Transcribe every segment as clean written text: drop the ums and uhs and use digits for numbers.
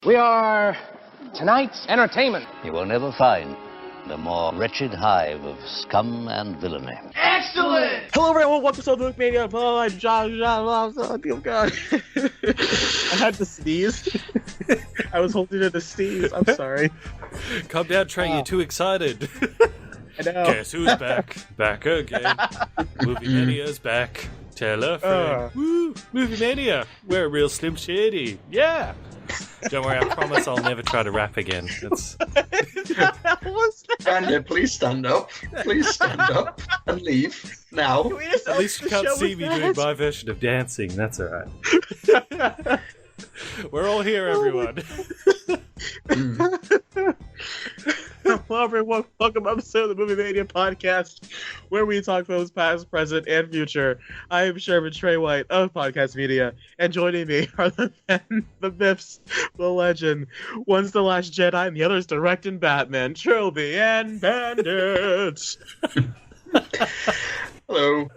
We are tonight's entertainment. You will never find a more wretched hive of scum and villainy. Excellent! Hello everyone, welcome to the Mania. Oh, I'm John. Oh God. I had to sneeze. I was holding it to sneeze. I'm sorry. Calm down, Trey. You're too excited. I know. Guess who's back? Back again. Movie Mania's back. Tell a friend. Woo! Movie Mania. We're real Slim Shady. Yeah. Don't worry, I promise I'll never try to rap again. Bandit, please stand up. Please stand up and leave now. At least you can't see me doing my version of dancing. That's alright. We're all here, everyone. Hello everyone, welcome to episode of the Movie Mania podcast, where we talk films past, present, and future. I am Sherman Trey White of Podcast Media, and joining me are the men, the myths, the legend. One's the Last Jedi, and the other's directing Batman, Trilbee and Bandit. Hello.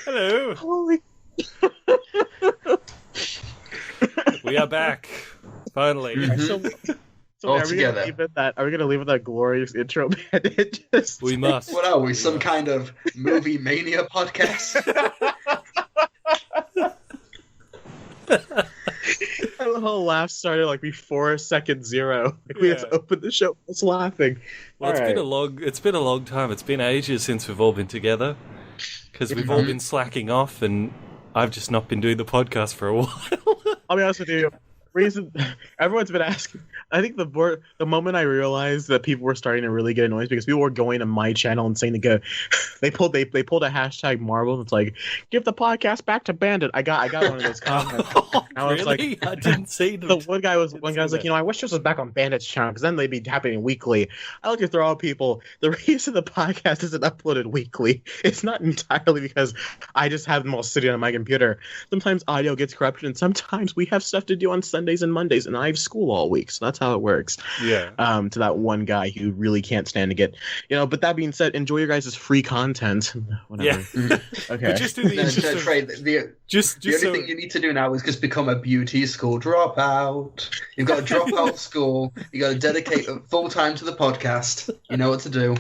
Hello. Holy. We are back. Finally. So All are we together. Are we gonna leave it that glorious intro, Bandit? We must. What are we, some kind of movie mania podcast? I love how the laugh started like before second zero. Like we had to open the show with us laughing. Well, it's been a long time. It's been ages since we've all been together because we've all been slacking off, and I've just not been doing the podcast for a while. I'll be honest with you. Reason everyone's been asking. I think the moment I realized that people were starting to really get annoyed because people were going to my channel and saying they pulled a hashtag Marvel and it's like, give the podcast back to Bandit. I got one of those comments. I was Really? I didn't see them. The one guy was like, I wish this was back on Bandit's channel because then they'd be happening weekly. I like to throw out people. The reason the podcast isn't uploaded weekly, it's not entirely because I just have them all sitting on my computer. Sometimes audio gets corrupted, and sometimes we have stuff to do on Sundays and Mondays, and I have school all week, so that's how it works. Yeah. To that one guy who really can't stand to get, But that being said, enjoy your guys' free content. Whatever. Yeah. Okay. But just in the interest of, Trey, the only thing you need to do now is just become a beauty school dropout. You've got to drop out of school. You got to dedicate full time to the podcast. You know what to do.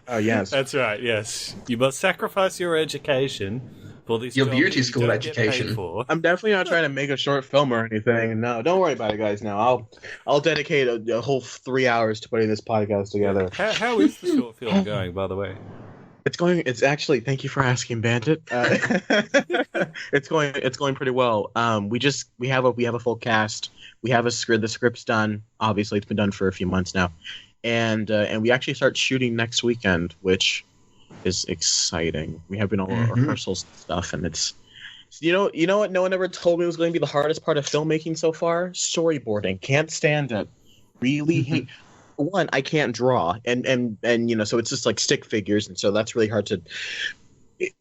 Oh yes, That's right. Yes, you must sacrifice your education for this. Your job beauty that you school don't get paid education. for. I'm definitely not trying to make a short film or anything. No, don't worry about it, guys. Now I'll dedicate a whole 3 hours to putting this podcast together. How is the short film going, by the way? It's actually, thank you for asking, Bandit. It's going pretty well. We have a full cast. We have the script's done. Obviously, it's been done for a few months now, and we actually start shooting next weekend, which is exciting. We have been all rehearsals and stuff, and it's you know what no one ever told me was going to be the hardest part of filmmaking so far? Storyboarding. Can't stand it. Really hate. One, I can't draw, and so it's just like stick figures, and so that's really hard to.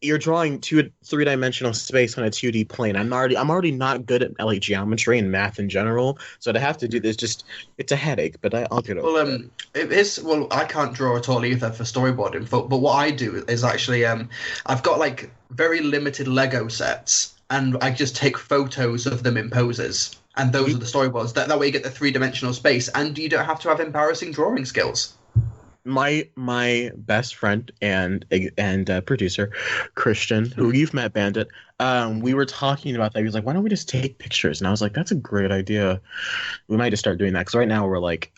You're drawing three-dimensional space on a 2D plane. I'm already not good at like geometry and math in general, so to have to do this it's a headache. But I'll get over it. Well, I can't draw at all either for storyboarding. But what I do is actually I've got like very limited Lego sets, and I just take photos of them in poses. And those are the storyboards. That way you get the three-dimensional space, and you don't have to have embarrassing drawing skills. My best friend and producer, Christian, who you've met, Bandit, we were talking about that. He was like, why don't we just take pictures? And I was like, that's a great idea. We might just start doing that, because right now we're like,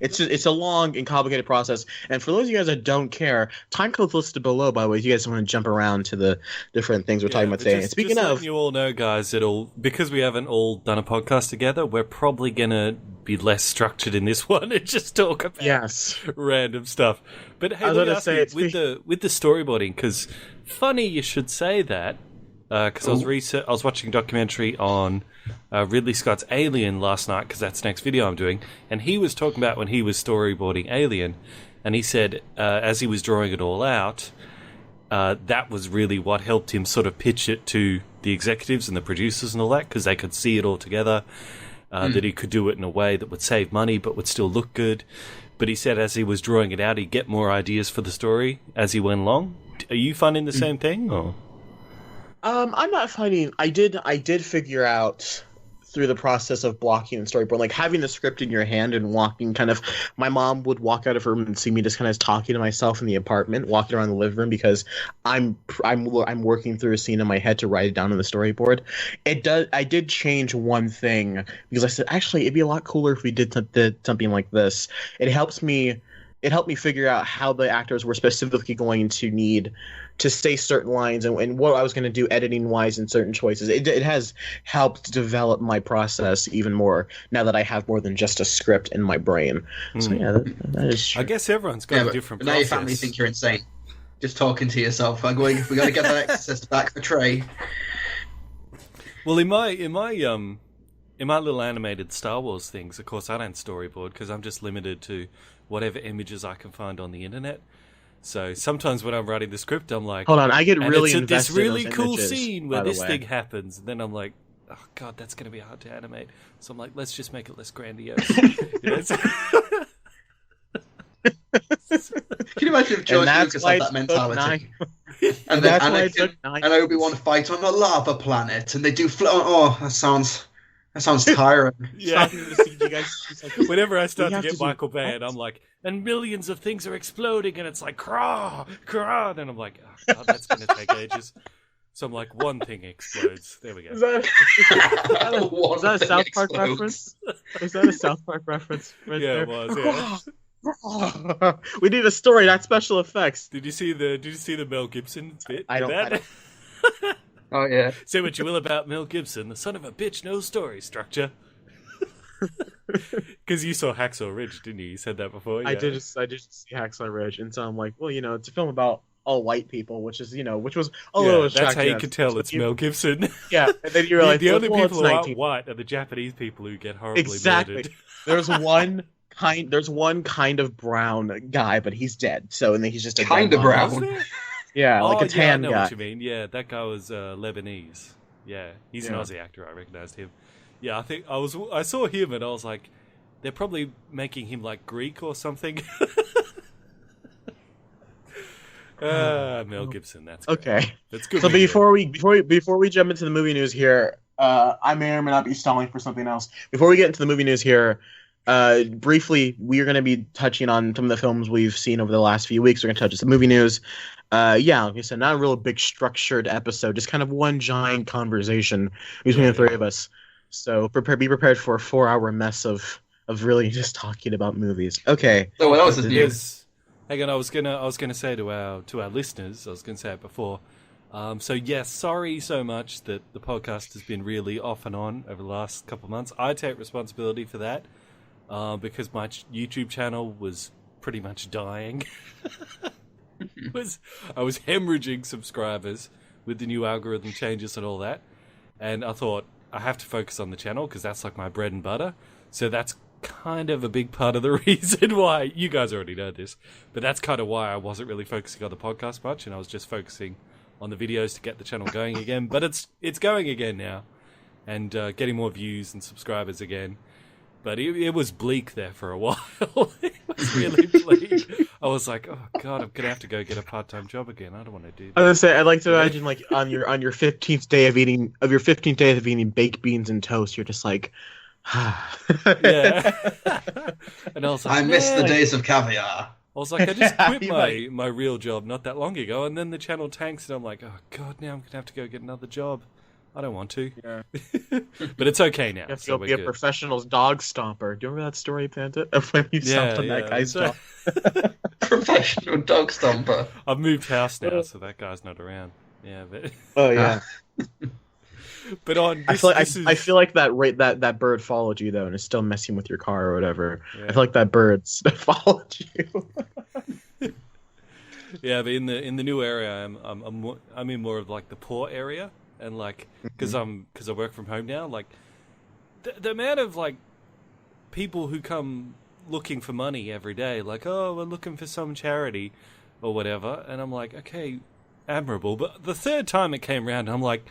it's a long and complicated process. And for those of you guys that don't care, time code's listed below, by the way, if you guys want to jump around to the different things we're talking about today. And speaking just of... letting you all know, guys, because we haven't all done a podcast together, we're probably going to be less structured in this one and just talk about random stuff. But hey, let me ask you, with the storyboarding, because funny you should say that, because I was watching a documentary on Ridley Scott's Alien last night, because that's the next video I'm doing, and he was talking about when he was storyboarding Alien, and he said as he was drawing it all out, that was really what helped him sort of pitch it to the executives and the producers and all that, because they could see it all together. That he could do it in a way that would save money but would still look good. But he said as he was drawing it out, he'd get more ideas for the story as he went along. Are you finding the same thing? Or? I'm not finding... I did figure out through the process of blocking and storyboard, like having the script in your hand and walking kind of. My mom would walk out of her room and see me just kind of talking to myself in the apartment, walking around the living room because I'm working through a scene in my head to write it down on the storyboard. I did change one thing because I said actually it'd be a lot cooler if we did something like this. It helped me figure out how the actors were specifically going to need to say certain lines and what I was going to do editing wise in certain choices. It has helped develop my process even more now that I have more than just a script in my brain. So yeah, that is true. I guess everyone's got a different process. Now your family think you're insane. Just talking to yourself. Like, we got to get that exorcist back for Trey. Well, in my little animated Star Wars things, of course, I don't storyboard because I'm just limited to whatever images I can find on the internet. So sometimes when I'm writing the script, I'm like, hold on, I get really invested invested this really in those cool images, scene where by the this way. thing happens, and then I'm like, oh god, that's going to be hard to animate. So I'm like, let's just make it less grandiose. You know, Can you imagine if George Lucas had that mentality? And then Anakin and Obi-Wan fight on a lava planet, and they do that sounds tiring. Yeah. Whenever I start to get Michael Bay, and I'm like, and millions of things are exploding, and it's like, craw, craw, and I'm like, oh god, that's going to take ages. So I'm like, one thing explodes. There we go. Is that a South Park reference? Is that a South Park reference? Right Yeah, there? it was. Yeah. We need a story, not special effects. Did you see the Mel Gibson bit? I don't. Oh yeah. Say what you will about Mel Gibson, the son of a bitch, no story structure. Because you saw Hacksaw Ridge, didn't you? You said that before. Yeah. I did see Hacksaw Ridge, and so I'm like, well, it's a film about all white people, which was a little distracting. That's how you can tell it's Mel Gibson. Yeah, and then you realize the only well, people who aren't white are the Japanese people who get horribly murdered. There's one kind of brown guy, but he's dead. So and then he's just a kind of brown. Yeah, like a tan I know guy. what you mean. Yeah, that guy was Lebanese. Yeah, he's an Aussie actor. I recognized him. Yeah, I think I saw him and I was like, they're probably making him like Greek or something. Mel Gibson. That's great. Okay. That's good. So before we jump into the movie news here, I may or may not be stalling for something else. Before we get into the movie news here, briefly, we are going to be touching on some of the films we've seen over the last few weeks. We're going to touch the movie news. Like I said, not a real big structured episode, just kind of one giant conversation between the three of us. So be prepared for a 4-hour mess of really just talking about movies. Okay. So what else is news? Hang on, I was gonna say to our listeners, I was gonna say it before. So yes, sorry so much that the podcast has been really off and on over the last couple of months. I take responsibility for that because my YouTube channel was pretty much dying. I was hemorrhaging subscribers with the new algorithm changes and all that, and I thought I have to focus on the channel because that's like my bread and butter. So that's kind of a big part of the reason why, you guys already know this, but that's kind of why I wasn't really focusing on the podcast much, and I was just focusing on the videos to get the channel going again. But it's going again now, and getting more views and subscribers again. But it was bleak there for a while. It was really bleak. I was like, oh god, I'm gonna have to go get a part-time job again. I don't want to do that. I was gonna say, I'd like to imagine like on your 15th day of eating baked beans and toast, you're just like, yeah. And I was like, I miss the days of caviar. I was like, I just quit my real job not that long ago, and then the channel tanks, and I'm like, oh god, now I'm gonna have to go get another job. I don't want to. Yeah. But it's okay now. You have to go be a professional dog stomper. Do you remember that story, Bandit? Of when you stomped on that guy's dog? Professional dog stomper. I've moved house now, so that guy's not around. Yeah, but oh yeah. But on this, I feel like that bird followed you though, and is still messing with your car or whatever. Yeah. I feel like that bird's followed you. Yeah, but in the new area, I'm in more of like the poor area. And like, because I work from home now, like the amount of like people who come looking for money every day, like, oh, we're looking for some charity or whatever, and I'm like, okay, admirable. But the third time it came around, I'm like,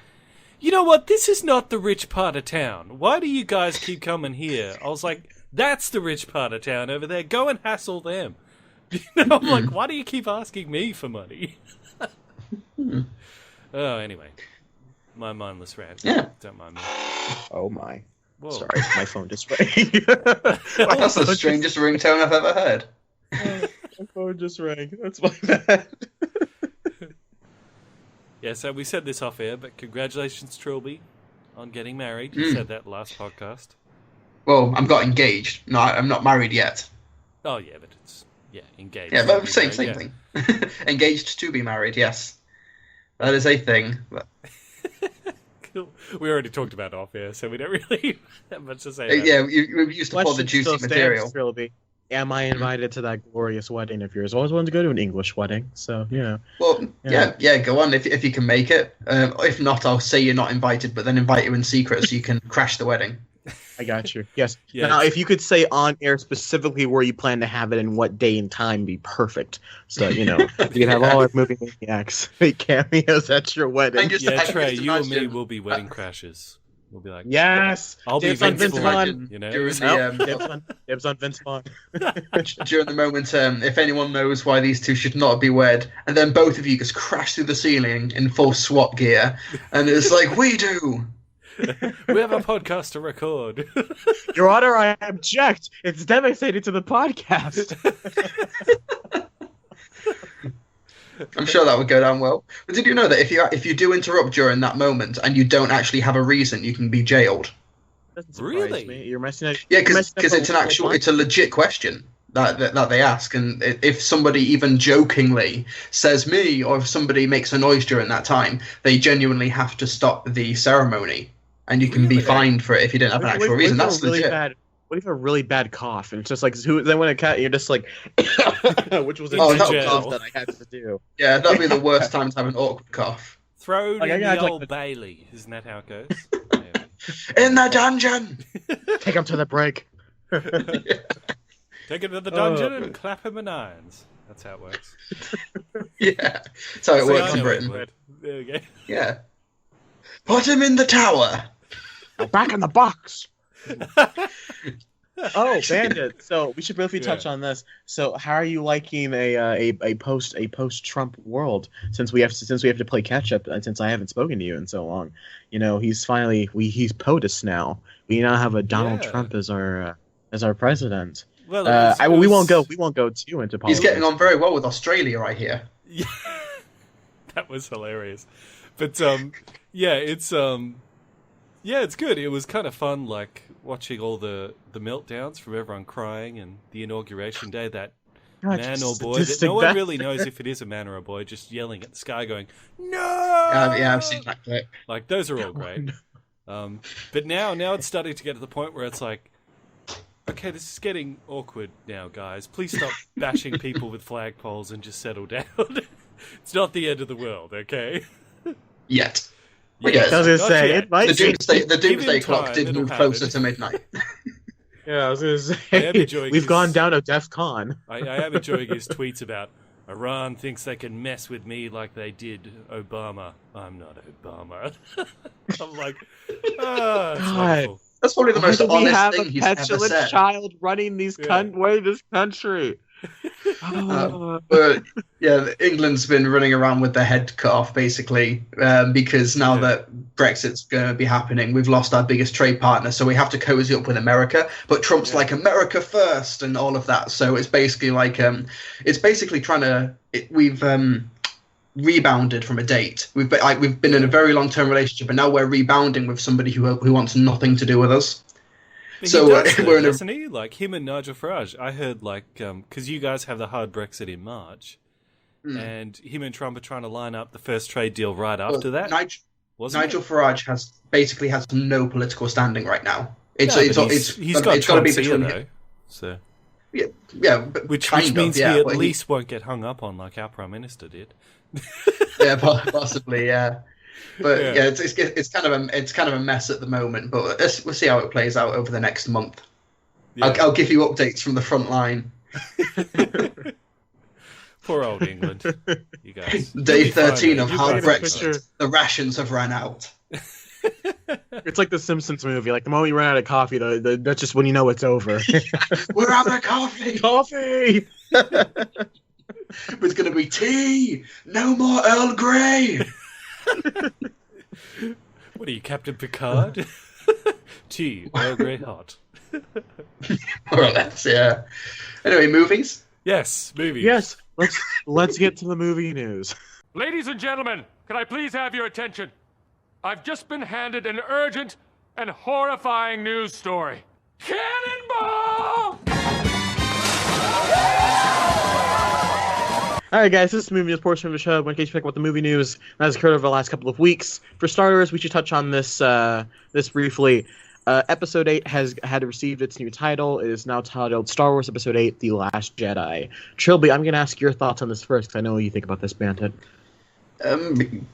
you know what? This is not the rich part of town. Why do you guys keep coming here? I was like, that's the rich part of town over there. Go and hassle them. You know, I'm like, why do you keep asking me for money? Oh, anyway. My mindless rant. Yeah. Don't mind me. Oh my. Whoa. Sorry, my phone just rang. That's the strangest ringtone I've ever heard. My phone just rang. That's my bad. Yeah, so we said this off air, but congratulations, Trilbee, on getting married. You said that last podcast. Well, I'm got engaged. No, I'm not married yet. Oh, yeah, but it's, engaged. Yeah, but same thing. Engaged to be married, yes. That is a thing. But... Cool. We already talked about it off air, so we don't really have much to say about yeah, we used to pull the juicy material. Trilbee. Am I invited to that glorious wedding of yours? I always wanted to go to an English wedding, so, you know. Well, yeah, go on if you can make it. If not, I'll say you're not invited, but then invite you in secret so you can crash the wedding. I got you. Yes. Now, if you could say on air specifically where you plan to have it and what day and time, be perfect. So, you know, you can have all our movie maniacs make cameos at your wedding. Trey, you and me will be wedding crashers. We'll be like, yes, I'll be Vince Vaughn, you know. During the, dibs on Vince Vaughn. During the moment, if anyone knows why these two should not be wed, and then both of you just crash through the ceiling in full SWAT gear, and it's like, we do. We have a podcast to record. Your Honor, I object. It's devastating to the podcast. I'm sure that would go down well. But did you know that if you do interrupt during that moment and you don't actually have a reason, you can be jailed? Really? Me. You're messing up. Yeah, because it's a legit question that they ask, and if somebody even jokingly says me, or if somebody makes a noise during that time, they genuinely have to stop the ceremony, and you can be fined for it if you didn't have an actual reason. That's legit. What if you have a really bad cough and it's just like then when a cat you're just like which was a cough that I had to do. Yeah, that'd be the worst time to have an awkward cough. Throw in the old Bailey. Isn't that how it goes? In the dungeon. Take him to the break. Take him to the dungeon and clap him in irons. That's how it works. Yeah, that's how it works in Britain. There we go. Yeah. Put him in the tower. Back in the box. Oh, Bandit. So we should briefly touch on this. So, how are you liking a post Trump world since we have to play catch up and since I haven't spoken to you in so long? You know, he's he's POTUS now. We now have a Donald Trump as our president. Well, we won't go too into politics. He's getting on very well with Australia, I hear. Yeah, that was hilarious. But it's good. It was kind of fun, like watching all the meltdowns from everyone crying and the inauguration day, that man or boy that no one really knows if it is a man or a boy, just yelling at the sky going, no! Yeah, I've seen that clip. Like, those are all great. But now it's starting to get to the point where it's like, okay, this is getting awkward now, guys. Please stop bashing people with flagpoles and just settle down. It's not the end of the world, okay? Yet. Yes, I was going to say, it might the doomsday clock did move closer to midnight. Yeah, I was going to say, we've gone down to DEF CON. I am enjoying his tweets about Iran thinks they can mess with me like they did Obama. I'm not Obama. I'm like, wonderful. That's probably the most honest thing he's ever said. We have a petulant child running this country. But yeah, England's been running around with their head cut off basically because now that Brexit's going to be happening, we've lost our biggest trade partner, so we have to cozy up with America. But Trump's like America first and all of that. So it's basically like we've rebounded from a date. We've been in a very long-term relationship, and now we're rebounding with somebody who wants nothing to do with us. So we're in doesn't he? Like him and Nigel Farage. I heard because you guys have the hard Brexit in March, and him and Trump are trying to line up the first trade deal right after that. Nigel Farage has no political standing right now. He's got to be between though. So which means he at least won't get hung up on like our Prime Minister did. Yeah, possibly. Yeah. But it's kind of a mess at the moment. But we'll see how it plays out over the next month. Yeah. I'll give you updates from the front line. Poor old England, you guys. Day 13 of hard Brexit. The rations have run out. It's like the Simpsons movie. Like the moment you run out of coffee, that's just when you know it's over. We're out of coffee. Coffee. It's going to be tea. No more Earl Grey. What are you, Captain Picard? Tea, Earl Grey hot. More or less, yeah. Anyway, movies? Yes, movies. Yes, let's get to the movie news. Ladies and gentlemen, can I please have your attention? I've just been handed an urgent and horrifying news story. Cannonball! Alright guys, this is the movie news portion of the show. In case you pick up what the movie news that has occurred over the last couple of weeks. For starters, we should touch on this briefly. Episode 8 has received its new title. It is now titled Star Wars Episode 8: The Last Jedi. Trilbee, I'm going to ask your thoughts on this first, because I know what you think about this, Bandit.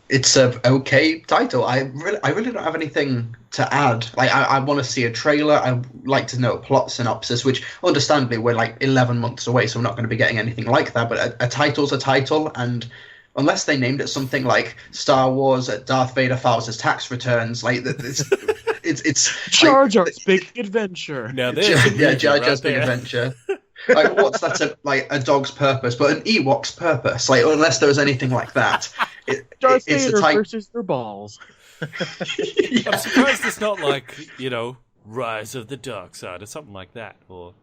It's a okay title. I really don't have anything to add. Like, I want to see a trailer. I like to know a plot synopsis, which understandably we're like 11 months away, so we're not going to be getting anything like that. But a title's a title, and unless they named it something like Star Wars Darth Vader files his tax returns, like it's Jar Jar's Big Adventure. Now Jar Jar's Big Adventure. Like, what's that? A dog's purpose, but an Ewok's purpose. Like, unless there was anything like that, Darth it's Vader a type. versus their balls. Yeah. I'm surprised it's not like, Rise of the Dark Side or something like that. Or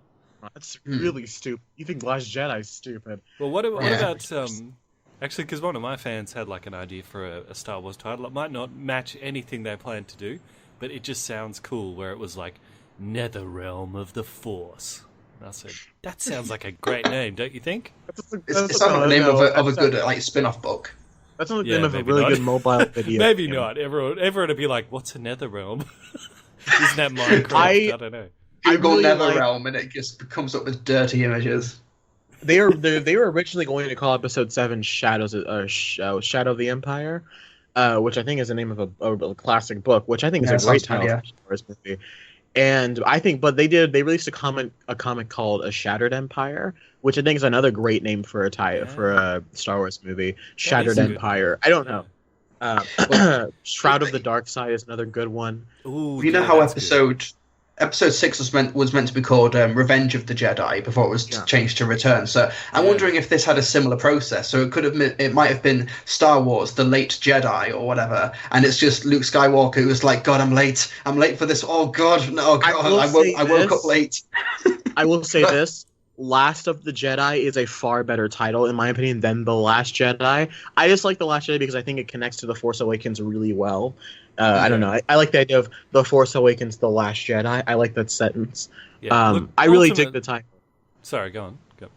that's really stupid. You think Last Jedi's stupid? Well, what about actually, because one of my fans had like an idea for a Star Wars title. It might not match anything they plan to do, but it just sounds cool. Where it was like Netherrealm of the Force. And I said, that sounds like a great name, don't you think? It's not the name of a good spin-off book. That's not the name of a really good mobile video. Maybe not. Everyone would be like, "What's a Netherrealm?" Isn't that Minecraft? I don't know. Google Netherrealm and it just comes up with dirty images. They were originally going to call Episode 7 Shadow of the Empire, which I think is the name of a classic book, which I think is a great title for a Star Wars movie. And I think, but they released a comic called A Shattered Empire, which I think is another great name for a Star Wars movie. Shattered Empire. I don't know. Shroud of the Dark Side is another good one. Ooh, you know how episode 6 was meant to be called Revenge of the Jedi before it was changed to Return. So I'm wondering if this had a similar process. So it might have been Star Wars: The Late Jedi or whatever, and it's just Luke Skywalker who was like, "God, I'm late for this. Oh God, no, God, I woke up late." I will say this: Last of the Jedi is a far better title, in my opinion, than The Last Jedi. I just like The Last Jedi because I think it connects to The Force Awakens really well. I don't know. I like the idea of The Force Awakens, The Last Jedi. I like that sentence. Yeah, I really dig the title. Sorry, go on. Go.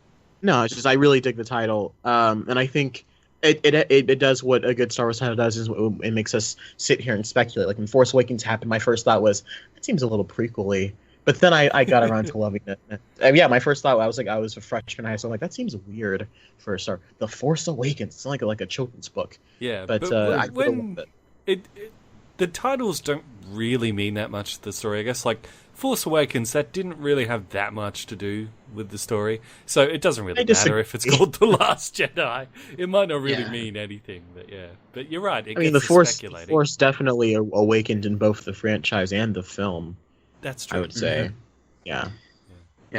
No, it's just I really dig the title, and I think it does what a good Star Wars title does, is it makes us sit here and speculate. Like when Force Awakens happened, my first thought was, it seems a little prequel-y. But then I got around to loving it. Yeah, my first thought, I was a freshman in high school. I'm like, that seems weird for a Star. The Force Awakens. It's like a children's book. Yeah, but when the titles don't really mean that much to the story, I guess. Like Force Awakens, that didn't really have that much to do with the story, so it doesn't really matter if it's called The Last Jedi. It might not really mean anything, but yeah. But you're right. The Force definitely awakened in both the franchise and the film. That's true. I would say, yeah.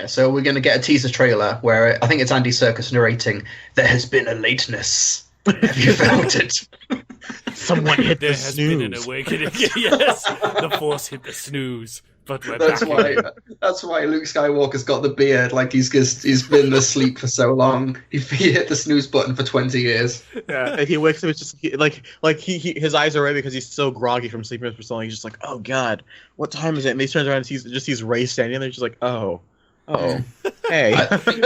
So we're going to get a teaser trailer where I think it's Andy Serkis narrating. There has been a lateness. Have you felt it? Someone hit the snooze. There has been an awakening. Yes, the Force hit the snooze. But that's why Luke Skywalker's got the beard. Like he's been asleep for so long. He hit the snooze button for 20 years. Yeah, and he wakes up. It's just his eyes are red because he's so groggy from sleeping for so long. He's just like, oh God, what time is it? And he turns around and sees Rey standing there. He's just like, oh, hey.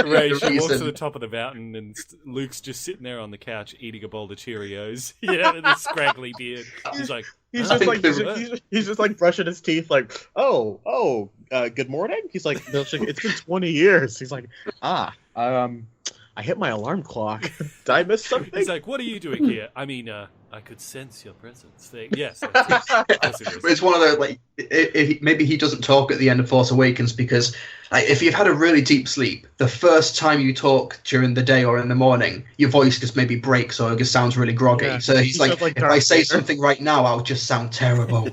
Rey, she walks to the top of the mountain, and Luke's just sitting there on the couch eating a bowl of Cheerios. Yeah, with a scraggly beard. He's like. He's just like brushing his teeth, like, good morning. He's like, it's been 20 years. He's like, I hit my alarm clock. Did I miss something? He's like, what are you doing here? I mean, I could sense your presence. Yes. It's one of the maybe he doesn't talk at the end of Force Awakens because if you've had a really deep sleep, the first time you talk during the day or in the morning, your voice just maybe breaks or it just sounds really groggy. Yeah. So he's like, if I say something right now, I'll just sound terrible.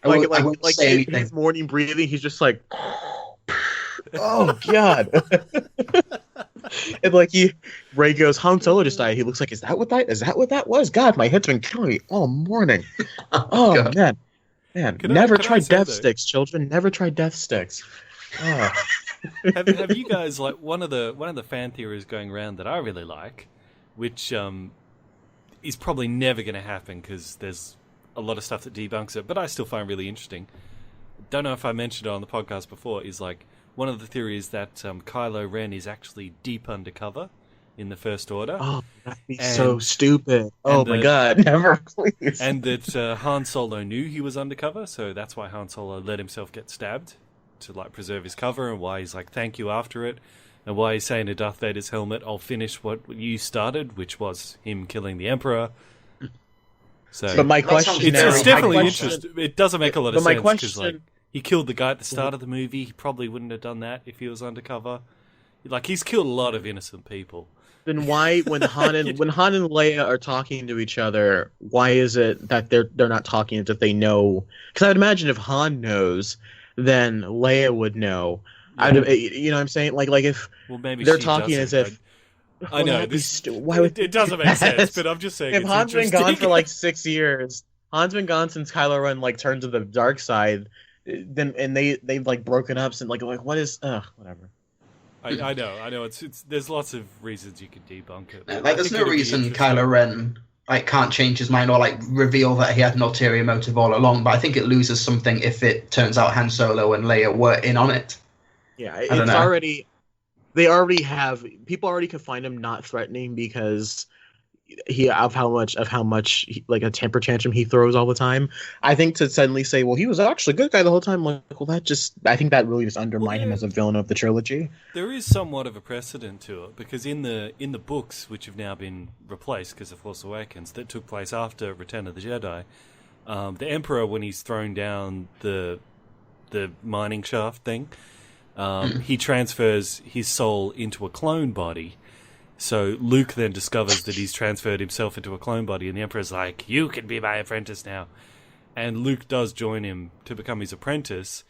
I won't say anything. His morning breathing, he's just like, oh God. And Rey goes, Han Solo just died. He looks like, is that what that was? God, my head's been killing me all morning. Oh man. Man, never try death sticks, children. Never try death sticks. Oh. have you guys like one of the fan theories going around that I really like, which is probably never going to happen because there's a lot of stuff that debunks it, but I still find really interesting. Don't know if I mentioned it on the podcast before. Is like one of the theories that Kylo Ren is actually deep undercover in the First Order. Oh, that'd be so stupid. Oh my god, never, please. And that Han Solo knew he was undercover, so that's why Han Solo let himself get stabbed to like preserve his cover, and why he's like thank you after it, and why he's saying to Darth Vader's helmet, "I'll finish what you started," which was him killing the Emperor. So, but my question, it's definitely interesting. It doesn't make a lot of sense because like he killed the guy at the start of the movie. He probably wouldn't have done that if he was undercover. Like he's killed a lot of innocent people. Then why, when Han and Leia are talking to each other, why is it that they're not talking as if they know? Because I'd imagine if Han knows, then Leia would know. Yeah. You know what I'm saying? Like if maybe they're talking as if. I know it doesn't make sense, but I'm just saying. If Han's been gone for like 6 years, Han's been gone since Kylo Ren like turned to the dark side, then and they've like broken up and like what is whatever. I know. It's there's lots of reasons you could debunk it. Like, there's no reason Kylo Ren like can't change his mind or like reveal that he had an ulterior motive all along. But I think it loses something if it turns out Han Solo and Leia were in on it. Yeah, it's already. They already have people already can find him not threatening because of how much like a temper tantrum he throws all the time. I think to suddenly say, well, he was actually a good guy the whole time. Like, well, I think that really just undermined him as a villain of the trilogy. There is somewhat of a precedent to it because in the books, which have now been replaced because of Force Awakens, that took place after Return of the Jedi, the Emperor, when he's thrown down the mining shaft thing, he transfers his soul into a clone body. So Luke then discovers that he's transferred himself into a clone body, and the Emperor's like, "You can be my apprentice now." And Luke does join him to become his apprentice,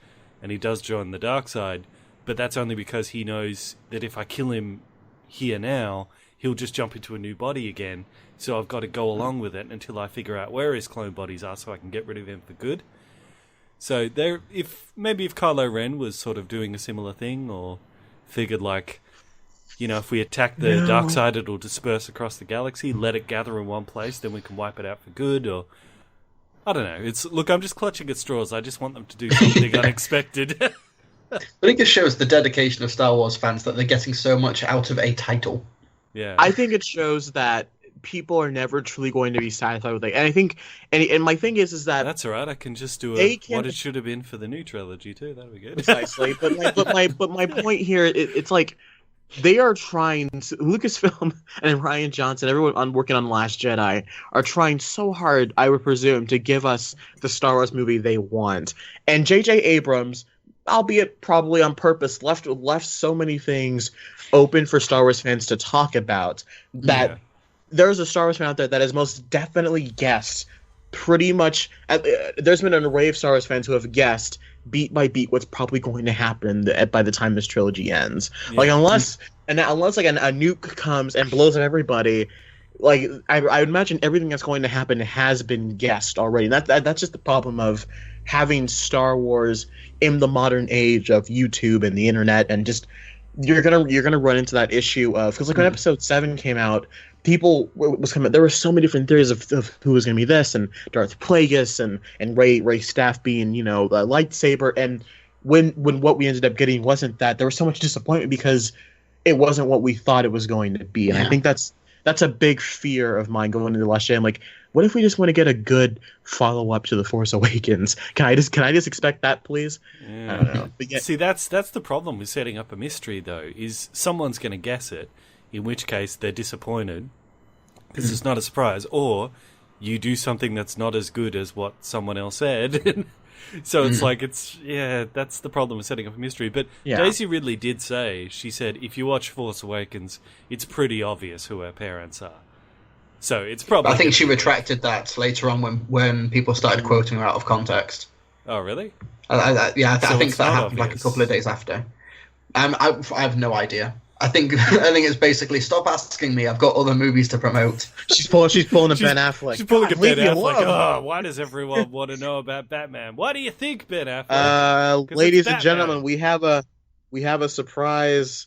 and he does join the dark side, but that's only because he knows that if I kill him here now, he'll just jump into a new body again. So I've got to go along with it until I figure out where his clone bodies are so I can get rid of him for good. So if Kylo Ren was sort of doing a similar thing, or figured like, you know, if we attack the dark side, it'll disperse across the galaxy, let it gather in one place, then we can wipe it out for good, or I don't know. Look, I'm just clutching at straws. I just want them to do something unexpected. I think it shows the dedication of Star Wars fans that they're getting so much out of a title. Yeah, I think it shows that people are never truly going to be satisfied with it. And I think, and my thing is that that's all right. I can just do what it should have been for the new trilogy too. That'd be good. Precisely. But my point here, it's like they are trying. Lucasfilm and Rian Johnson, everyone working on Last Jedi, are trying so hard, I would presume, to give us the Star Wars movie they want. And J.J. Abrams, albeit probably on purpose, left so many things open for Star Wars fans to talk about that. Yeah. There's a Star Wars fan out there that has most definitely guessed pretty much. There's been an array of Star Wars fans who have guessed beat by beat what's probably going to happen by the time this trilogy ends. Yeah. Like unless like a nuke comes and blows up everybody, like I would imagine everything that's going to happen has been guessed already. And that's just the problem of having Star Wars in the modern age of YouTube and the internet, and just you're gonna run into that issue of, because like when Episode 7 came out, there were so many different theories of who was going to be this, and Darth Plagueis and Ray Staff being, you know, the lightsaber. And when what we ended up getting wasn't that, there was so much disappointment because it wasn't what we thought it was going to be. And I think that's a big fear of mine going into the Last Jedi. I'm like, what if we just want to get a good follow up to The Force Awakens? Can I just expect that, please? Yeah. I don't know. But see, that's the problem with setting up a mystery, though, is someone's going to guess it. In which case they're disappointed because it's not a surprise, or you do something that's not as good as what someone else said. So it's like, that's the problem with setting up a mystery. But Daisy Ridley did say, she said, if you watch Force Awakens, it's pretty obvious who her parents are. So it's probably... I think she retracted that later on when people started quoting her out of context. Oh, really? I think that happened obvious. Like a couple of days after. I have no idea. I think it's basically stop asking me. I've got other movies to promote. She's pulling a Ben Affleck. She's pulling a Ben Affleck. Oh, why does everyone want to know about Batman? Why do you think Ben Affleck? Ladies and gentlemen, we have a surprise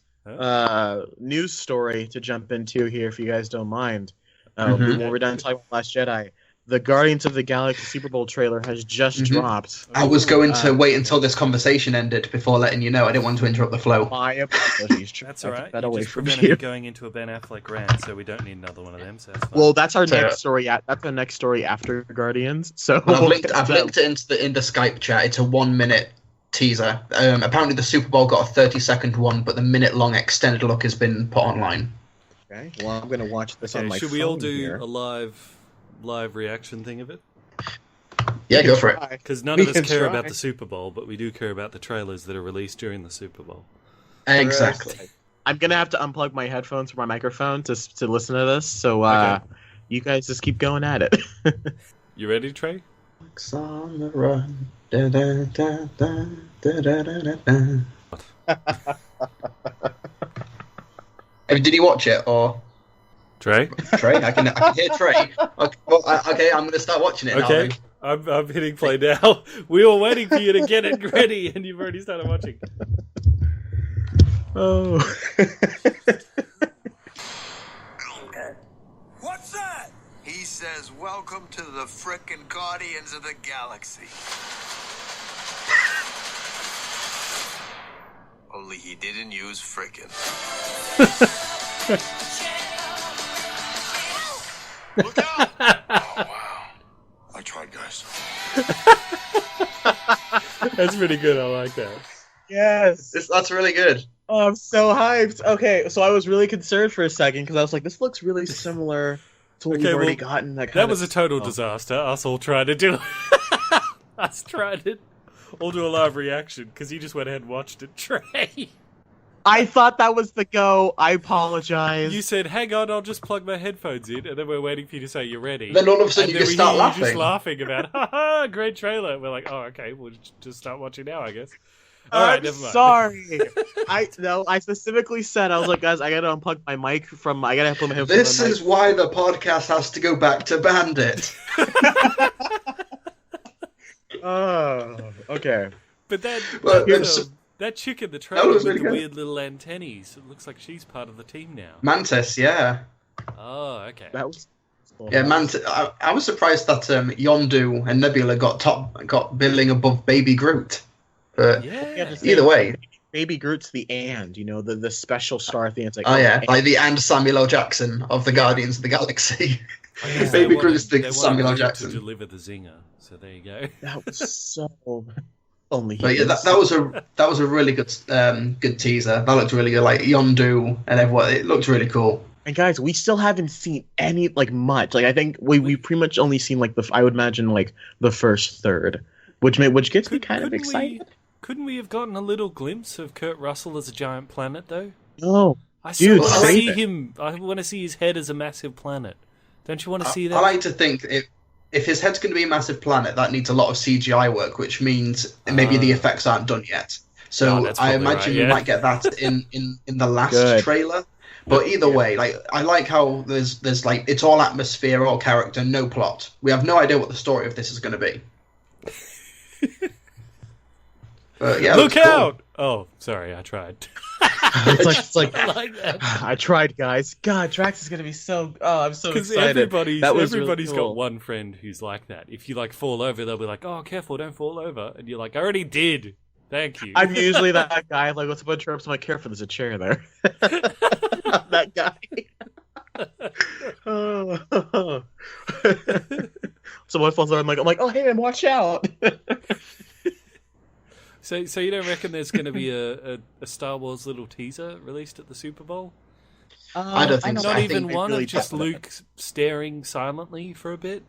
news story to jump into here, if you guys don't mind. When we're done talking about Last Jedi, the Guardians of the Galaxy Super Bowl trailer has just dropped. I was going to wait until this conversation ended before letting you know. I didn't want to interrupt the flow. My apologies. That's all right. That away from you. Going into a Ben Affleck rant, so we don't need another one of them. So well, that's our next story. That's our next story after Guardians. So I've linked it in the Skype chat. It's a 1 minute teaser. Apparently, the Super Bowl got a 30-second one, but the minute-long extended look has been put online. Okay. Well, I'm going to watch this on my phone. Should we all do here. a live reaction thing of it? Yeah, go for it. Because none of us care about the Super Bowl, but we do care about the trailers that are released during the Super Bowl. Exactly. I'm going to have to unplug my headphones from my microphone to listen to this, so you guys just keep going at it. You ready, Trey? On the run. Da, da, da, da, da, da, da, da. Did you watch it, or Trey? I can hear Trey. Okay, well, okay, I'm going to start watching it now. Okay, I'm hitting play now. We were waiting for you to get it ready, and you've already started watching. Oh. What's that? He says, welcome to the frickin' Guardians of the Galaxy. Only he didn't use frickin'. Look out! Oh, wow. I tried, guys. That's pretty good. I like that. Yes. That's really good. Oh, I'm so hyped. Okay, so I was really concerned for a second because I was like, this looks really similar to what we've already gotten. That was a total disaster. Us all trying to do us trying to all do a live reaction because you just went ahead and watched it, Trey. I thought that was the go. I apologize. You said, hang on, I'll just plug my headphones in, and then we're waiting for you to say you're ready. Then all of a sudden you just start laughing. You're just laughing about, haha, great trailer. We're like, oh, okay, we'll just start watching now, I guess. All right, never mind. Sorry. I specifically said, I was like, guys, I gotta unplug my mic from, I gotta put my headphones. This is why the podcast has to go back to Bandit. Oh, okay. But that chick in the trailer with the weird little antennaes, it looks like she's part of the team now. Mantis, yeah. Oh, okay. That was... Yeah, Mantis. I was surprised that Yondu and Nebula got billing above Baby Groot. But either way, Baby Groot's the the special star thing. It's like like the and Samuel L. Jackson of the Guardians of the Galaxy. Baby Groot's the Samuel L. Jackson. To deliver the zinger. So there you go. That was so only. But yeah, that was a really good teaser. That looked really good. Like Yondu and everyone, it looked really cool. And guys, we still haven't seen any much. I think we pretty much only seen I would imagine the first third, which gets me kind of excited. Couldn't we have gotten a little glimpse of Kurt Russell as a giant planet, though? No. I see him. I want to see his head as a massive planet. Don't you want to see that? I like to think if his head's going to be a massive planet, that needs a lot of CGI work, which means maybe the effects aren't done yet. So I imagine we might get that in the last trailer. But either way, I like how there's it's all atmosphere, all character, no plot. We have no idea what the story of this is going to be. Look out! Cool. Oh, sorry, I tried. it's like I like that. I tried, guys. God, Drax is gonna be so. Oh, I'm so excited. Everybody's really cool. got one friend who's like that. If you fall over, they'll be like, "Oh, careful, don't fall over," and you're like, "I already did. Thank you." I'm usually that guy. What's a bunch of trips? I'm like, "Careful, there's a chair there." That guy. Someone falls over. I'm like, "Oh, hey, man, watch out." So you don't reckon there's going to be a Star Wars little teaser released at the Super Bowl? I don't think so. Not even one of just Luke staring silently for a bit?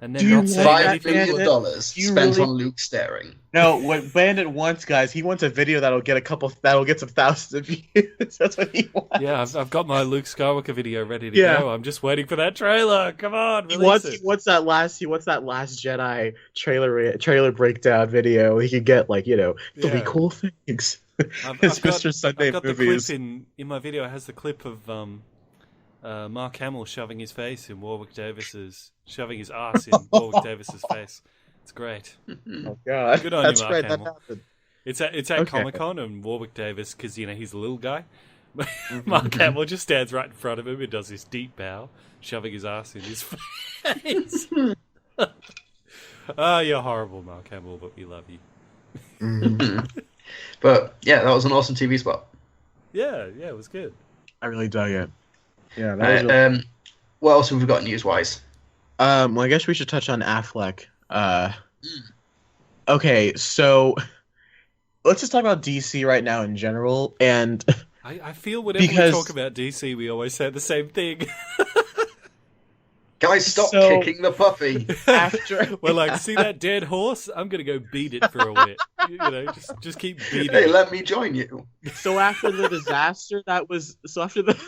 And then Do you not saying want $5 anything? million spent on Luke staring. No, what Bandit wants, guys, he wants a video that'll get some thousands of views. That's what he wants. Yeah, I've got my Luke Skywalker video ready to go. I'm just waiting for that trailer. Come on, release it. He wants that last Jedi trailer breakdown video. He could get 3 cool things. His Mr. Sunday I've got movies. The clip in my video. It has the clip of Mark Hamill shoving his face in Warwick Davis's, shoving his ass in Warwick Davis's face. It's great. Oh God, good on that's you, Mark great. Hamill. That happened. It's at Comic-Con, and Warwick Davis, because he's a little guy. Mark Hamill just stands right in front of him and does this deep bow, shoving his ass in his face. You're horrible, Mark Hamill, but we love you. But yeah, that was an awesome TV spot. Yeah, it was good. I really dug it. Yeah. That was really... What else have we got news-wise? Well, I guess we should touch on Affleck. Okay, so let's just talk about DC right now in general, and I feel whenever we talk about DC, we always say the same thing. Guys, stop kicking the puppy. We're like, see that dead horse? I'm gonna go beat it for a bit. Just keep beating it. Hey, let me join you. So after the disaster after the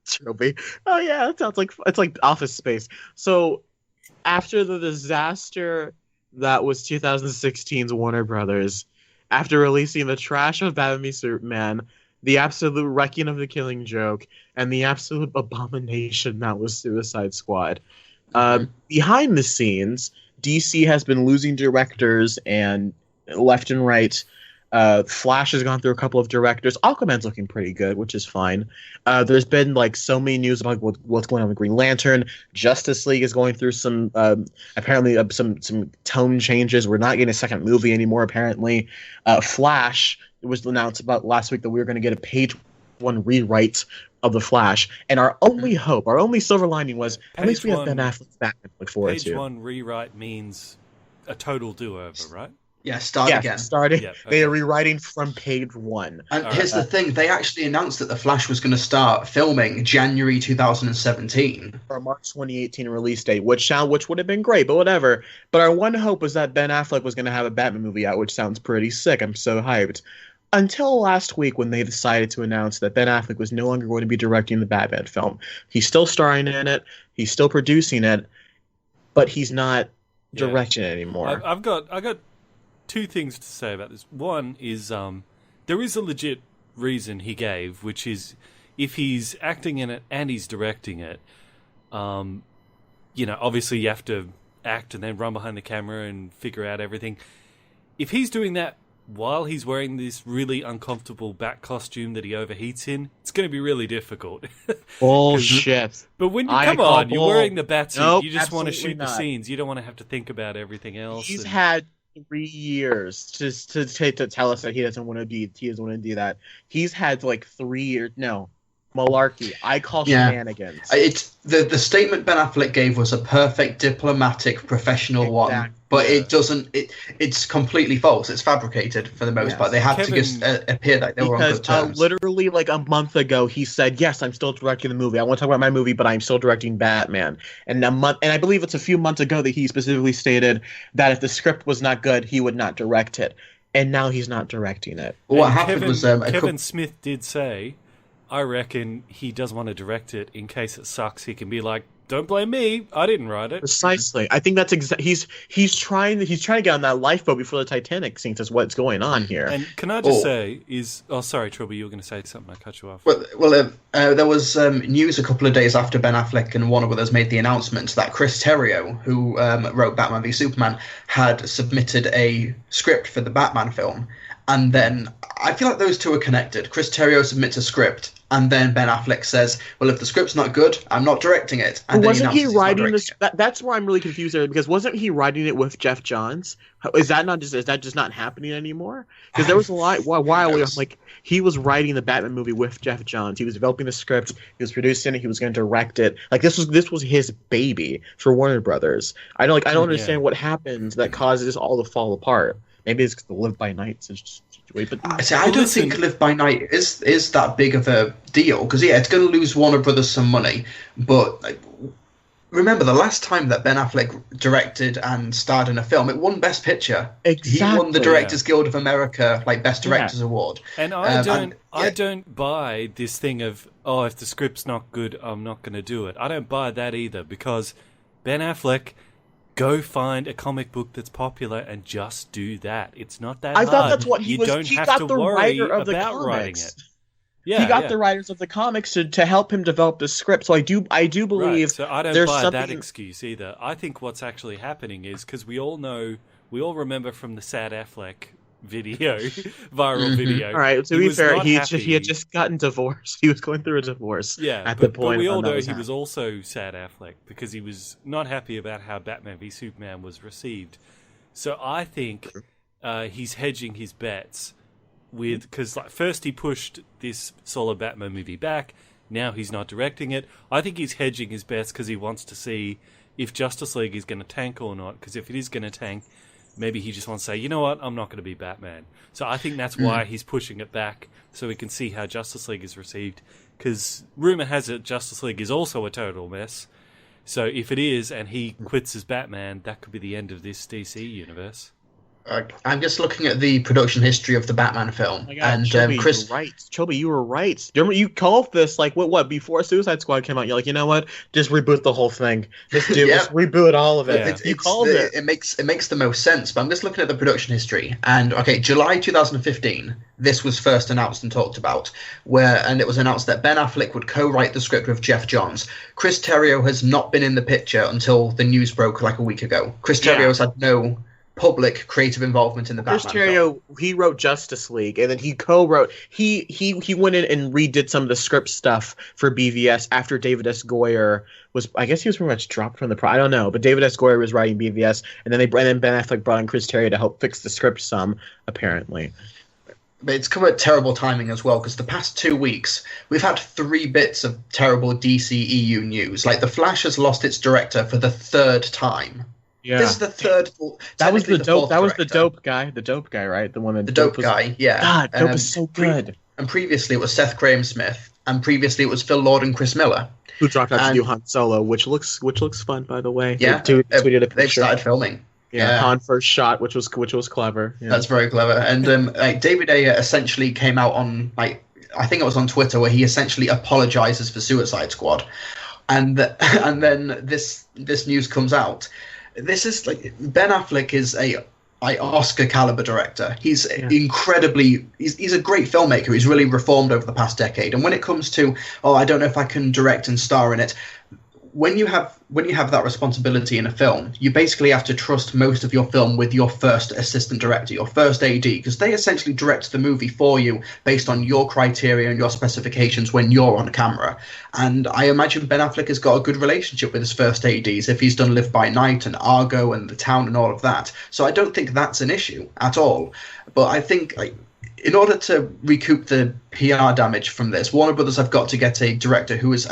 Trilbee. Oh yeah, that sounds like it's like Office Space. So after the disaster that was 2016's Warner Brothers, after releasing the trash of Batman v Superman, the absolute wrecking of The Killing Joke, and the absolute abomination that was Suicide Squad. Behind the scenes, DC has been losing directors and left and right. Flash has gone through a couple of directors. Aquaman's looking pretty good, which is fine. There's been so many news about what's going on with Green Lantern. Justice League is going through some apparently some tone changes. We're not getting a second movie anymore. Apparently, Flash. It was announced about last week that we were going to get a page 1 rewrite of the Flash, and our only hope, our only silver lining was at least we have Ben Affleck's Batman to look forward to. Page 1 rewrite means a total do-over, right? Yeah, start again. Starting. Yep, okay. They are rewriting from page 1. And here's the thing: they actually announced that the Flash was going to start filming January 2017, or March 2018 release date, which would have been great, but whatever. But our one hope was that Ben Affleck was going to have a Batman movie out, which sounds pretty sick. I'm so hyped. Until last week, when they decided to announce that Ben Affleck was no longer going to be directing the Batman film. He's still starring in it. He's still producing it, but he's not directing it anymore. I've got 2 things to say about this. One is there is a legit reason he gave, which is if he's acting in it and he's directing it, obviously you have to act and then run behind the camera and figure out everything. If he's doing that while he's wearing this really uncomfortable bat costume that he overheats in, it's going to be really difficult. Bullshit. But when you're wearing the bat suit, you just want to shoot the scenes. You don't want to have to think about everything else. He's had 3 years to tell us that he doesn't want to do that. He's had 3 years. No. Malarkey. I call shenanigans. It's the statement Ben Affleck gave was a perfect diplomatic, professional one, but it doesn't. It's completely false. It's fabricated for the most part. They had to just appear like they were on good terms. Literally, a month ago, he said, "Yes, I'm still directing the movie. I want to talk about my movie, but I'm still directing Batman." And I believe it's a few months ago that he specifically stated that if the script was not good, he would not direct it. And now he's not directing it. What happened was Kevin Smith did say, I reckon he does want to direct it in case it sucks. He can be like, "Don't blame me. I didn't write it." Precisely. I think that's he's trying to get on that lifeboat before the Titanic sinks. Is what's going on here. And can I just say sorry, Trilbee, you were going to say something. I cut you off. Well, there was news a couple of days after Ben Affleck and Warner Brothers made the announcement that Chris Terrio, who wrote Batman v Superman, had submitted a script for the Batman film. And then I feel like those two are connected. Chris Terrio submits a script, and then Ben Affleck says, "Well, if the script's not good, I'm not directing it." And wasn't he writing this? That's where I'm really confused there, because wasn't he writing it with Jeff Johns? Is that just not happening anymore? Because there was a while ago, he was writing the Batman movie with Jeff Johns. He was developing the script. He was producing it. He was going to direct it. This was his baby for Warner Brothers. I don't understand what happens that causes this all to fall apart. Maybe it's the Live by Night situation. But I don't think Live by Night is that big of a deal, because it's going to lose Warner Brothers some money. But remember, the last time that Ben Affleck directed and starred in a film, it won Best Picture. Exactly. He won the Directors Guild of America Best Directors Award. And I don't buy this thing of, if the script's not good, I'm not going to do it. I don't buy that either, because Ben Affleck Go find a comic book that's popular and just do that. It's not that I hard. thought that's what he you was. don't He have got to the worry writer of the about writing comics. it. Yeah, he got the writers of the comics to help him develop the script. So I do believe. Right. So I don't buy that excuse either. I think what's actually happening is because we all remember from the Sad Affleck video, viral video. All right. To be fair, he had just gotten divorced. He was going through a divorce. Yeah, at the point. But we all know he happening. was also Sad Affleck because he was not happy about how Batman v Superman was received. So I think he's hedging his bets because first he pushed this solo Batman movie back. Now he's not directing it. I think he's hedging his bets because he wants to see if Justice League is going to tank or not. Because if it is going to tank, maybe he just wants to say, you know what, I'm not going to be Batman. So I think that's why he's pushing it back so we can see how Justice League is received. Because rumor has it Justice League is also a total mess. So if it is and he quits as Batman, that could be the end of this DC universe. I'm just looking at the production history of the Batman film, and Trilbee, Chris. you're right. Trilbee, you were right. You called this like what before Suicide Squad came out. You're like, you know what? Just reboot the whole thing. Just reboot all of it. Yeah. You called it. It makes the most sense. But I'm just looking at the production history, and July 2015. This was first announced and talked about, and it was announced that Ben Affleck would co-write the script with Jeff Johns. Chris Terrio has not been in the picture until the news broke like a week ago. Chris Terrio's had no public creative involvement in the Batman film. He wrote Justice League, and then he co-wrote. He went in and redid some of the script stuff for BVS after David S. Goyer was. I guess he was pretty much dropped from the. I don't know, but David S. Goyer was writing BVS, and then Ben Affleck brought in Chris Terrio to help fix the script some, apparently. But it's come at terrible timing as well, because the past 2 weeks we've had 3 bits of terrible DCEU news. Like The Flash has lost its director for the 3rd time. Yeah. This is the third. That was the dope. That was director. the dope guy. The dope guy, right? The one that the dope guy. Yeah. God, dope is so good. And previously it was Seth Grahame-Smith, and previously it was Phil Lord and Chris Miller, who dropped out to do Han Solo, which looks fun, by the way. Yeah, tweeted a picture. They've started filming. Yeah, Han first shot, which was clever. Yeah. That's very clever. And David Ayer essentially came out on I think it was on Twitter, where he essentially apologizes for Suicide Squad, and then this news comes out. This is Ben Affleck is a Oscar caliber director. He's incredibly he's a great filmmaker. He's really reformed over the past decade. And when it comes to I don't know if I can direct and star in it, when you have that responsibility in a film, you basically have to trust most of your film with your first assistant director, your first AD, because they essentially direct the movie for you based on your criteria and your specifications when you're on camera. And I imagine Ben Affleck has got a good relationship with his first ADs if he's done Live by Night and Argo and The Town and all of that. So I don't think that's an issue at all. But I think in order to recoup the PR damage from this, Warner Brothers have got to get a director who is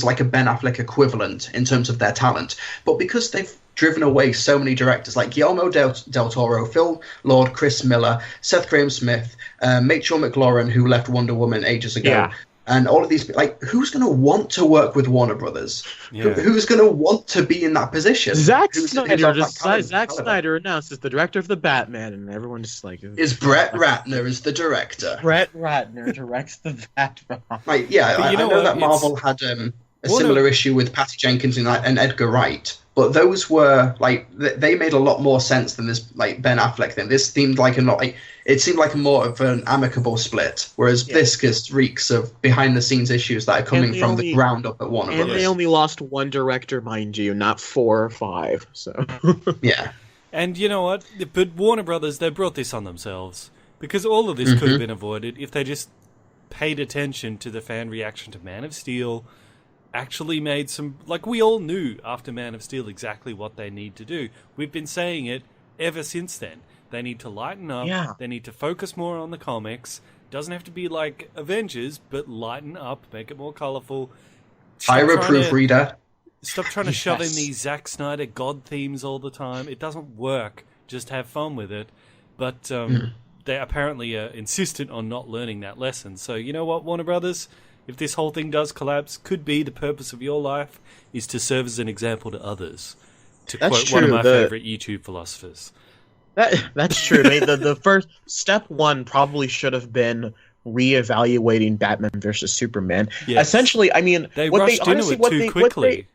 like a Ben Affleck equivalent in terms of their talent. But because they've driven away so many directors like Guillermo del Toro, Phil Lord, Chris Miller, Seth Grahame-Smith, Rachel McLaurin, who left Wonder Woman ages ago, and all of these, who's going to want to work with Warner Brothers? Yeah. Who's going to want to be in that position? Zack Snyder announced as the director of the Batman, and everyone just is Brett Ratner is the director. Brett Ratner directs the Batman. I know that Marvel had a similar issue with Patty Jenkins and Edgar Wright, but those were they made a lot more sense than this Ben Affleck thing. This seemed like it seemed like more of an amicable split, whereas this just reeks of behind the scenes issues that are coming from the ground up at Warner Brothers. And they only lost one director, mind you, not 4 or 5. So yeah. And you know what? But Warner Brothers, they brought this on themselves, because all of this could have been avoided if they just paid attention to the fan reaction to Man of Steel. Actually made some, we all knew after Man of Steel exactly what they need to do. We've been saying it ever since then. They need to lighten up. Yeah. They need to focus more on the comics. Doesn't have to be like Avengers, but lighten up, make it more colorful. Hire a proofreader. Stop trying to shove in these Zack Snyder God themes all the time. It doesn't work. Just have fun with it. But they apparently are insistent on not learning that lesson. So you know what, Warner Brothers? If this whole thing does collapse, could be the purpose of your life is to serve as an example to others. To quote one of my favorite YouTube philosophers. That's true. The first step one probably should have been reevaluating Batman versus Superman. Yes. Essentially, I mean, they rushed into it too quickly.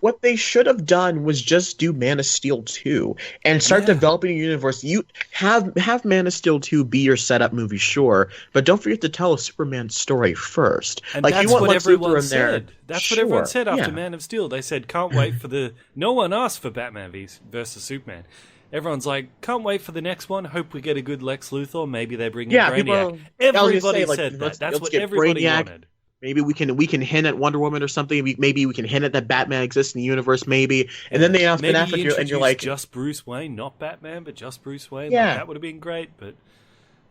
what they should have done was just do Man of Steel 2 and start developing a universe. You have Man of Steel 2 be your setup movie, sure, but don't forget to tell a Superman story first. And like, that's you want what Lex everyone Luthor in said. there. That's what everyone said after yeah. Man of Steel. They said, can't wait for the... No one asked for Batman versus Superman. Everyone's like, can't wait for the next one. Hope we get a good Lex Luthor. Maybe they bring in Brainiac. Everybody said that. That's what everybody wanted. Maybe we can hint at Wonder Woman or something. Maybe we can hint at that Batman exists in the universe. Maybe, and then they ask Ben Affleck, and you're like, just Bruce Wayne, not Batman, but just Bruce Wayne. Yeah, like, that would have been great. But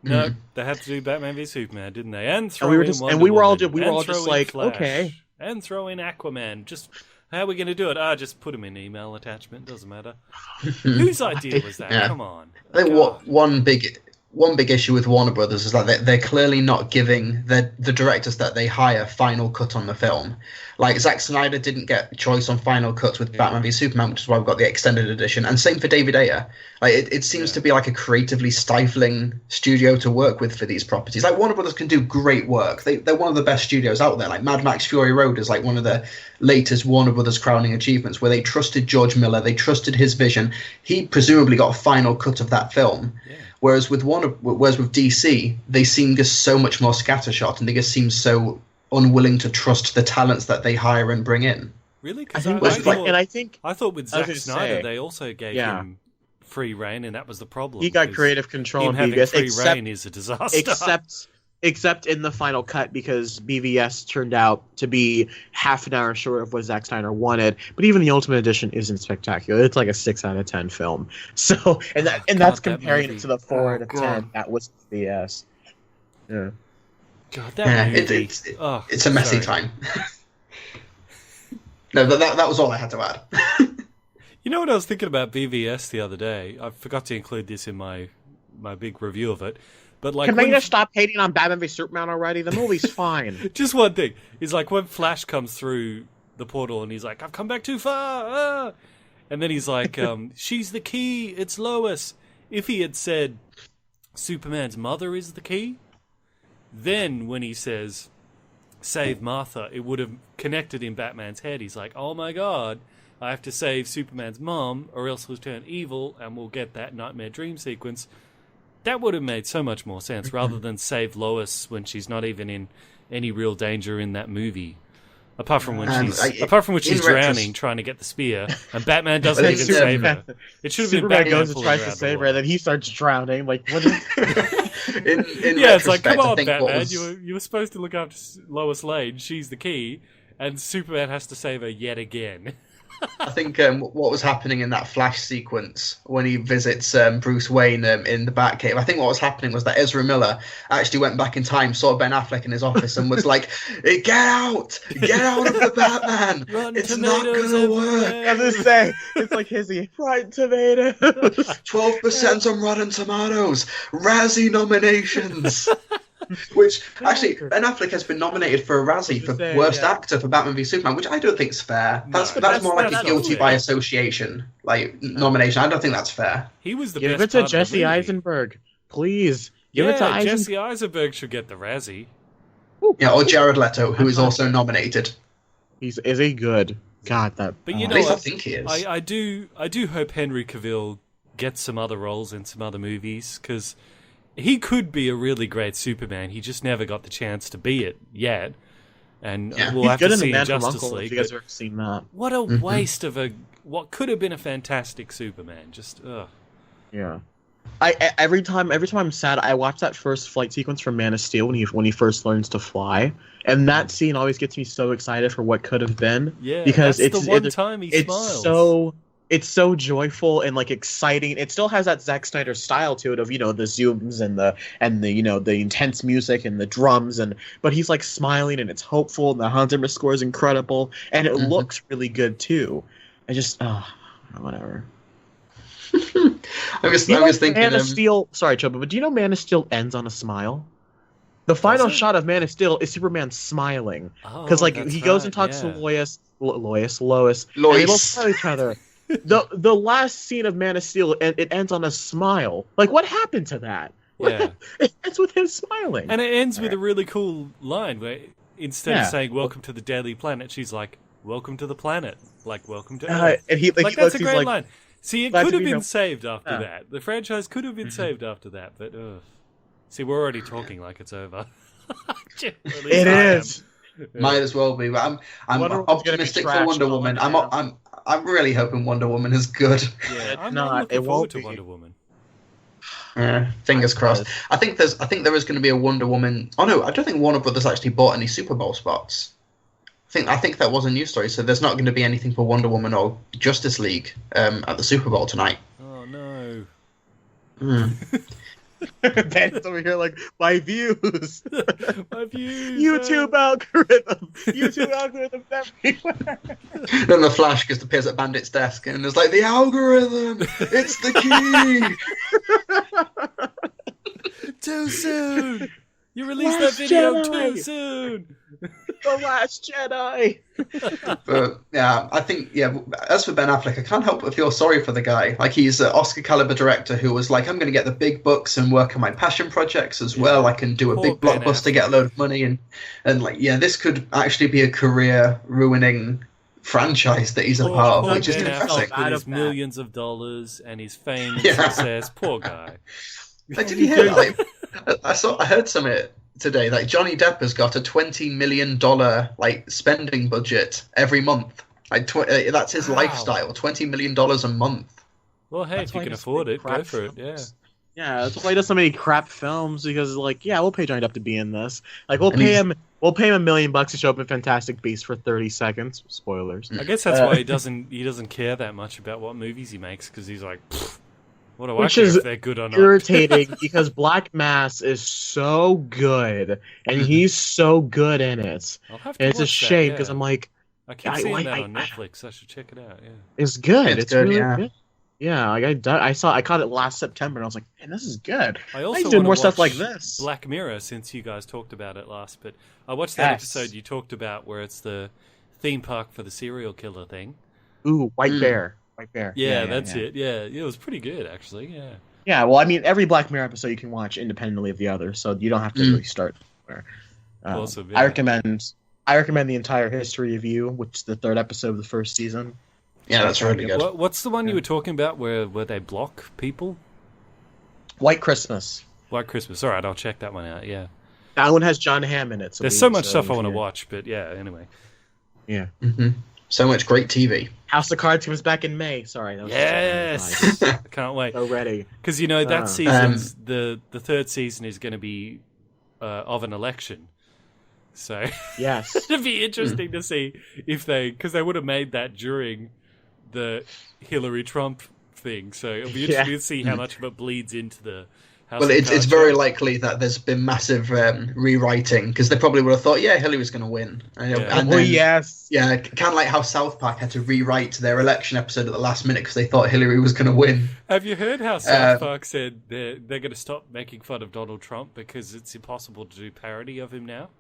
no, they had to do Batman v Superman, didn't they? And throw we were in just, Wonder and we were all Woman, just like, Flash, okay, and throw in Aquaman. Just how are we going to do it? Just put them in email attachment. Doesn't matter. Whose idea was that? Yeah. Come on. I think one big issue with Warner Brothers is that they're clearly not giving the directors that they hire final cut on the film. Like, Zack Snyder didn't get choice on final cuts with Batman v Superman, which is why we've got the extended edition. And same for David Ayer. Like, it seems to be like a creatively stifling studio to work with for these properties. Like, Warner Brothers can do great work. They're one of the best studios out there. Like, Mad Max Fury Road is like one of the latest Warner Brothers crowning achievements, where they trusted George Miller, they trusted his vision. He presumably got a final cut of that film. Yeah. Whereas with DC, they seem just so much more scattershot, and they just seem so unwilling to trust the talents that they hire and bring in. Really? Because I thought with Zack Snyder, they also gave him free reign, and that was the problem. He got creative control. Him having free reign is a disaster. Except in the final cut, because BVS turned out to be half an hour short of what Zack Snyder wanted. But even the Ultimate Edition isn't spectacular. It's like a 6 out of 10 film. So, that's comparing it to the 4 out of 10. That was BVS. Yeah. God, that movie. It's a messy time. No, that was all I had to add. You know what I was thinking about BVS the other day? I forgot to include this in my big review of it. But like, can we just stop hating on Batman v Superman already? The movie's fine. Just one thing. It's like when Flash comes through the portal and he's like, I've come back too far. And then he's like, she's the key. It's Lois. If he had said Superman's mother is the key, then when he says save Martha, it would have connected in Batman's head. He's like, oh my God, I have to save Superman's mom or else he'll turn evil and we'll get that nightmare dream sequence. That would have made so much more sense, rather than save Lois when she's not even in any real danger in that movie. Apart from when she's drowning trying to get the spear, and Batman doesn't even save her. It should have been Batman goes and tries to save her, and then he starts drowning. Like, what is? It's like, come on, Batman! You were supposed to look after Lois Lane. She's the key, and Superman has to save her yet again. I think what was happening in that Flash sequence when he visits Bruce Wayne in the Batcave, I think what was happening was that Ezra Miller actually went back in time, saw Ben Affleck in his office, and was like, hey, get out of the Batman! It's not gonna work. I was gonna say, it's like hizzy. Rotten Tomatoes. 12% on Rotten Tomatoes. Razzie nominations. Which, actually, Ben Affleck has been nominated for a Razzie for Worst Actor for Batman v Superman, which I don't think is fair. That's more like a guilty by association nomination. I don't think that's fair. He was the best. Give it to Jesse Eisenberg, please. Give it to Eisenberg. Jesse Eisenberg should get the Razzie. Yeah, or Jared Leto, who is also nominated. Is he good? God, that. But you know, at least I think he is. I do hope Henry Cavill gets some other roles in some other movies, because he could be a really great Superman. He just never got the chance to be it yet. And we'll have to see in Justice League. If you guys have ever seen that. What a waste of what could have been a fantastic Superman. Just, ugh. Yeah. Every time I'm sad, I watch that first flight sequence from Man of Steel when he first learns to fly. And that scene always gets me so excited for what could have been. Yeah, because that's the one time he smiles. It's so joyful and like exciting. It still has that Zack Snyder style to it of, the zooms and the intense music and the drums, but he's like smiling and it's hopeful, and the Hans Zimmer score is incredible and it looks really good too. I just whatever. I was thinking Man of Steel. Sorry, Choba, but do you know Man of Steel ends on a smile? The final shot of Man of Steel is Superman smiling because he goes and talks to Lois, and they both smile at each other. The last scene of Man of Steel, it ends on a smile. Like, what happened to that? Yeah, it ends with him smiling, and it ends with a really cool line where instead of saying "Welcome to the Daily Planet," she's like, welcome to the planet. Like, welcome to Earth. And he, like, that's a great like, line. See, it glad could to have be been home. saved after that. The franchise could have been saved after that, but see, we're already talking like it's over. It is. Might as well be. But I'm optimistic for Wonder Woman. I'm really hoping Wonder Woman is good. Yeah, I'm not. looking It forward won't to be. Wonder Woman. Fingers crossed. I think there is going to be a Wonder Woman. Oh no, I don't think Warner Brothers actually bought any Super Bowl spots. I think that was a news story. So there's not going to be anything for Wonder Woman or Justice League at the Super Bowl tonight. Oh no. Bandit's over here like, my views. My views. YouTube algorithm. YouTube algorithm everywhere. Then the Flash just appears at Bandit's desk and is like, the algorithm. It's the key. Too soon. You released that video too soon. The Last Jedi. But yeah, I think as for Ben Affleck, I can't help but feel sorry for the guy. Like, he's an Oscar caliber director who was like, I'm going to get the big bucks and work on my passion projects as well. I can do a big blockbuster, get a load of money, and like, this could actually be a career ruining franchise that he's a part of, which is depressing. With his millions of dollars and his fame and success, poor guy. Did you hear that? I heard something today. Like, Johnny Depp has got a $20 million like spending budget every month. Like, that's his lifestyle. $20 million a month. Well, hey, if you can afford it, go for it. Yeah. Yeah, that's why he does so many crap films, because like, we'll pay Johnny Depp to be in this. Like, we'll pay him $1 million to show up in Fantastic Beasts for 30 seconds. Spoilers. I guess that's why he doesn't care that much about what movies he makes, because he's like, what do I care if they're good or not? Irritating because Black Mass is so good, and he's so good in it. And it's a shame because I'm like, I keep seeing that on Netflix. I should check it out. Yeah, it's good. It's good, really good. Yeah, like I caught it last September, and I was like, man, this is good. I also doing more stuff like this. Black Mirror, since you guys talked about it last, but I watched that episode you talked about where it's the theme park for the serial killer thing. Ooh, White Bear. White Bear. Yeah, that's it. Yeah, it was pretty good actually. Yeah. Yeah, well, I mean, every Black Mirror episode you can watch independently of the other, so you don't have to really start somewhere. Awesome, I recommend the entire History of You, which is the 3rd episode of the 1st season. Yeah, that's really good. What's the one you were talking about where they block people? White Christmas. White Christmas. All right, I'll check that one out. Yeah. That one has John Hamm in it. There's so much stuff I want to watch, but yeah. Anyway. Yeah. So much great TV. House of Cards comes back in May. Sorry. That was yes. I can't wait. So ready. Because that season's the 3rd season is going to be of an election. So yes, it'd be interesting to see if because they would have made that during the Hillary Trump thing. So it'll be interesting to see how much of it bleeds into the House of Cards. It's very likely that there's been massive rewriting, because they probably would have thought, Hillary's going to win. And then, yes. Yeah, kind of like how South Park had to rewrite their election episode at the last minute because they thought Hillary was going to win. Have you heard how South Park said they're going to stop making fun of Donald Trump because it's impossible to do parody of him now?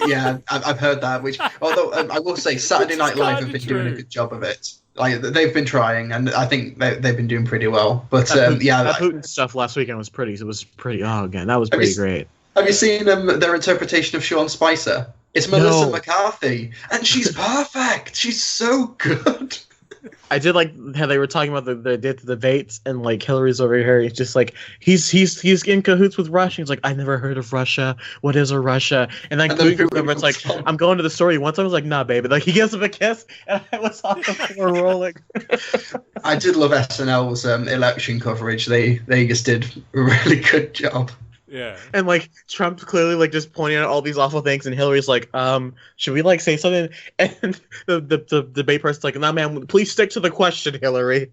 Yeah, I've heard that. Although I will say, Saturday Night Live have been doing a good job of it. Like, they've been trying, and I think they've been doing pretty well. But that Putin stuff last weekend was pretty. It was pretty. Oh, again, that was pretty great. Have you seen their interpretation of Sean Spicer? It's Melissa McCarthy, and she's perfect. She's so good. I did like how they were talking about the debates, and like Hillary's over here. He's just like he's in cahoots with Russia. He's like, I never heard of Russia. What is a Russia? And then it's like, I'm going to the store. Once I was like, nah, baby. Like, he gives him a kiss, and I was on the floor rolling. I did love SNL's election coverage. They just did a really good job. Yeah. And like Trump's clearly like just pointing out all these awful things, and Hillary's like, should we like say something? And the debate person's like, no, man, please stick to the question, Hillary.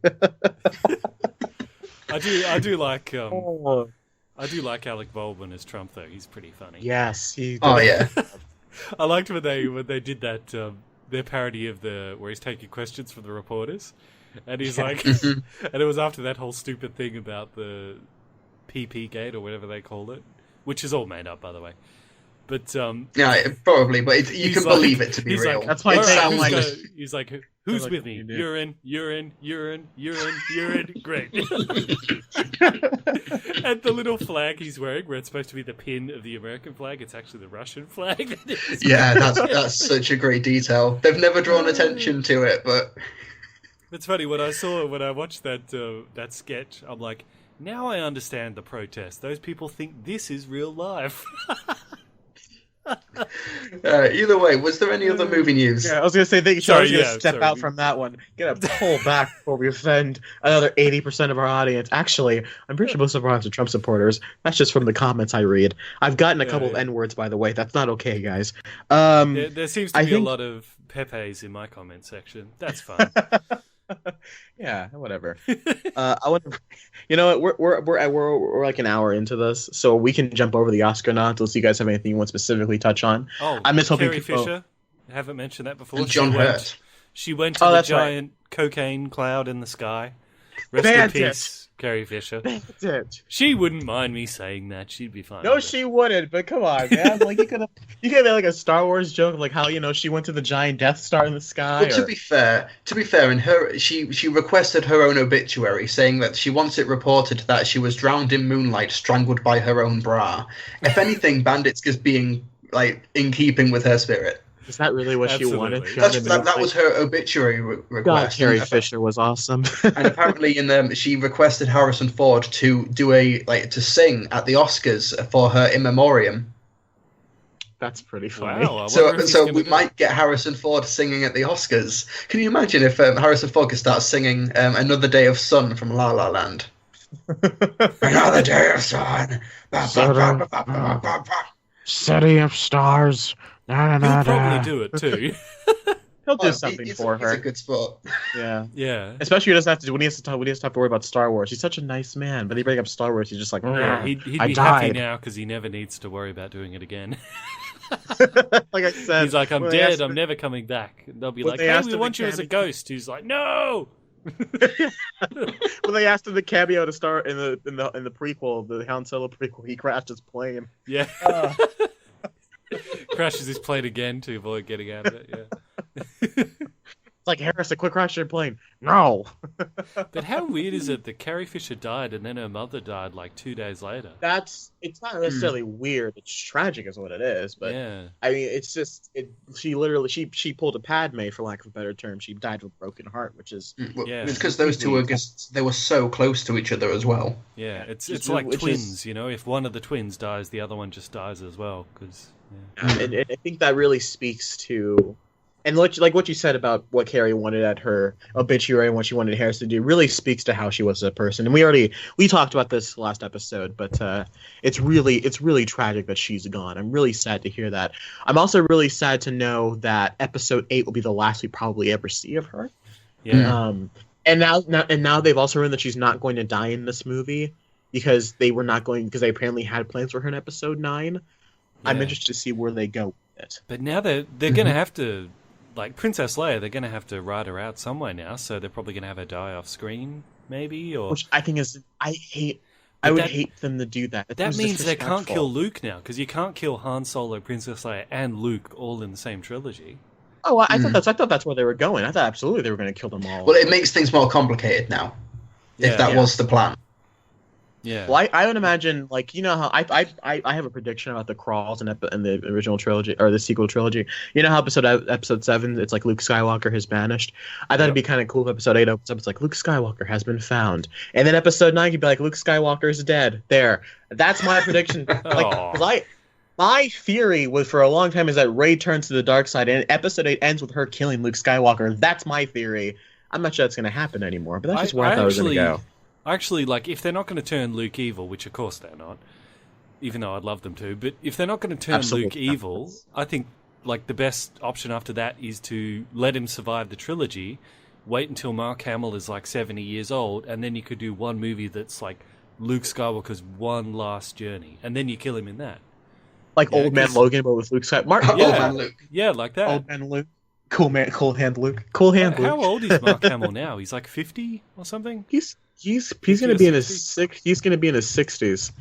I do like Alec Baldwin as Trump though. He's pretty funny. Yes. Yeah. I liked when they did that their parody of where he's taking questions from the reporters, and he's like, and it was after that whole stupid thing about the PP Gate or whatever they called it, which is all made up, by the way. But yeah, probably. But you can believe it to be real. Like, that's why it sounds like. He's like, who's with me? Urine. Great. And the little flag he's wearing, where it's supposed to be the pin of the American flag, it's actually the Russian flag. Yeah, that's such a great detail. They've never drawn attention to it, but it's funny when I watched that sketch. I'm like, now I understand the protest. Those people think this is real life. Either way, was there any other movie news? Yeah, I was going to say, I was going to step out from that one. Get to pull back before we offend another 80% of our audience. Actually, I'm pretty sure most of our audience are Trump supporters. That's just from the comments I read. I've gotten a couple of N-words, by the way. That's not okay, guys. There seems to be a lot of Pepes in my comment section. That's fine. Yeah, whatever. I want to. You know what? We're like an hour into this, so we can jump over the Oscar nods. Unless you guys have anything you want to specifically touch on. Oh, I'm just hoping Carrie Fisher. I haven't mentioned that before. And John Hurt. She went to the giant cocaine cloud in the sky. Rest in peace, Carrie Fisher. Bandit. She wouldn't mind me saying that. She'd be fine. No, she wouldn't. But come on, man. Like you could have like a Star Wars joke, like how she went to the giant Death Star in the sky. Well, to be fair, in she requested her own obituary, saying that she wants it reported that she was drowned in moonlight, strangled by her own bra. If anything, Bandit's just being like in keeping with her spirit. Is that really what she wanted? That was her obituary request. God, Carrie Fisher was awesome. And apparently, she requested Harrison Ford to do to sing at the Oscars for her in memoriam. That's pretty funny. Wow, so we might get Harrison Ford singing at the Oscars. Can you imagine if Harrison Ford could start singing "Another Day of Sun" from La La Land? Another day of sun. City of stars. He'll probably do it too. He'll do something for her. He's a good sport. Yeah. Especially when he has to worry about Star Wars. He's such a nice man, but he bring up Star Wars, he's just like, he'd be happy now because he never needs to worry about doing it again. Like I said, he's like, I'm dead. I'm never coming back. And they'll be like, hey, we want you as a ghost. He's like, no. When they asked him the cameo to star in the prequel, the Han Solo prequel, he crashed his plane. Yeah. Crashes his plane again to avoid getting out of it. Yeah. It's like, Harrison, quick, crash your plane. No. But how weird is it that Carrie Fisher died and then her mother died like 2 days later? It's not necessarily weird. It's tragic, is what it is. But yeah. I mean, it's just she literally she pulled a Padme, for lack of a better term. She died with a broken heart, which is it's because those two they were so close to each other as well. Yeah, it's like twins. If one of the twins dies, the other one just dies as well. And I think that really speaks to. And like what you said about what Carrie wanted at her obituary and what she wanted Harris to do really speaks to how she was as a person. And we talked about this last episode, but it's really tragic that she's gone. I'm really sad to hear that. I'm also really sad to know that episode 8 will be the last we probably ever see of her. Yeah. And now they've also written that she's not going to die in this movie because they apparently had plans for her in episode 9. Yeah. I'm interested to see where they go with it. But now they're going to have to. Like Princess Leia, they're going to have to write her out somewhere now, so they're probably going to have her die off screen, maybe. Which I think is, I would hate them to do that. That means they can't kill Luke now, because you can't kill Han Solo, Princess Leia, and Luke all in the same trilogy. Oh, I thought that's where they were going. I thought absolutely they were going to kill them all. Well, it makes things more complicated now, if that was the plan. Yeah. Well, I would imagine, like, how I have a prediction about the crawls in the original trilogy or the sequel trilogy. You know how episode 7, it's like Luke Skywalker has vanished. I thought it'd be kind of cool if episode 8 opens up. It's like Luke Skywalker has been found, and then episode 9 could be like Luke Skywalker is dead. There, that's my prediction. My theory was for a long time is that Rey turns to the dark side, and episode 8 ends with her killing Luke Skywalker. That's my theory. I'm not sure that's going to happen anymore, but that's just where I thought it was going to go. Actually, like, if they're not going to turn Luke evil, which of course they're not, even though I'd love them to, but if they're not going to turn Luke evil, I think, like, the best option after that is to let him survive the trilogy, wait until Mark Hamill is, like, 70 years old, and then you could do one movie that's, like, Luke Skywalker's one last journey, and then you kill him in that. Like Old Man Logan, but with Luke Skywalker. Old Man Luke. Yeah, like that. Old Man Luke. Cool hand Luke. Cool hand Luke. How old is Mark Hamill now? He's like 50 or something? He's going to be in his 60s.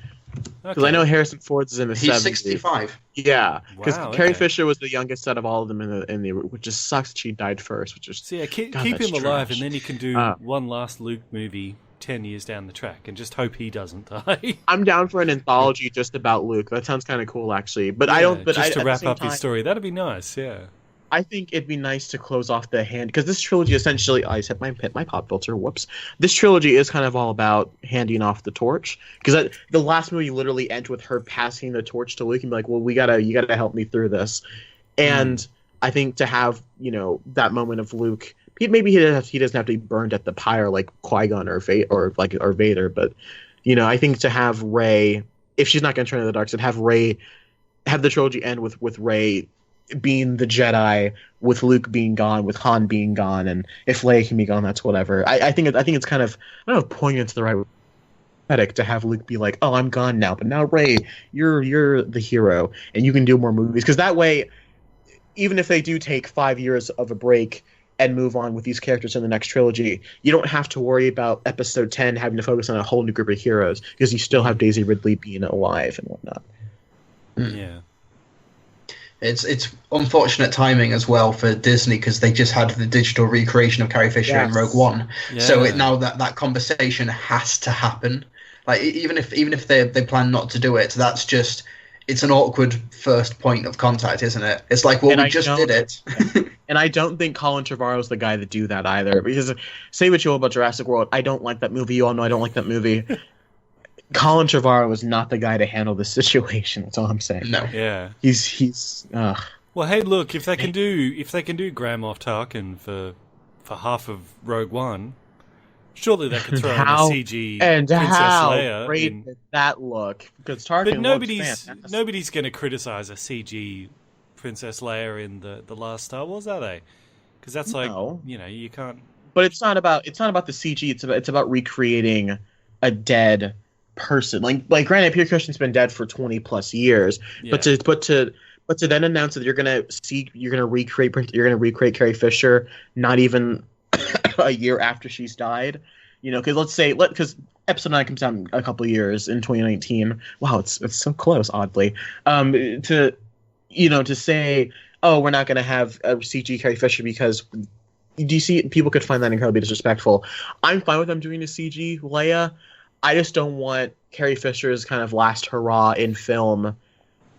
Because I know Harrison Ford's in the 70s. He's 65. Yeah, because Wow, Carrie okay. Fisher was the youngest out of all of them in the which just sucks that she died first. Which is So yeah, keep God, him that's alive, trash. and then you can do one last Luke movie 10 years down the track, and just hope he doesn't die. I'm down for an anthology just about Luke. That sounds kind of cool, actually. But I don't. But just to at the wrap same up time, his story, that'd be nice. Yeah. I think it'd be nice to close off the hand because this trilogy essentially. I hit my pop filter. Whoops. This trilogy is kind of all about handing off the torch because the last movie literally ends with her passing the torch to Luke and be like, "Well, you gotta help me through this." And I think to have that moment of Luke, maybe he doesn't have to be burned at the pyre like Qui-Gon or Vader, but I think to have Rey, if she's not going to turn to the dark side, have the trilogy end with Rey being the Jedi, with Luke being gone, with Han being gone, and if Leia can be gone, that's whatever. I think it's kind of, I don't know, poignant to the right poetic to have Luke be like, "Oh, I'm gone now, but now Rey, you're the hero, and you can do more movies." Because that way, even if they do take 5 years of a break and move on with these characters in the next trilogy, you don't have to worry about Episode 10 having to focus on a whole new group of heroes because you still have Daisy Ridley being alive and whatnot. Yeah. It's unfortunate timing as well for Disney because they just had the digital recreation of Carrie Fisher in Rogue One. Yeah. So now that conversation has to happen. Like even if they plan not to do it, it's an awkward first point of contact, isn't it? It's like, well, we just did it. And I don't think Colin Trevorrow's the guy to do that either. Because say what you will about Jurassic World, I don't like that movie. You all know I don't like that movie. Colin Trevorrow is not the guy to handle this situation. That's all I'm saying. No. Yeah. He's. Well, hey, look, if they can do Grand Moff Tarkin for half of Rogue One, surely they could throw in a CG and Princess how Leia. great did that look? Because Tarkin But looks nobody's going to criticize a CG Princess Leia in the last Star Wars, are they? Because that's like you can't. But it's not about the CG. It's about recreating a dead person. Like granted, Peter Cushing's been dead for 20+ years, Yeah. but to then announce that you're gonna recreate Carrie Fisher not even a year after she's died, because Episode 9 comes out in a couple of years in 2019. Wow, it's so close, oddly. To say, oh, we're not gonna have a CG Carrie Fisher because DC people could find that incredibly disrespectful. I'm fine with them doing a CG Leia. I just don't want Carrie Fisher's kind of last hurrah in film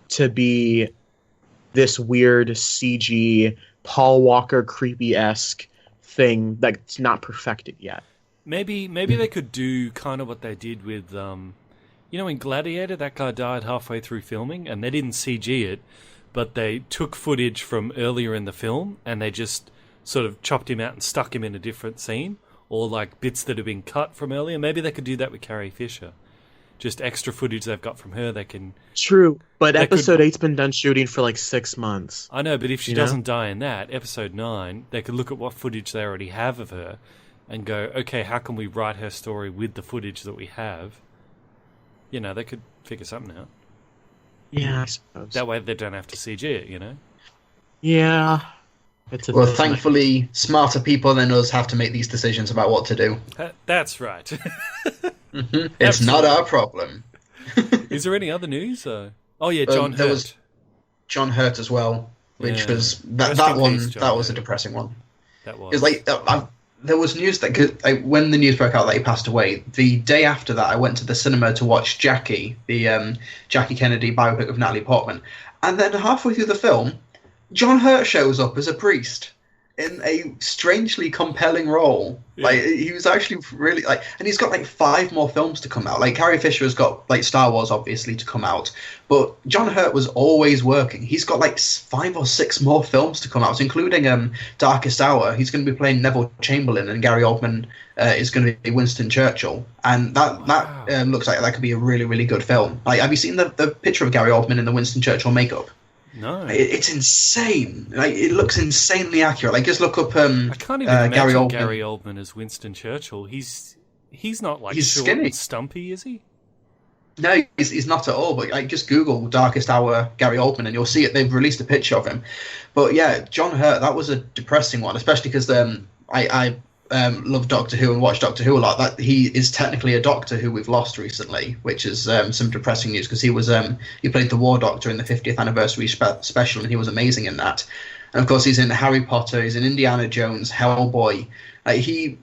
to be this weird CG Paul Walker creepy-esque thing that's not perfected yet. Maybe they could do kind of what they did with in Gladiator, that guy died halfway through filming and they didn't CG it, but they took footage from earlier in the film and they just sort of chopped him out and stuck him in a different scene. Or like bits that have been cut from earlier. Maybe they could do that with Carrie Fisher. Just extra footage they've got from her. They can. True, but Episode 8's been done shooting for like 6 months. I know, but if she doesn't die in that, Episode 9, they could look at what footage they already have of her and go, okay, how can we write her story with the footage that we have? They could figure something out. Yeah, I suppose. That way they don't have to CG it, Yeah. Well, thankfully, smarter people than us have to make these decisions about what to do. That's right. It's not our problem. Is there any other news? Oh yeah, John Hurt. There was John Hurt as well, which was that one. That was a depressing one. That was. It's like there was news that when the news broke out that he passed away, the day after that, I went to the cinema to watch Jackie, the Jackie Kennedy biopic of Natalie Portman, and then halfway through the film, John Hurt shows up as a priest in a strangely compelling role. Yeah. Like he was actually really and he's got 5 more films to come out. Like Carrie Fisher has got Star Wars obviously to come out, but John Hurt was always working. He's got 5 or 6 more films to come out, including Darkest Hour. He's going to be playing Neville Chamberlain, and Gary Oldman is going to be Winston Churchill, and that looks like that could be a really, really good film. Have you seen the picture of Gary Oldman in the Winston Churchill makeup? No, it's insane. It looks insanely accurate. Just look up. I can't even imagine Gary Oldman as Winston Churchill. He's not he's short skinny and stumpy, is he? No, he's not at all. But just Google Darkest Hour Gary Oldman, and you'll see it. They've released a picture of him. But yeah, John Hurt. That was a depressing one, especially because I love Doctor Who and watch Doctor Who a lot, that he is technically a Doctor who we've lost recently, which is some depressing news, because he played the War Doctor in the 50th anniversary special, and he was amazing in that. And of course, he's in Harry Potter, he's in Indiana Jones, Hellboy. He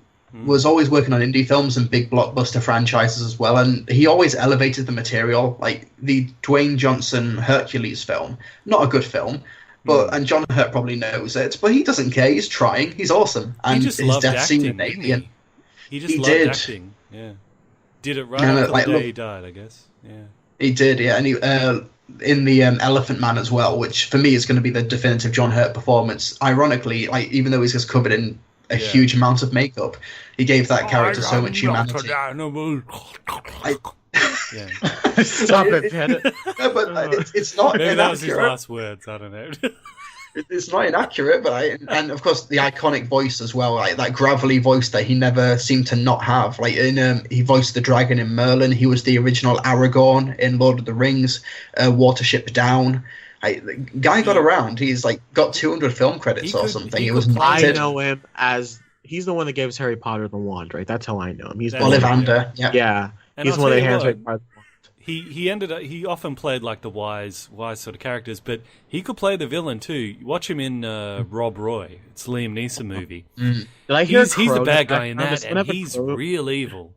was always working on indie films and big blockbuster franchises as well, and he always elevated the material. Like the Dwayne Johnson Hercules film, not a good film, but and John Hurt probably knows it, but he doesn't care. He's trying. He's awesome. And he just his loved death acting, scene in Alien. He just loved acting. Yeah, did it right until the day he died, I guess. Yeah, he did. Yeah, and he in the Elephant Man as well, which for me is going to be the definitive John Hurt performance. Ironically, like even though he's just covered in a huge amount of makeup, he gave that character so much humanity. Yeah. Stop it, Bandit. No, but it's not. Maybe inaccurate. that was his last words. I don't know. It's not inaccurate, but and of course the iconic voice as well, like that gravelly voice that he never seemed to not have. Like in he voiced the dragon in Merlin. He was the original Aragorn in Lord of the Rings. Watership Down. The guy got around. He's like got 200 film credits or something. He was I know him as he's the one that gives Harry Potter the wand, right? That's how I know him. He's Ollivander. Yeah. And he's one of the hands Harry Potter. He often played like the wise sort of characters, but he could play the villain too. Watch him in Rob Roy. It's a Liam Neeson movie. Did I hear he's the bad guy in that, and he's real evil.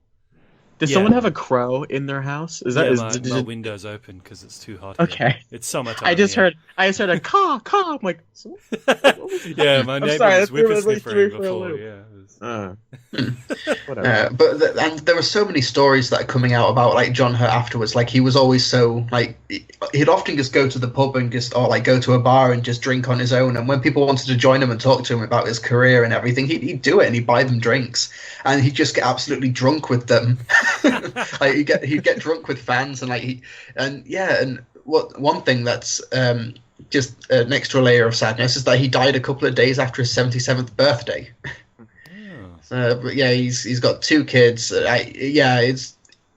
Does someone have a crow in their house? Is that my window's open because it's too hot? Okay, here. It's summertime. I just heard a caw. I'm like, yeah, my neighbor was whippersniffering before. Yeah. Whatever. And there were so many stories that are coming out about like John Hurt afterwards. Like he was always so like he'd often just go to the pub and go to a bar and just drink on his own. And when people wanted to join him and talk to him about his career and everything, he'd do it and he'd buy them drinks and he'd just get absolutely drunk with them. Like he'd get drunk with fans and one thing that's just an extra layer of sadness is that he died a couple of days after his 77th birthday. But yeah, he's got 2 kids.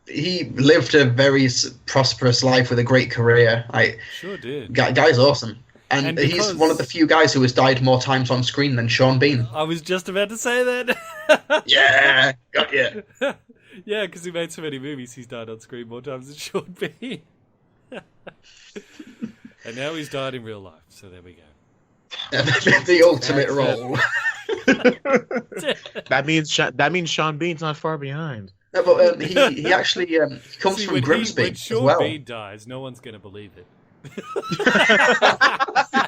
He lived a very prosperous life with a great career. Sure did. Guy's awesome. And he's one of the few guys who has died more times on screen than Sean Bean. I was just about to say that. Yeah, got you. Yeah, because he made so many movies, he's died on screen more times than Sean Bean. And now he's died in real life, so there we go. The ultimate role. That means Sean Bean's not far behind. No, but he actually comes from Grimsby when Sean as well. Bean dies, no one's going to believe it.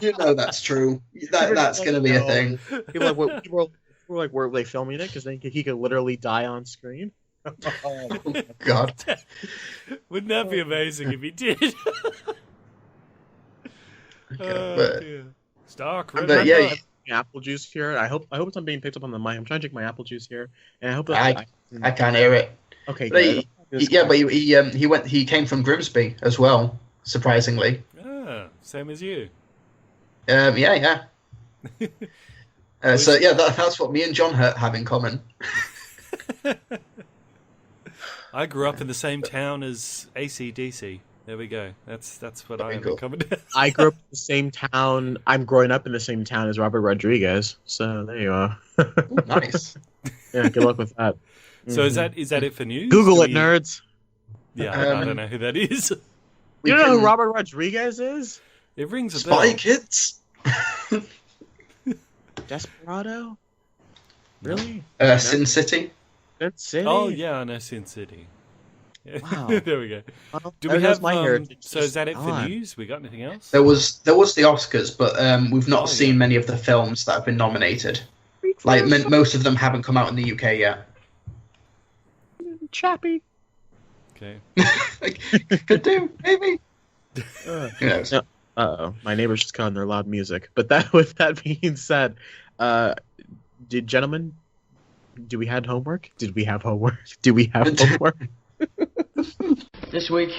You know that's true. That's going to be a thing. People were like, were they filming it? Because he could literally die on screen. Oh God! Wouldn't that be amazing if he did? Stark. But yeah, apple juice here. I hope it's not being picked up on the mic. I'm trying to drink my apple juice here, and I hope I can't hear it. Okay, but he came from Grimsby as well, surprisingly. Same as you. Yeah. So yeah, that's what me and John Hurt have in common. I grew up in the same town as AC/DC. There we go. That's what I have in common. I grew up in the same town. I'm growing up in the same town as Robert Rodriguez. So there you are. Ooh, nice. Yeah, good luck with that. So is that it for news? Google it, nerds. Yeah, I don't know who that is. You don't know who Robert Rodriguez is? It rings a bell. Spy Kids. Desperado? Really? Sin City. Sin City? Oh yeah, I know Sin City. Yeah. Wow. There we go. Well, Do we have my heritage? So is that it for news? We got anything else? There was the Oscars, but we've not seen many of the films that have been nominated. Like most of them haven't come out in the UK yet. Chappy. Okay. Could do, maybe. Who knows? Uh-oh. My neighbors just cut on their loud music. But with that being said, gentlemen, do we have homework? Did we have homework? Do we have homework? This week,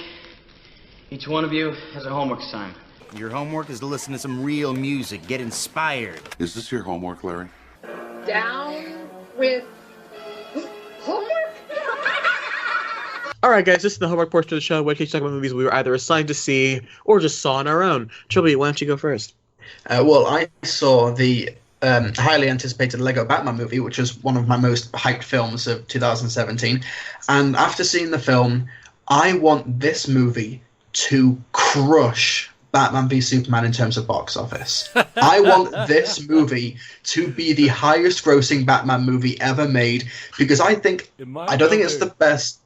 each one of you has a homework assignment. Your homework is to listen to some real music, get inspired. Is this your homework, Larry? Down with homework? Alright guys, this is the homework portion of the show where we talk about movies we were either assigned to see or just saw on our own. Trilbee, why don't you go first? Well, I saw the highly anticipated Lego Batman movie, which was one of my most hyped films of 2017. And after seeing the film, I want this movie to crush Batman v Superman in terms of box office. I want this movie to be the highest grossing Batman movie ever made, because I don't think it's the best.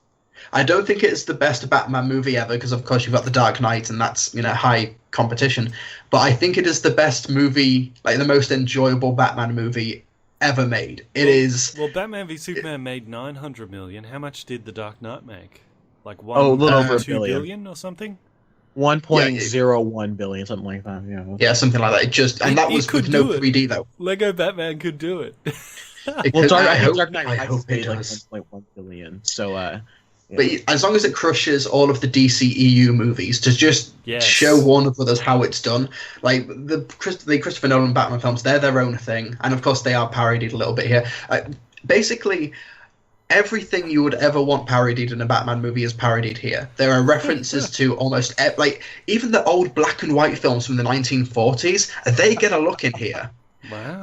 I don't think it's the best Batman movie ever, because of course you've got The Dark Knight, and that's, high competition. But I think it is the best movie, like the most enjoyable Batman movie ever made. It is. Well, Batman v Superman made $900 million. How much did The Dark Knight make? Like a little over $1 billion or something. 1.01 billion, something like that. Yeah, something like that. That was with no 3D though. Lego Batman could do it. Dark Knight I hope it does. 1.1 billion. So, But as long as it crushes all of the DC EU movies, to just show Warner Brothers how it's done, like the Christopher Nolan Batman films, they're their own thing, and of course they are parodied a little bit here. Basically, everything you would ever want parodied in a Batman movie is parodied here. There are references to almost even the old black and white films from the 1940s. They get a look in here. Wow.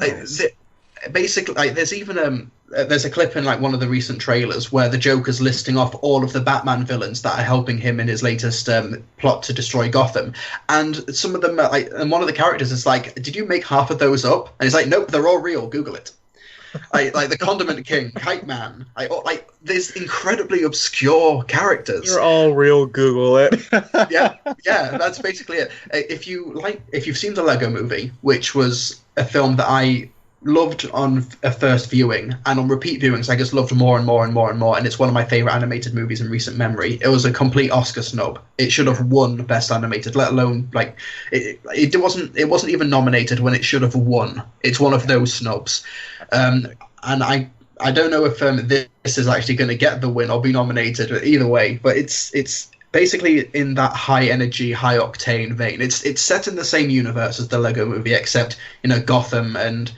Basically, there's even there's a clip in one of the recent trailers where the Joker's listing off all of the Batman villains that are helping him in his latest plot to destroy Gotham, and some of them are and one of the characters is like, "Did you make half of those up?" And he's like, "Nope, they're all real. Google it." Like the Condiment King, Kite Man, there's incredibly obscure characters. They're all real. Google it. yeah, that's basically it. If you've seen the Lego Movie, which was a film that I loved on a first viewing, and on repeat viewings I just loved more and more and more and more, and it's one of my favorite animated movies in recent memory. It was a complete Oscar snub. It should have won Best Animated, let alone it wasn't even nominated when it should have won. It's one of those snubs, and I don't know if this is actually going to get the win or be nominated, either way, but it's basically in that high energy, high octane vein. It's set in the same universe as the Lego Movie, except Gotham and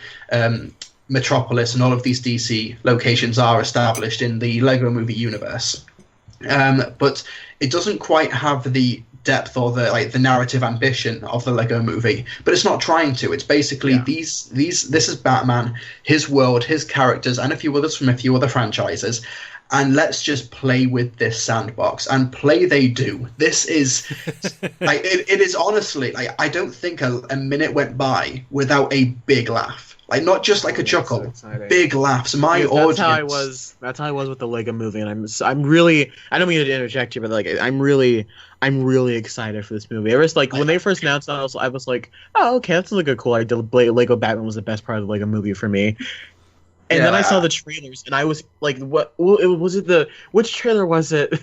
Metropolis and all of these DC locations are established in the Lego Movie universe. But it doesn't quite have the depth or the narrative ambition of the Lego Movie. But it's not trying to. It's basically this is Batman, his world, his characters, and a few others from a few other franchises. And let's just play with this sandbox, and play they do. This is, it is honestly, I don't think a minute went by without a big laugh. Not just a chuckle, so big laughs. Audience. That's how I was with the Lego Movie, and I'm really, I don't mean to interject here, but I'm really excited for this movie. Ever since when they first announced it, I was like, oh, okay, that's a cool idea. Lego Batman was the best part of the Lego Movie for me. And then I saw the trailers, and I was like, "What was it? Which trailer was it?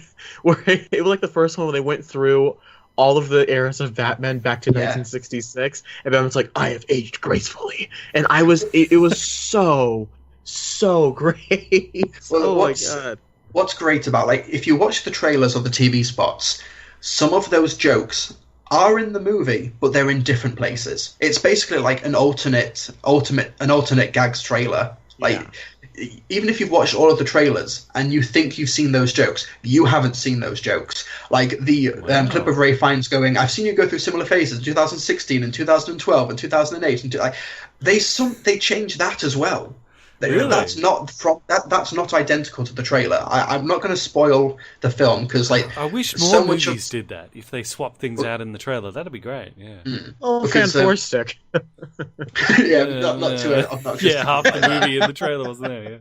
Where it was the first one where they went through all of the eras of Batman back to 1966, and Batman's like, I have aged gracefully, and it was so great. Well, my god! What's great about if you watch the trailers or the TV spots, some of those jokes are in the movie, but they're in different places. It's basically an alternate gags trailer. Even if you've watched all of the trailers and you think you've seen those jokes, you haven't seen those jokes. The clip of Ray Fiennes going, "I've seen you go through similar phases in 2016 and 2012 and 2008." And they changed that as well. Really? That's not identical to the trailer. I'm not going to spoil the film because I wish more movies did that. If they swap things out in the trailer, that'd be great. Yeah. Oh, Fan4 stick. not too obnoxious. Yeah, half the movie in the trailer wasn't there. Yeah.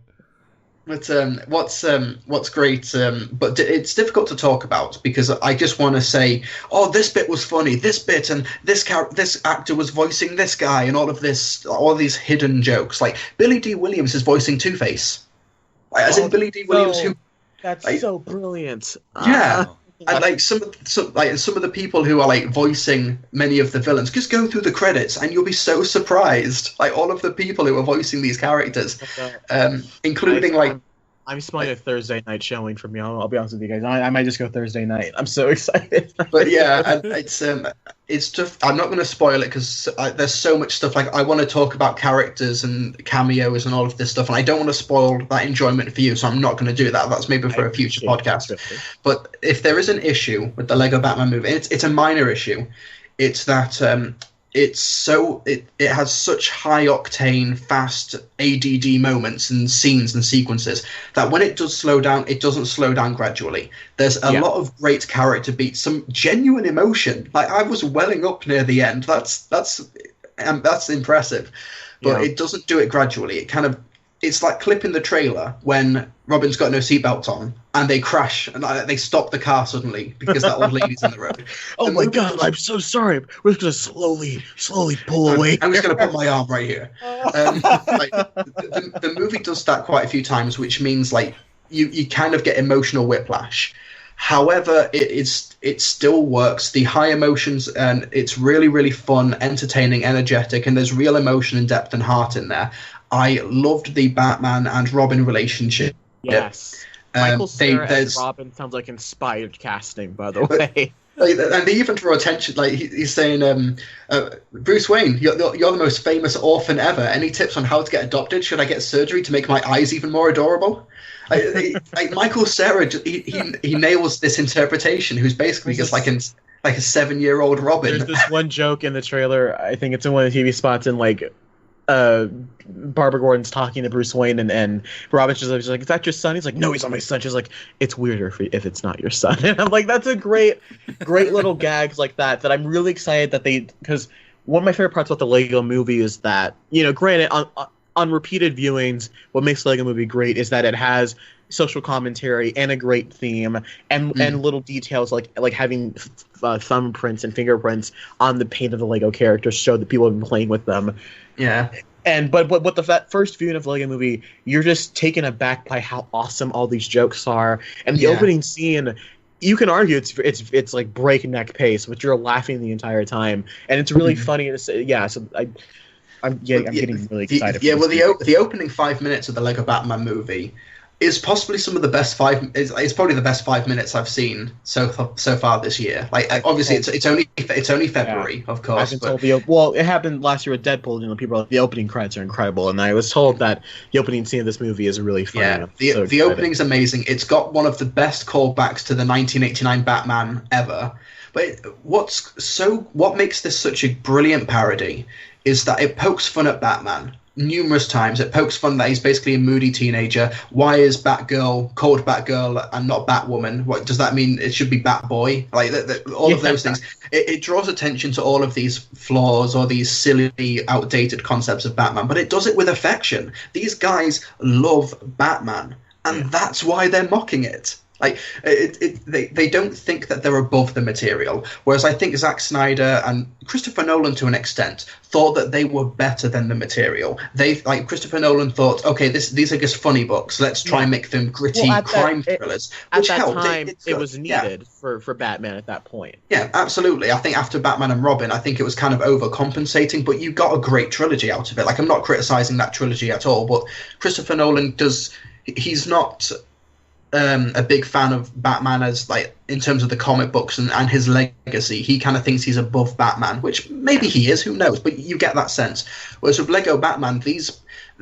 But what's great, but it's difficult to talk about because I just want to say, oh, this bit was funny, this bit, and this actor was voicing this guy, and all these hidden jokes. Billy D. Williams is voicing Two-Face, Billy D. Williams, who that's so brilliant. Yeah. And some of the people who are voicing many of the villains, just go through the credits and you'll be so surprised. All of the people who are voicing these characters, including I'm smelling a Thursday night showing for me. I'll be honest with you guys. I might just go Thursday night. I'm so excited. But yeah, and it's just, I'm not going to spoil it because there's so much stuff. I want to talk about characters and cameos and all of this stuff, and I don't want to spoil that enjoyment for you, so I'm not going to do that. That's maybe for a future podcast. But if there is an issue with the Lego Batman movie, it's a minor issue. It's that it has such high octane, fast ADD moments and scenes and sequences that when it does slow down, it doesn't slow down gradually. There's a lot of great character beats, some genuine emotion. Like I was welling up near the end. That's impressive, but it doesn't do it gradually. It's like clipping the trailer when Robin's got no seatbelt on and they crash and they stop the car suddenly because that old lady's in the road. Oh my God, I'm so sorry. We're just gonna slowly pull away. I'm just gonna put my arm right here. The movie does that quite a few times, which means like you kind of get emotional whiplash. However, it still works. The high emotions, and it's really, really fun, entertaining, energetic, and there's real emotion and depth and heart in there. I loved the Batman and Robin relationship. Yes. Michael Cera as Robin sounds like inspired casting, by the way. And they even draw attention, like he's saying, Bruce Wayne, you're the most famous orphan ever. Any tips on how to get adopted? Should I get surgery to make my eyes even more adorable? Michael Cera, he nails this interpretation, who's basically just like a 7-year-old Robin. There's this one joke in the trailer, I think it's in one of the TV spots, and like Barbara Gordon's talking to Bruce Wayne, and Robin's just like, is that your son? He's like, no, he's not my son. She's like, it's weirder if it's not your son. And I'm like, that's a great little gags like that I'm really excited that because one of my favorite parts about the Lego movie is that, granted, on repeated viewings, what makes the Lego movie great is that it has social commentary and a great theme and little details like having thumbprints and fingerprints on the paint of the Lego characters show that people have been playing with them. Yeah. But that first viewing of the Lego movie, you're just taken aback by how awesome all these jokes are. And the opening scene, you can argue it's like breakneck pace, but you're laughing the entire time, and it's really funny to say. Yeah, so I'm getting really excited. The opening 5 minutes of the Lego Batman movie is possibly some of the best it's probably the best 5 minutes I've seen so far this year. Like obviously it's only February, of course. It happened last year with Deadpool. People are like, the opening credits are incredible, and I was told that the opening scene of this movie is really funny. Yeah, the opening's amazing. It's got one of the best callbacks to the 1989 Batman ever. But what makes this such a brilliant parody is that it pokes fun at Batman numerous times. It pokes fun that he's basically a moody teenager. Why is Batgirl called Batgirl and not Batwoman? What does that mean? It should be Batboy. Like all of those things. It draws attention to all of these flaws or these silly, outdated concepts of Batman, but it does it with affection. These guys love Batman, and that's why they're mocking it. Like they don't think that they're above the material, whereas I think Zack Snyder and Christopher Nolan, to an extent, thought that they were better than the material. Christopher Nolan thought, okay, these are just funny books. Let's try and make them gritty crime thrillers. At that time, it was needed for Batman at that point. Yeah, absolutely. I think after Batman and Robin, I think it was kind of overcompensating, but you got a great trilogy out of it. Like, I'm not criticizing that trilogy at all, but Christopher Nolan he's not a big fan of Batman as, like, in terms of the comic books and his legacy. He kind of thinks he's above Batman, which maybe he is, who knows, but you get that sense. Whereas with Lego Batman,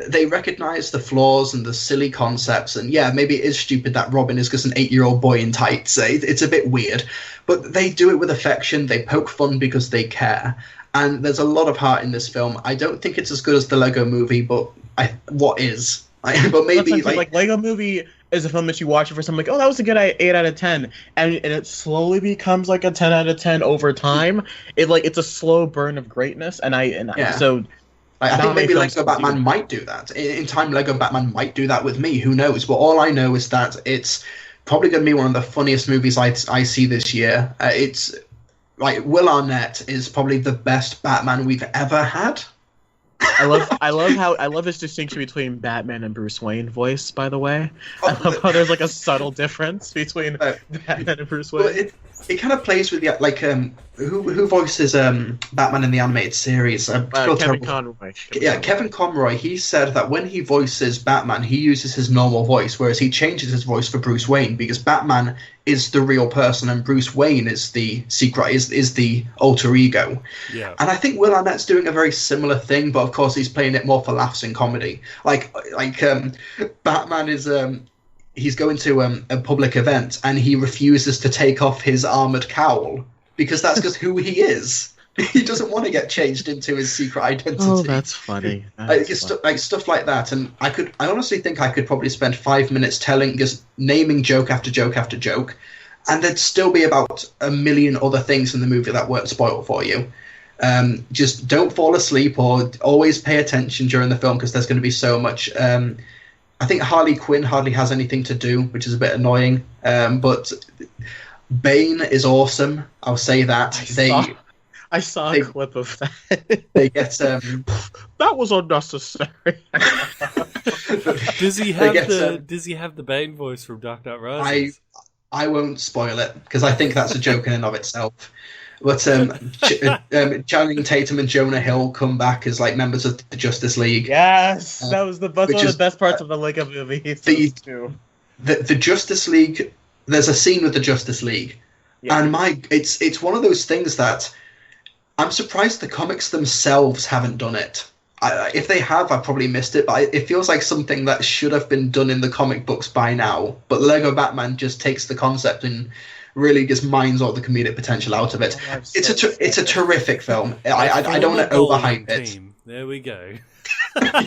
they recognize the flaws and the silly concepts, and yeah, maybe it is stupid that Robin is just an 8-year-old boy in tights. It's a bit weird, but they do it with affection. They poke fun because they care, and there's a lot of heart in this film. I don't think it's as good as the Lego movie, but what is? But maybe like Lego movie is a film that you watch it for something like, oh, that was a good 8 out of 10, and it slowly becomes like a 10 out of 10 over time. It's a slow burn of greatness, I think maybe Lego Batman might do that. In time, Lego Batman might do that with me. Who knows? But all I know is that it's probably going to be one of the funniest movies I see this year. It's like Will Arnett is probably the best Batman we've ever had. I love his distinction between Batman and Bruce Wayne voice, by the way. I love how there's like a subtle difference between Batman and Bruce Wayne. Well, it kind of plays with who voices Batman in the animated series? Kevin Conroy. Kevin Conroy. He said that when he voices Batman, he uses his normal voice, whereas he changes his voice for Bruce Wayne because Batman is the real person and Bruce Wayne is the secret, is the alter ego. Yeah. And I think Will Arnett's doing a very similar thing, but of course he's playing it more for laughs and comedy. Batman is he's going to a public event and he refuses to take off his armored cowl because that's just who he is. He doesn't want to get changed into his secret identity. Oh, that's funny. Like stuff like that, and I honestly think I could probably spend 5 minutes just naming joke after joke after joke, and there'd still be about a million other things in the movie that weren't spoiled for you. Just don't fall asleep or always pay attention during the film because there's going to be so much. I think Harley Quinn hardly has anything to do, which is a bit annoying. But Bane is awesome. I'll say that. I saw a clip of that. They get that was unnecessary. Does he have the Bane voice from Dark Knight Rises? I won't spoil it because I think that's a joke in and of itself. But Channing Tatum and Jonah Hill come back as like members of the Justice League. Yes, that was one of the best parts of the Lego movie. The Justice League. There's a scene with the Justice League, and it's one of those things that I'm surprised the comics themselves haven't done it. If they have, I probably missed it, but it feels like something that should have been done in the comic books by now. But Lego Batman just takes the concept and really just mines all the comedic potential out of it. It's a terrific film. I don't want to overhype it. There we go.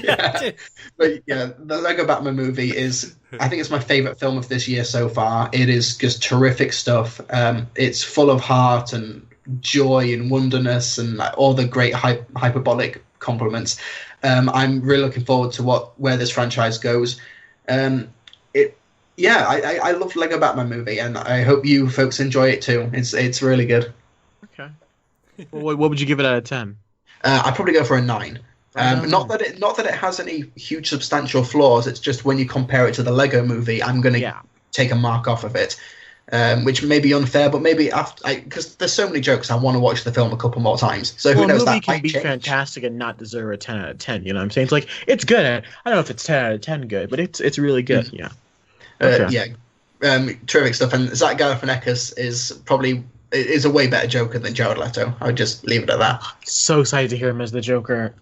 Yeah. But yeah, the Lego Batman movie is, I think it's my favourite film of this year so far. It is just terrific stuff. It's full of heart and joy and wonderness and all the great hyperbolic compliments. I'm really looking forward to where this franchise goes. I love Lego Batman movie, and I hope you folks enjoy it too. It's really good. Okay. Well, what would you give it out of 10? I'd probably go for a 9. Not that it has any huge substantial flaws. It's just when you compare it to the Lego movie, I'm going to take a mark off of it, which may be unfair, but maybe because there's so many jokes, I want to watch the film a couple more times. So who knows? A movie can be fantastic and not deserve a 10 out of 10. You know what I'm saying? It's like it's good. I don't know if it's 10 out of 10 good, but it's really good. Yeah. Okay. Terrific stuff. And Zach Galifianakis is a way better Joker than Jared Leto. I would just leave it at that. So excited to hear him as the Joker.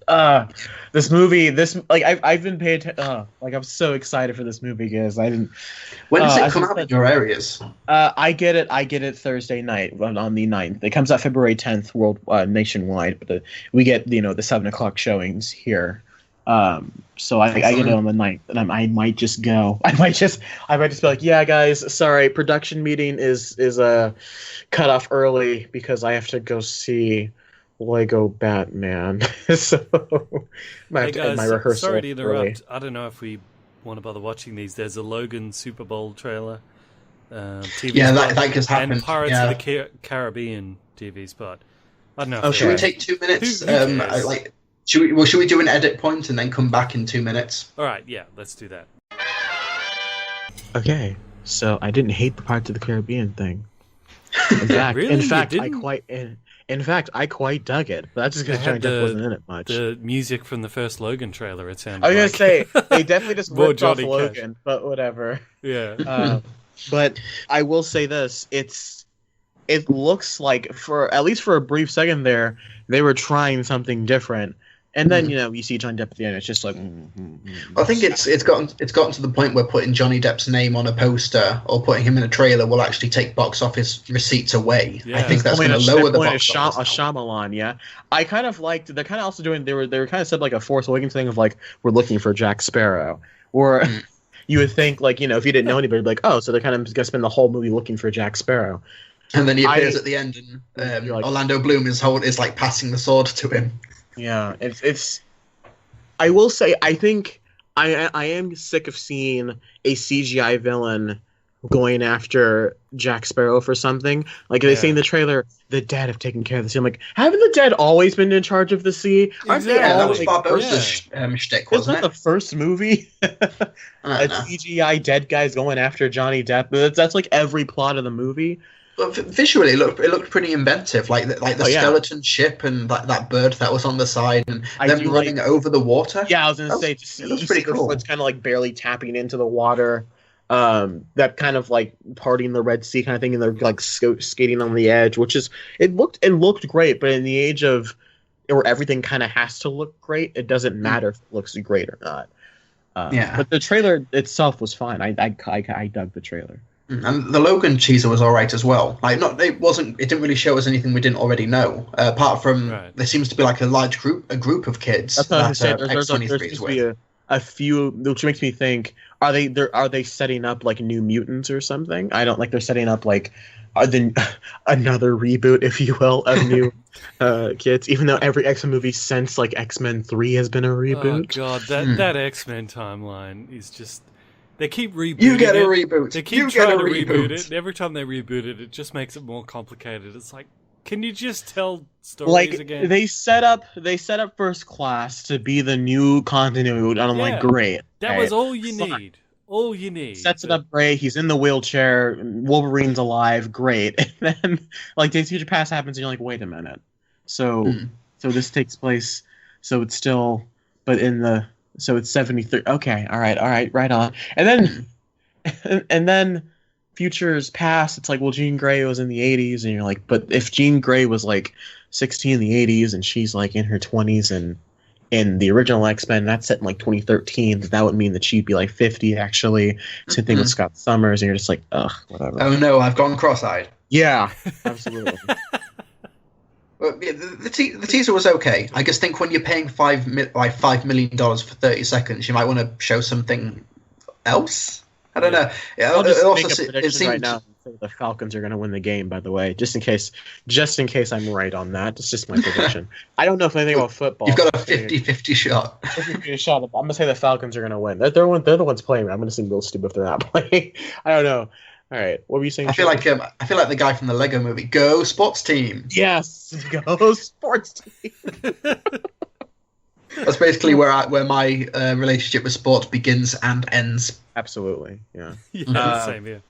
This movie, I've been paying attention. I'm so excited for this movie, guys. I didn't. When does it come out in your areas? I get it Thursday night on the 9th. It comes out February 10th nationwide, but we get the 7:00 showings here. So I get it on the 9th, and I might just go. I might just be like, yeah, guys, sorry, production meeting is cut off early because I have to go see Lego Batman. So I have to end my rehearsal. Sorry to interrupt. Early. I don't know if we want to bother watching these. There's a Logan Super Bowl trailer. TV spot, that just happened. And Pirates of the Caribbean TV spot. I don't know. Okay. Should we take 2 minutes? Should we do an edit point and then come back in 2 minutes? All right, yeah, let's do that. Okay, so I didn't hate the Pirates of the Caribbean thing. In fact, I quite dug it. But that's just because Johnny Depp wasn't in it much. The music from the first Logan trailer, it sounded. I was gonna say they definitely just ripped off Logan, but whatever. Yeah. But I will say this: it looks like at least for a brief second there, they were trying something different. And then you see Johnny Depp at the end. It's just like. I think it's gotten to the point where putting Johnny Depp's name on a poster or putting him in a trailer will actually take box office receipts away. Yeah. I think that's going to lower the box office. A Shyamalan, yeah. I kind of liked. They're kind of also doing. They were kind of said like a Force Awakens thing of like we're looking for Jack Sparrow, or you would think like if you didn't know anybody, like so they're kind of going to spend the whole movie looking for Jack Sparrow. And then he appears at the end, and Orlando Bloom is like passing the sword to him. Yeah, it's. I will say, I think I am sick of seeing a CGI villain going after Jack Sparrow for something. Like they say in the trailer, the dead have taken care of the sea. I'm like, haven't the dead always been in charge of the sea? Aren't they all? That was Barbossa's shtick, wasn't it? Isn't that the first movie? CGI dead guys going after Johnny Depp. That's like every plot of the movie. But visually, it looked pretty inventive, like the skeleton ship and that bird that was on the side, and them running over the water. Yeah, I was gonna say, it looks pretty cool. It's kind of like barely tapping into the water, that kind of like parting the Red Sea kind of thing, and they're like skating on the edge, which is it looked great, but in the age of where everything kind of has to look great, it doesn't matter if it looks great or not. But the trailer itself was fine. I dug the trailer. And the Logan teaser was all right as well. Like, it didn't really show us anything we didn't already know. Apart from there seems to be like a large group of kids. That's what I was saying. There's X-23 is with. A few, which makes me think: are they setting up like New Mutants or something? I don't like they're setting up like another reboot, if you will, of New Kids. Even though every X-Men movie since like X-Men 3 has been a reboot. Oh god, that X-Men timeline is just. They keep rebooting You get a it. reboot. They keep trying to reboot it, and every time they reboot it, it just makes it more complicated. It's like, can you just tell stories again? They set up First Class to be the new continuity, and I'm like, great. That was all you need. All you need. Sets it up great. He's in the wheelchair. Wolverine's alive. Great. And then, like, Days of Future Past happens, and you're like, wait a minute. So this takes place. So it's still, but in the. So it's 73. Okay, all right, right on. And then Futures Past, it's like, well, Jean Grey was in the 80s, and you're like, but if Jean Grey was like 16 in the 80s, and she's like in her 20s, and in the original X-Men, that's set in like 2013, that would mean that she'd be like 50 actually. Same thing with Scott Summers, and you're just like, ugh, whatever. Oh no, I've gone cross-eyed. Yeah, absolutely. Well, yeah, the teaser was okay. I just think when you're paying $5 million for 30 seconds, you might want to show something else. I don't know. I'll just make a prediction right now. The Falcons are going to win the game. By the way, just in case I'm right on that. It's just my prediction. I don't know if anything about football. You've got a 50-50 shot. 50-50 shot. I'm going to say the Falcons are going to win. They're the ones playing. I'm going to seem real stupid if they're not playing. I don't know. All right, what were you saying? I feel like the guy from the Lego movie. Go Sports Team. Yes, go Sports Team. That's basically where my relationship with sports begins and ends. Absolutely, yeah. Same here.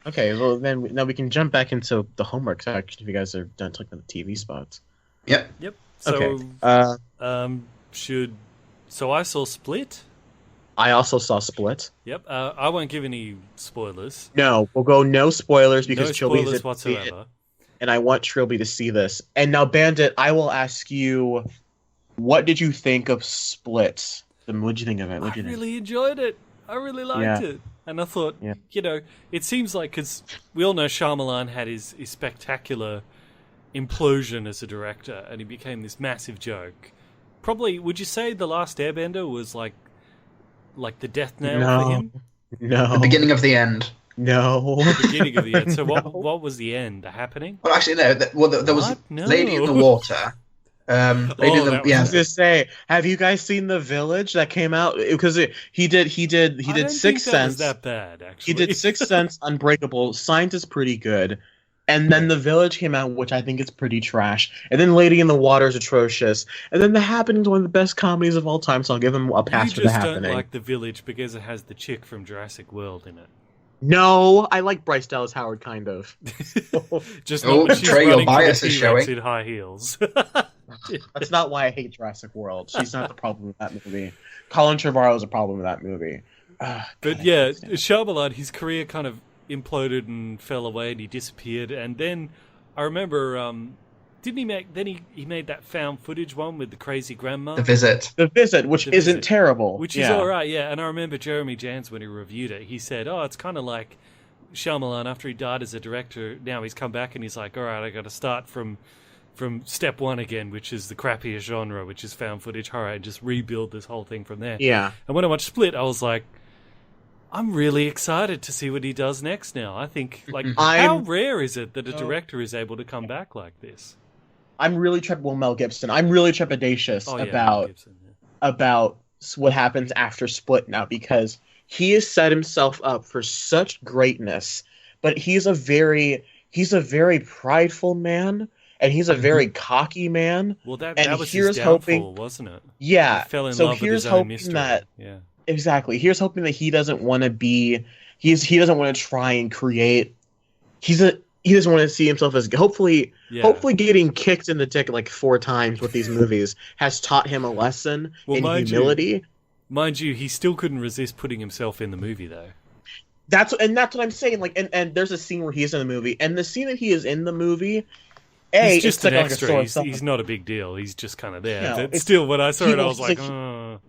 Okay, well then now we can jump back into the homework section if you guys are done talking about the TV spots. Yep. So, okay. So I saw Split. I also saw Split. Yep. I won't give any spoilers. No, we'll go no spoilers because no Trilbee spoilers whatsoever. And I want Trilbee to see this. And now, Bandit, I will ask you, what did you think of Split? What did you think of it? I really enjoyed it. I really liked it. And I thought, it seems like, because we all know Shyamalan had his spectacular implosion as a director, and he became this massive joke. Probably, would you say The Last Airbender was like the death nail for him? No. The beginning of the end. No. The beginning of the end. So what was the end? The happening? Well, actually, no. There was Lady in the Water. I was going to say, have you guys seen The Village that came out? Because he did Sixth Sense. That bad, actually. He did Sixth Sense, Unbreakable. Science is pretty good. And then The Village came out, which I think is pretty trash. And then Lady in the Water is atrocious. And then The Happening is one of the best comedies of all time, so I'll give him a pass for The Happening. You just don't like The Village because it has the chick from Jurassic World in it. No, I like Bryce Dallas Howard, kind of. Just not when she's running bias to the T-Rex in high heels. That's not why I hate Jurassic World. She's not the problem with that movie. Colin Trevorrow is a problem with that movie. But yeah, Shyamalan, his career kind of imploded and fell away, and he disappeared. And then I remember, didn't he make? Then he made that found footage one with the crazy grandma. The Visit, which isn't terrible, which is all right. Yeah, and I remember Jeremy Jans when he reviewed it. He said, "Oh, it's kind of like Shyamalan after he died as a director. Now he's come back and he's like, all right, I got to start from step one again, which is the crappiest genre, which is found footage horror, and just rebuild this whole thing from there." Yeah. And when I watched Split, I was like, I'm really excited to see what he does next now. I think, how rare is it that a director is able to come back like this? I'm really Mel Gibson. I'm really trepidatious about what happens after Split now, because he has set himself up for such greatness, but he's a very prideful man, and he's a very cocky man. Well, that was his downfall, wasn't it? Yeah. He fell in love with his own mystery. Exactly. Here's hoping that he doesn't want to be. He doesn't want to try and create. He doesn't want to see himself as hopefully getting kicked in the dick like 4 times with these movies has taught him a lesson in humility. Mind you, he still couldn't resist putting himself in the movie though. That's what I'm saying. Like, and there's a scene where he is in the movie, and the scene that he is in the movie. He's just an extra. He's not a big deal. He's just kind of there. No, but still, when I saw it, I was like, oh.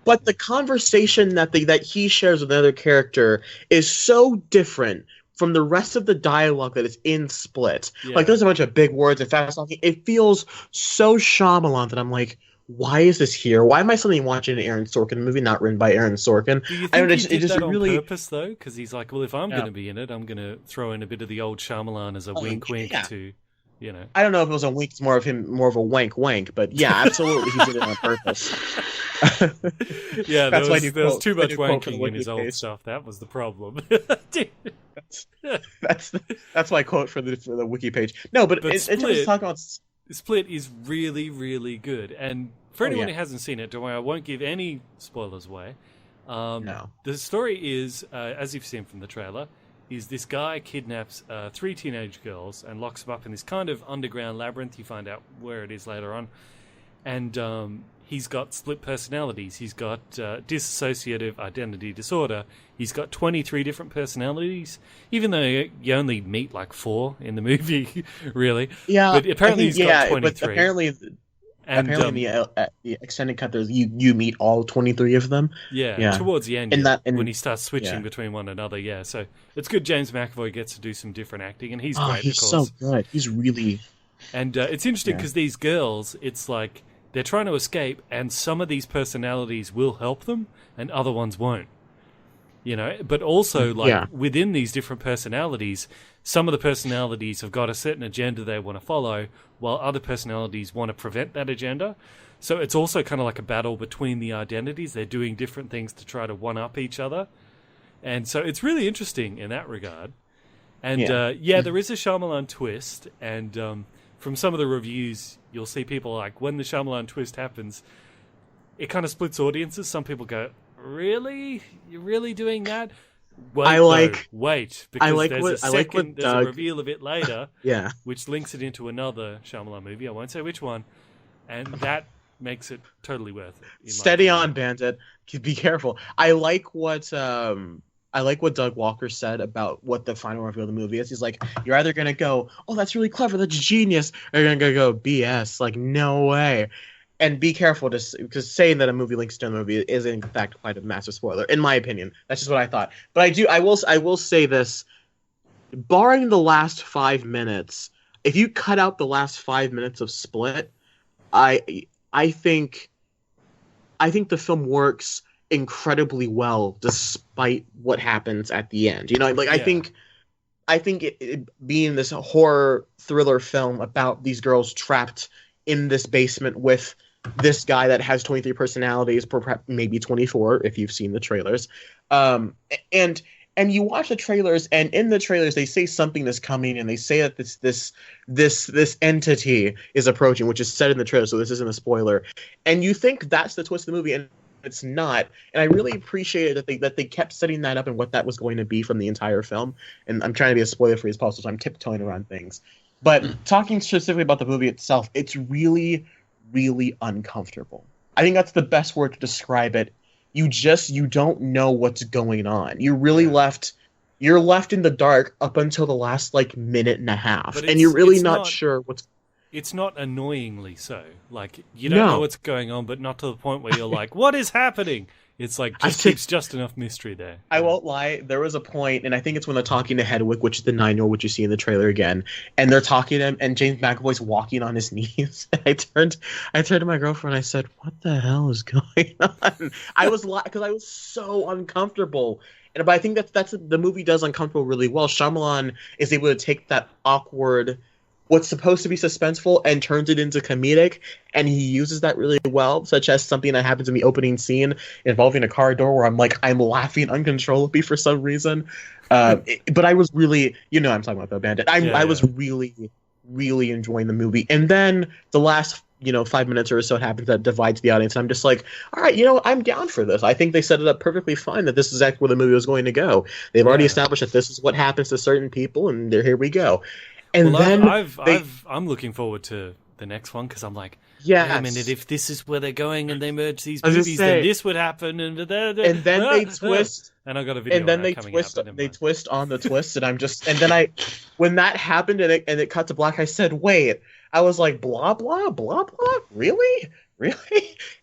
But the conversation that he shares with another character is so different from the rest of the dialogue that is in Split. Yeah. Like, there's a bunch of big words and fast talking. It feels so Shyamalan that I'm like, why is this here? Why am I suddenly watching an Aaron Sorkin movie not written by Aaron Sorkin? Do you think he did that on purpose, though? Because he's like, well, if I'm going to be in it, I'm going to throw in a bit of the old Shyamalan as a wink to, you know. I don't know if it was a wink, it's more of a wank, but yeah, absolutely, he did it on purpose. Yeah, there was too much wanking in his old stuff. That was the problem. that's my quote for the wiki page. No, but in terms of talking about Split is really, really good. And for anyone who hasn't seen it, don't worry, I won't give any spoilers away. No. The story is, as you've seen from the trailer, is this guy kidnaps 3 teenage girls and locks them up in this kind of underground labyrinth. You find out where it is later on. And he's got split personalities. He's got dissociative identity disorder. He's got 23 different personalities, even though you only meet like 4 in the movie, really. Yeah, but apparently he's got 23. But apparently in the extended cut, there's you meet all 23 of them. Yeah. Towards the end, when he starts switching between one another. Yeah, so it's good. James McAvoy gets to do some different acting, and he's great. He's so good. He's really. And it's interesting because these girls, it's like they're trying to escape, and some of these personalities will help them, and other ones won't. You know, but also within these different personalities, some of the personalities have got a certain agenda they want to follow, while other personalities want to prevent that agenda. So it's also kind of like a battle between the identities. They're doing different things to try to one-up each other. And so it's really interesting in that regard. And there is a Shyamalan twist, and from some of the reviews, you'll see people like, when the Shyamalan twist happens, it kind of splits audiences. Some people go, really? You're really doing that? Wait, because there's a reveal of it later, which links it into another Shyamalan movie. I won't say which one, and that makes it totally worth it. Steady on, Bandit. Be careful. I like what Doug Walker said about what the final reveal of the movie is. He's like, you're either gonna go, oh, that's really clever, that's genius, or you're gonna go BS. Like, no way. And be careful, because saying that a movie links to a movie is in fact quite a massive spoiler, in my opinion. That's just what I thought. But I will say this: barring the last 5 minutes, if you cut out the last 5 minutes of Split, I think the film works incredibly well despite what happens at the end. You know, like I think it being this horror thriller film about these girls trapped in this basement with this guy that has 23 personalities, perhaps maybe 24 if you've seen the trailers, and you watch the trailers, and in the trailers they say something is coming, and they say that this entity is approaching, which is said in the trailer, so this isn't a spoiler, and you think that's the twist of the movie, and it's not. And I really appreciated that they kept setting that up and what that was going to be from the entire film. And I'm trying to be as spoiler-free as possible, so I'm tiptoeing around things. But talking specifically about the movie itself, it's really, really uncomfortable. I think that's the best word to describe it. You don't know what's going on. You're really left in the dark up until the last minute and a half, and you're really not sure what's. It's not annoyingly so. Like, you don't know what's going on, but not to the point where you're like, what is happening? It's like, keeps just enough mystery there. I won't lie. There was a point, and I think it's when they're talking to Hedwig, which is the 9-year-old, which you see in the trailer again, and they're talking to him, and James McAvoy's walking on his knees. And I turned to my girlfriend, and I said, what the hell is going on? I was because I was so uncomfortable. But I think that's the movie does uncomfortable really well. Shyamalan is able to take that awkward, what's supposed to be suspenseful, and turns it into comedic, and he uses that really well, such as something that happens in the opening scene involving a car door where I'm laughing uncontrollably for some reason. But I was really, I'm talking about the Bandit. I was really, really enjoying the movie. And then the last 5 minutes or so happens that divides the audience, and I'm just like, all right, I'm down for this. I think they set it up perfectly fine that this is exactly where the movie was going to go. They've already established that this is what happens to certain people, and here we go. And then I'm looking forward to the next one, because I'm like, yeah, I mean, if this is where they're going and they merge these movies, then this would happen, and then they twist, and I got a video. And then they twist on the twist, and when that happened and it cut to black, I said, wait, I was like, blah blah blah blah. Really?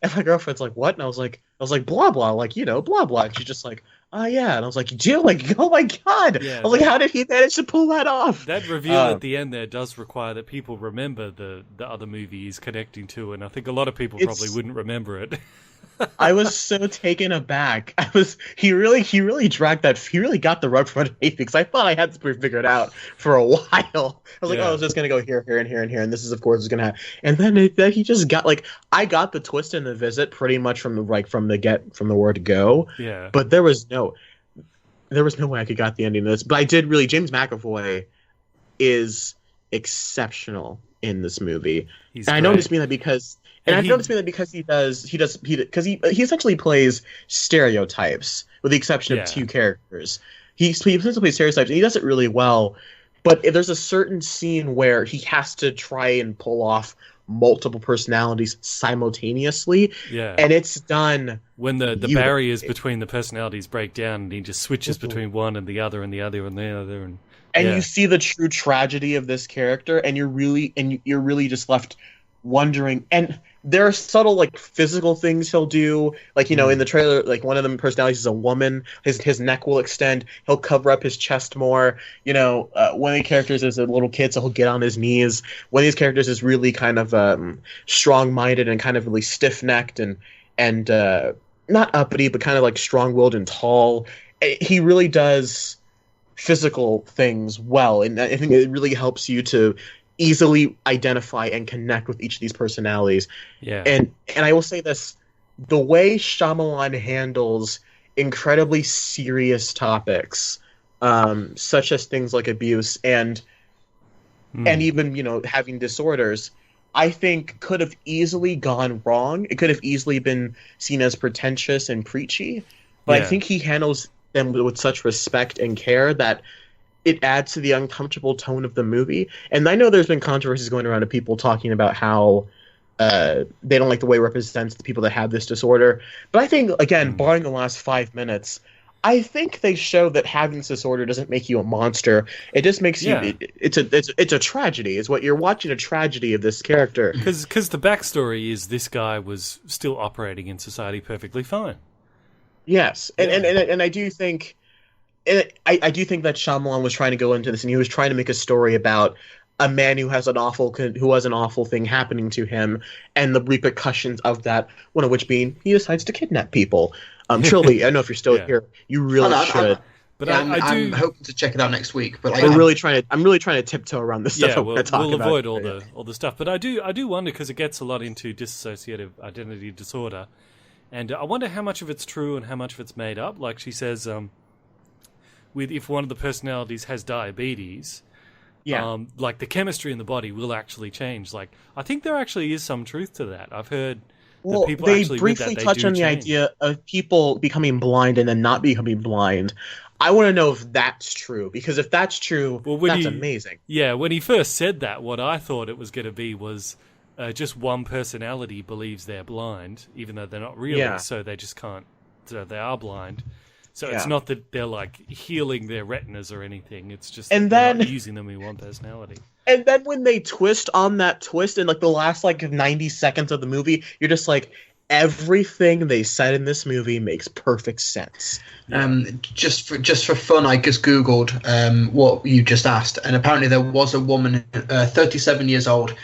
And my girlfriend's like, what? And I was like, blah blah, like, you know, blah blah. And she's just like, oh yeah. And I was like, Jill, like, oh my god. Yeah, I was like, how did he manage to pull that off? That reveal at the end there does require that people remember the other movie he's connecting to, and I think a lot of people probably wouldn't remember it. I was so taken aback. He really dragged that. He really got the rug from underneath me because I thought I had this figured out for a while. I was like, oh, I was just gonna go here, and here, and here, and this is of course is gonna happen. And then he just got like, I got the twist in the visit pretty much from the word go. Yeah. But there was no way I could got the ending of this. But I did really. James McAvoy is exceptional in this movie. I noticed that because. And I've noticed that because he essentially plays stereotypes, with the exception of two characters. He essentially plays stereotypes, and he does it really well. But there's a certain scene where he has to try and pull off multiple personalities simultaneously. Yeah. And it's done when the barriers between the personalities break down, and he just switches between one and the other and the other and the other, and you see the true tragedy of this character, and you're really just left wondering. And there are subtle, like, physical things he'll do, like, you know, in the trailer, like, one of them personalities is a woman. His neck will extend. He'll cover up his chest more. You know, one of the characters is a little kid, so he'll get on his knees. One of these characters is really kind of strong-minded and kind of really stiff-necked and not uppity, but kind of like strong-willed and tall. He really does physical things well, and I think it really helps you to easily identify and connect with each of these personalities. Yeah. And I will say this, the way Shyamalan handles incredibly serious topics, such as things like abuse and even, you know, having disorders, I think could have easily gone wrong. It could have easily been seen as pretentious and preachy, but I think he handles them with such respect and care that it adds to the uncomfortable tone of the movie. And I know there's been controversies going around of people talking about how they don't like the way it represents the people that have this disorder. But I think, again, barring the last 5 minutes, I think they show that having this disorder doesn't make you a monster. It just makes you. It's a tragedy. It's what you're watching, a tragedy of this character. Because the backstory is this guy was still operating in society perfectly fine. Yes, and I do think. I do think that Shyamalan was trying to go into this, and he was trying to make a story about a man who has an awful thing happening to him, and the repercussions of that. One of which being he decides to kidnap people. Trilbee, I don't know if you're still here. You really should. But yeah, I'm hoping to check it out next week. But I'm really trying to tiptoe around this stuff. Yeah, we'll avoid all the stuff. But I do wonder, because it gets a lot into dissociative identity disorder, and I wonder how much of it's true and how much of it's made up. Like she says, if one of the personalities has diabetes, like the chemistry in the body will actually change. Like, I think there actually is some truth to that. I've heard that people they actually briefly touch on the idea of people becoming blind and then not becoming blind. I want to know if that's true, because if that's true, that's amazing. Yeah, when he first said that, what I thought it was going to be was just one personality believes they're blind, even though they're not really, so they just can't, so they are blind. So it's not that they're like healing their retinas or anything. It's just they're not using them in one personality. And then when they twist on that twist in like the last like 90 seconds of the movie, you're just like, everything they said in this movie makes perfect sense. Just for fun, I just Googled what you just asked, and apparently there was a woman, 37 years old,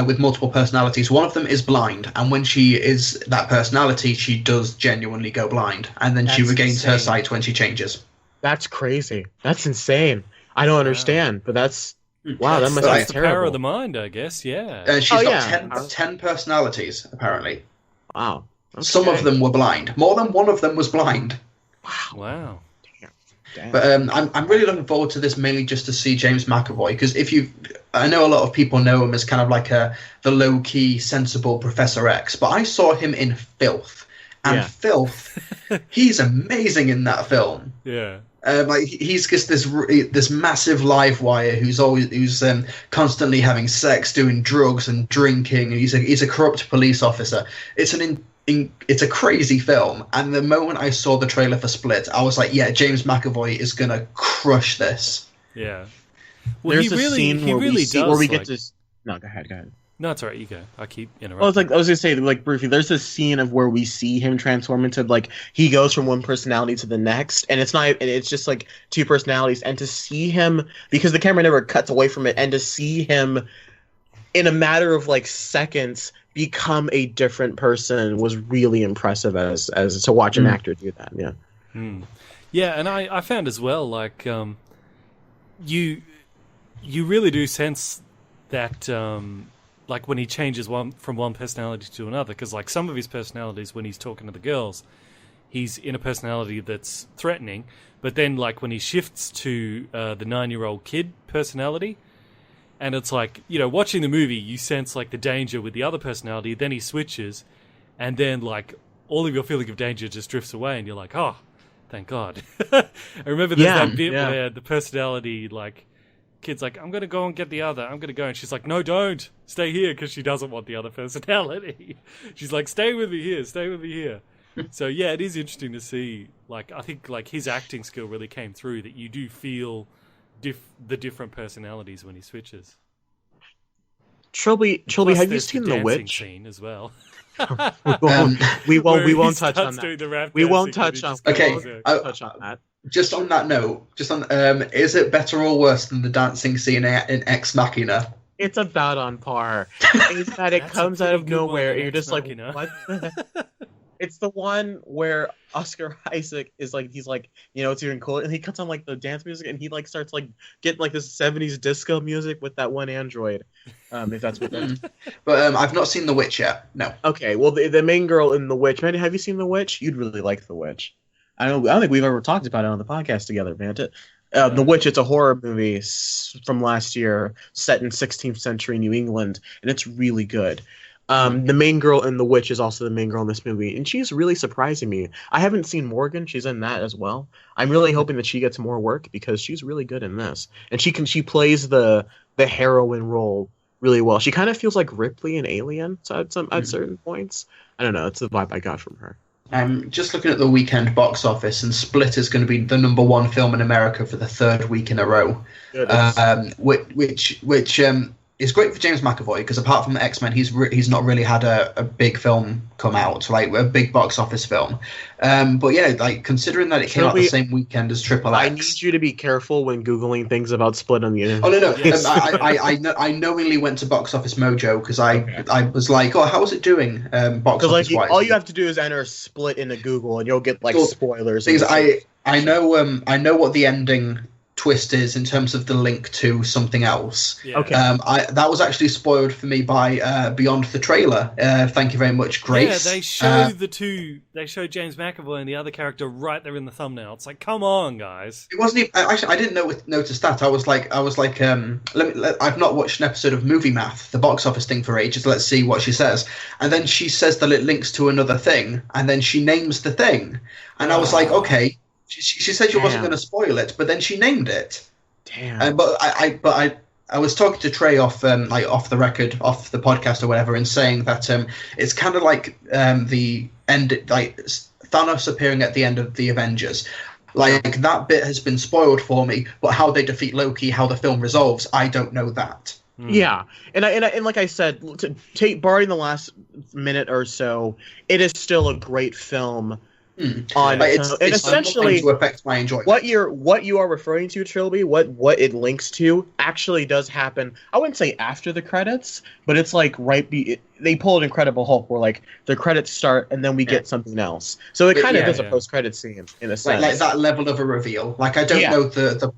with multiple personalities. One of them is blind, and when she is that personality, she does genuinely go blind, and then she regains her sight when she changes. That's crazy. That's insane. I don't understand, but that's wow. That must be the terrible. Power of the mind, I guess. Yeah. She's got 10 personalities apparently. Wow. Okay. Some of them were blind. More than one of them was blind. Wow. Damn. But I'm really looking forward to this, mainly just to see James McAvoy, because I know a lot of people know him as kind of like the low-key, sensible Professor X, but I saw him in Filth, and Filth, he's amazing in that film. Yeah. Like he's just this massive live wire who's constantly having sex, doing drugs and drinking. He's a corrupt police officer. It's a crazy film, and the moment I saw the trailer for Split, I was like, yeah, James McAvoy is gonna crush this. Yeah. Well, there's a scene where we get to. No, go ahead. No, it's alright. You go. I keep interrupting. Well, it's like I was gonna say, like briefly, there's this scene of where we see him transform into like he goes from one personality to the next, and it's just like two personalities, and to see him because the camera never cuts away from it, and to see him in a matter of like seconds become a different person was really impressive as to watch an actor do that. Yeah. Yeah, and I found as well like you really do sense that. Like when he changes from one personality to another, because like some of his personalities when he's talking to the girls, he's in a personality that's threatening, but then like when he shifts to the 9-year-old kid personality, and it's like, you know, watching the movie, you sense like the danger with the other personality, then he switches, and then like all of your feeling of danger just drifts away, and you're like, oh, thank God. I remember there's that bit where the personality like kid's like, I'm going to go and get the other. I'm going to go. And she's like, no, don't. Stay here, because she doesn't want the other personality. She's like, stay with me here. Stay with me here. So, yeah, it is interesting to see. Like, I think like his acting skill really came through, that you do feel the different personalities when he switches. Trilbee, have you seen The Witch? Scene as well. we won't touch on that. We won't touch on that. Just on that note, is it better or worse than the dancing scene in Ex Machina? It's about on par. It's that it comes out of nowhere, and you're just like, what the heck? It's the one where Oscar Isaac is like, he's like, you know, it's even cool, and he cuts on like the dance music, and he like starts like getting like this 70s disco music with that one android. If that's what that's. But I've not seen The Witch yet. No. Okay, well the main girl in The Witch. Man, have you seen The Witch? You'd really like The Witch. I don't think we've ever talked about it on the podcast together, Bandit. The Witch, it's a horror movie from last year, set in 16th century New England, and it's really good. The main girl in The Witch is also the main girl in this movie, and she's really surprising me. I haven't seen Morgan; she's in that as well. I'm really hoping that she gets more work because she's really good in this, and she plays the heroine role really well. She kind of feels like Ripley in Alien at certain points. I don't know; it's the vibe I got from her. I'm just looking at the weekend box office, and Split is going to be the #1 film in America for the 3rd week in a row, which is great for James McAvoy, because apart from X-Men, he's not really had a big film come out, like a big box office film. But yeah, like considering that it came out the same weekend as Triple X. I need you to be careful when Googling things about Split on the internet. Oh no! I knowingly went to Box Office Mojo because I was like, oh, how is it doing? Box office wise. All you have to do is enter Split into Google, and you'll get like spoilers. I know what the ending twist is in terms of the link to something else. Yeah. Okay. That was actually spoiled for me by Beyond the trailer. Thank you very much, Grace. Yeah, they show they show James McAvoy and the other character right there in the thumbnail. It's like, come on, guys. It wasn't even, actually, I didn't notice that. I was like, I've not watched an episode of Movie Math, the box office thing, for ages. Let's see what she says. And then she says that it links to another thing, and then she names the thing. And I was like, okay. She said she wasn't going to spoil it, but then she named it. Damn. But I was talking to Trey off the record, off the podcast or whatever, and saying that it's kind of like the end, like Thanos appearing at the end of the Avengers. Like that bit has been spoiled for me, but how they defeat Loki, how the film resolves, I don't know that. Yeah, and like I said, barring the last minute or so, it is still a great film. It's essentially to affect my enjoyment. What you are referring to, Trilbee, what it links to actually does happen. I wouldn't say after the credits, but it's like they pull an Incredible Hulk where like the credits start and then we get something else. So it kind of is a post-credit scene in a sense. Like that level of a reveal. Like I don't know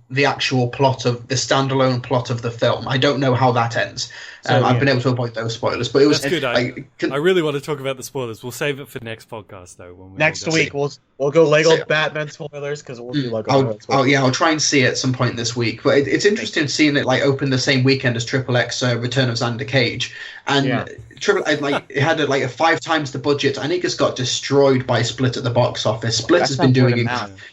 the actual plot of the standalone plot of the film. I don't know how that ends. I've been able to avoid those spoilers, but it was good. I really want to talk about the spoilers. We'll save it for next podcast though. Next week we'll go Lego Batman spoilers because we'll do Lego. I'll try and see it at some point this week. But it's interesting seeing it like open the same weekend as Triple X Return of Xander Cage, and it had like 5 times the budget, and it just got destroyed by Split at the box office. Split has been doing it.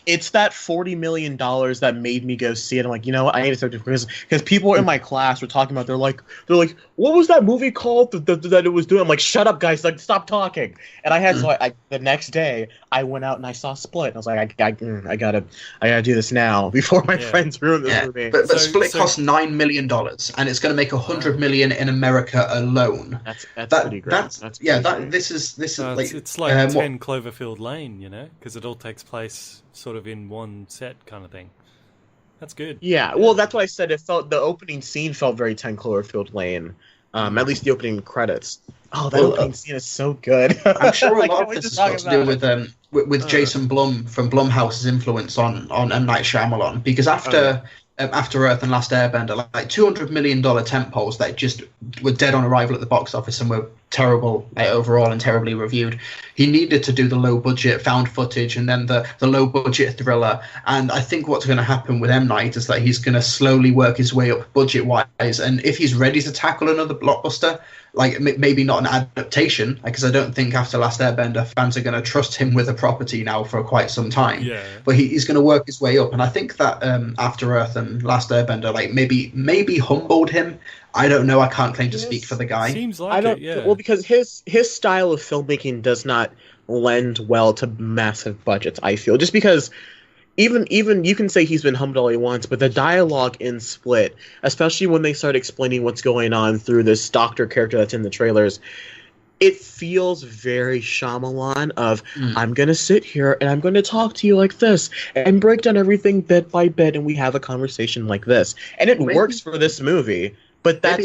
It's that $40 million that made me go see it. I'm like, you know what? I need to start because people in my class were talking about. They're like, what was that movie called that it was doing? I'm like, shut up, guys! Like, stop talking. And I had the next day I went out and I saw Split. And I was like, I gotta do this now before my friends ruin this movie. But Split cost $9 million, and it's going to make $100 million in America alone. That's pretty great. This is like it's like 10 Cloverfield Lane, you know, because it all takes place sort of in one set kind of thing. That's good. Yeah, well, that's what I said. It felt the opening scene felt very 10 Cloverfield Lane. At least the opening credits. Oh, that opening scene is so good. I'm sure a lot of this has got to do with Jason Blum from Blumhouse's influence on M. Night Shyamalan, because after Earth and Last Airbender, like $200 million tentpoles that just were dead on arrival at the box office and were terrible overall and terribly reviewed. He needed to do the low budget found footage and then the low budget thriller. And I think what's going to happen with M. Night is that he's going to slowly work his way up budget wise. And if he's ready to tackle another blockbuster, like maybe not an adaptation, because I don't think after Last Airbender fans are going to trust him with a property now for quite some time. Yeah. But he's going to work his way up, and I think that After Earth and Last Airbender, like maybe humbled him. I don't know. I can't claim to speak for the guy. Seems like Well, because his style of filmmaking does not lend well to massive budgets. I feel just because. Even you can say he's been humbled all he wants, but the dialogue in Split, especially when they start explaining what's going on through this doctor character that's in the trailers, it feels very Shyamalan of, I'm going to sit here and I'm going to talk to you like this and break down everything bit by bit and we have a conversation like this. And it works for this movie, but that's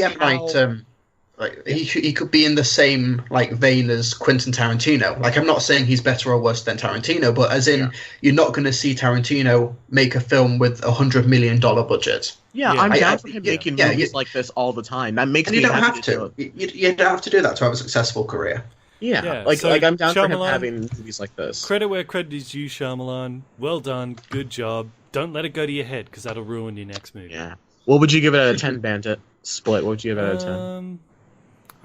he could be in the same vein as Quentin Tarantino. Like, I'm not saying he's better or worse than Tarantino, but as in you're not going to see Tarantino make a film with $100 million budget. I'm down for him making movies like this all the time. That makes me you don't happy have to. You don't have to do that to have a successful career. Yeah, I'm down for him having movies like this. Credit where credit is due, Shyamalan. Well done, good job. Don't let it go to your head because that'll ruin your next movie. Yeah. What would you give it out of 10, Bandit? Split. What would you give it out of 10?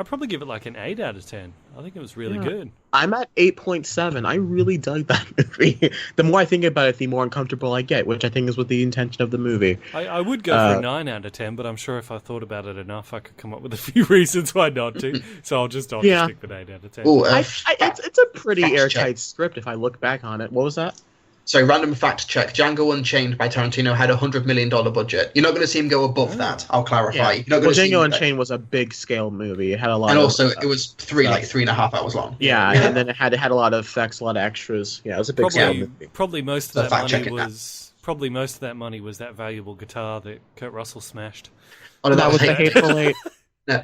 I'd probably give it like an 8 out of 10. I think it was really good. I'm at 8.7. I really dug that movie. The more I think about it, the more uncomfortable I get, which I think is what the intention of the movie. I would go for a 9 out of 10, but I'm sure if I thought about it enough, I could come up with a few reasons why not to. So I'll just stick with 8 out of 10. Ooh, it's a pretty airtight script if I look back on it. What was that? So, random fact check. Django Unchained by Tarantino had a $100 million budget. You're not going to see him go above that, I'll clarify. Yeah. Django Unchained was a big-scale movie. It had a lot and also, it was 3.5 hours long. Yeah, and then it had a lot of effects, a lot of extras. Yeah, it was a big-scale movie. Probably most of that money was that valuable guitar that Kurt Russell smashed. Oh, that was the Hateful Eight. No,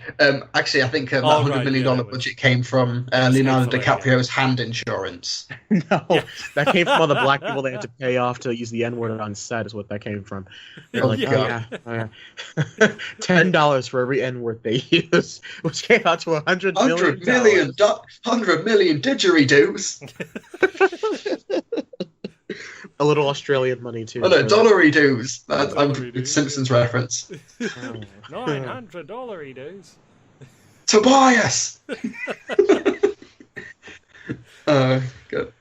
actually, I think that $100 million budget came from Leonardo DiCaprio's hand insurance. No, that came from all the black people they had to pay off to use the N-word on set is what that came from. They're like, $10 for every N-word they use, which came out to $100 million. $100 million didgeridoos. A little Australian money, too. Oh, no, dollary-doos. I'm Simpsons reference. $900 Tobias! Good.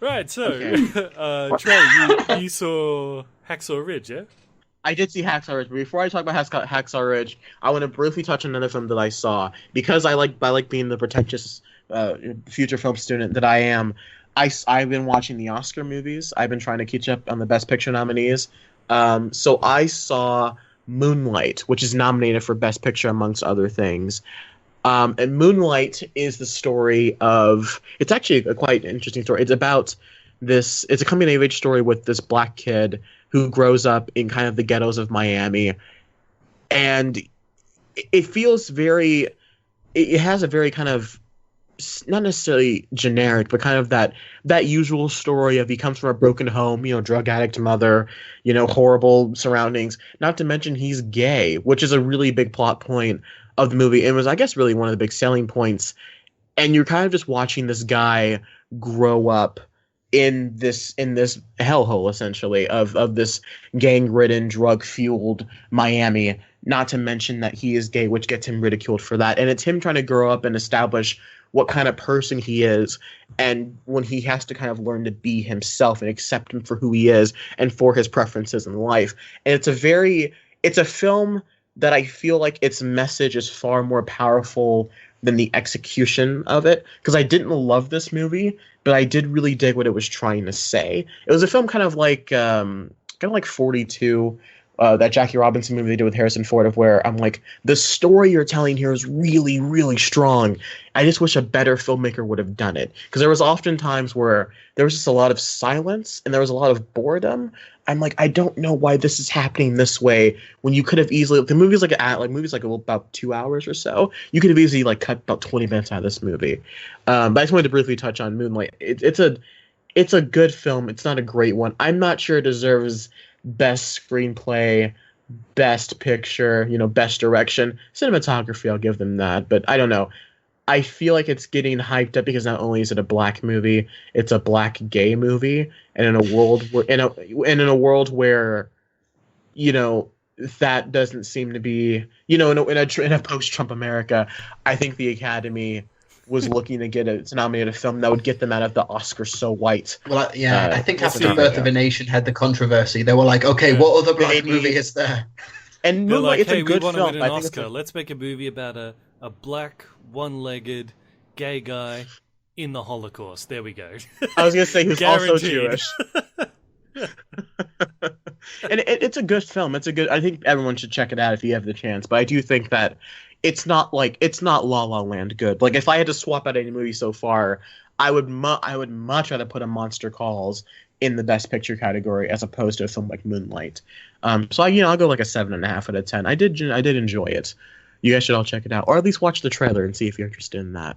Right, so, Trey, you saw Hacksaw Ridge, yeah? I did see Hacksaw Ridge, but before I talk about Hacksaw Ridge, I want to briefly touch on another film that I saw. Because I like being the pretentious future film student that I am, I've been watching the Oscar movies. I've been trying to catch up on the Best Picture nominees. So I saw Moonlight, which is nominated for Best Picture amongst other things. And Moonlight is the story of... It's actually a quite interesting story. It's about this... It's a coming-of-age story with this black kid who grows up in kind of the ghettos of Miami. And it feels very... It has a very kind of... not necessarily generic, but kind of that usual story of he comes from a broken home, drug addict mother, horrible surroundings. Not to mention he's gay, which is a really big plot point of the movie. And was, I guess, really one of the big selling points. And you're kind of just watching this guy grow up in this hellhole, essentially, of this gang-ridden, drug-fueled Miami. not to mention that he is gay, which gets him ridiculed for that. And it's him trying to grow up and establish what kind of person he is, and when he has to kind of learn to be himself and accept him for who he is and for his preferences in life. And it's a film that I feel like its message is far more powerful than the execution of it, because I didn't love this movie, but I did really dig what it was trying to say. It was a film kind of like 42, that Jackie Robinson movie they did with Harrison Ford, of where I'm like, the story you're telling here is really, really strong. I just wish a better filmmaker would have done it, because there was often times where there was just a lot of silence and there was a lot of boredom. I'm like, I don't know why this is happening this way, when you could have easily, the movie's like about 2 hours or so. You could have easily like cut about 20 minutes out of this movie. But I just wanted to briefly touch on Moonlight. It's a good film. It's not a great one. I'm not sure it deserves best screenplay, best picture, best direction. Cinematography, I'll give them that, but I don't know. I feel like it's getting hyped up because not only is it a black movie, it's a black gay movie, and in a world where that doesn't seem to be, in a post-Trump America, I think the Academy was looking to get a nominated film that would get them out of the Oscar so white. Well, I think after Birth of a Nation had the controversy, they were like, okay, what other black movie is there? And Moonlight, it's hey, a good we want film. to win an Oscar. Let's make a movie about a black, one-legged, gay guy in the Holocaust. There we go. I was going to say who's also Jewish. And it's a good film. I think everyone should check it out if you have the chance. But I do think that it's not La La Land good. Like, if I had to swap out any movie so far, I would much rather put a Monster Calls in the Best Picture category as opposed to a film like Moonlight. So I'll go like a 7.5 out of 10. I did enjoy it. You guys should all check it out, or at least watch the trailer and see if you're interested in that.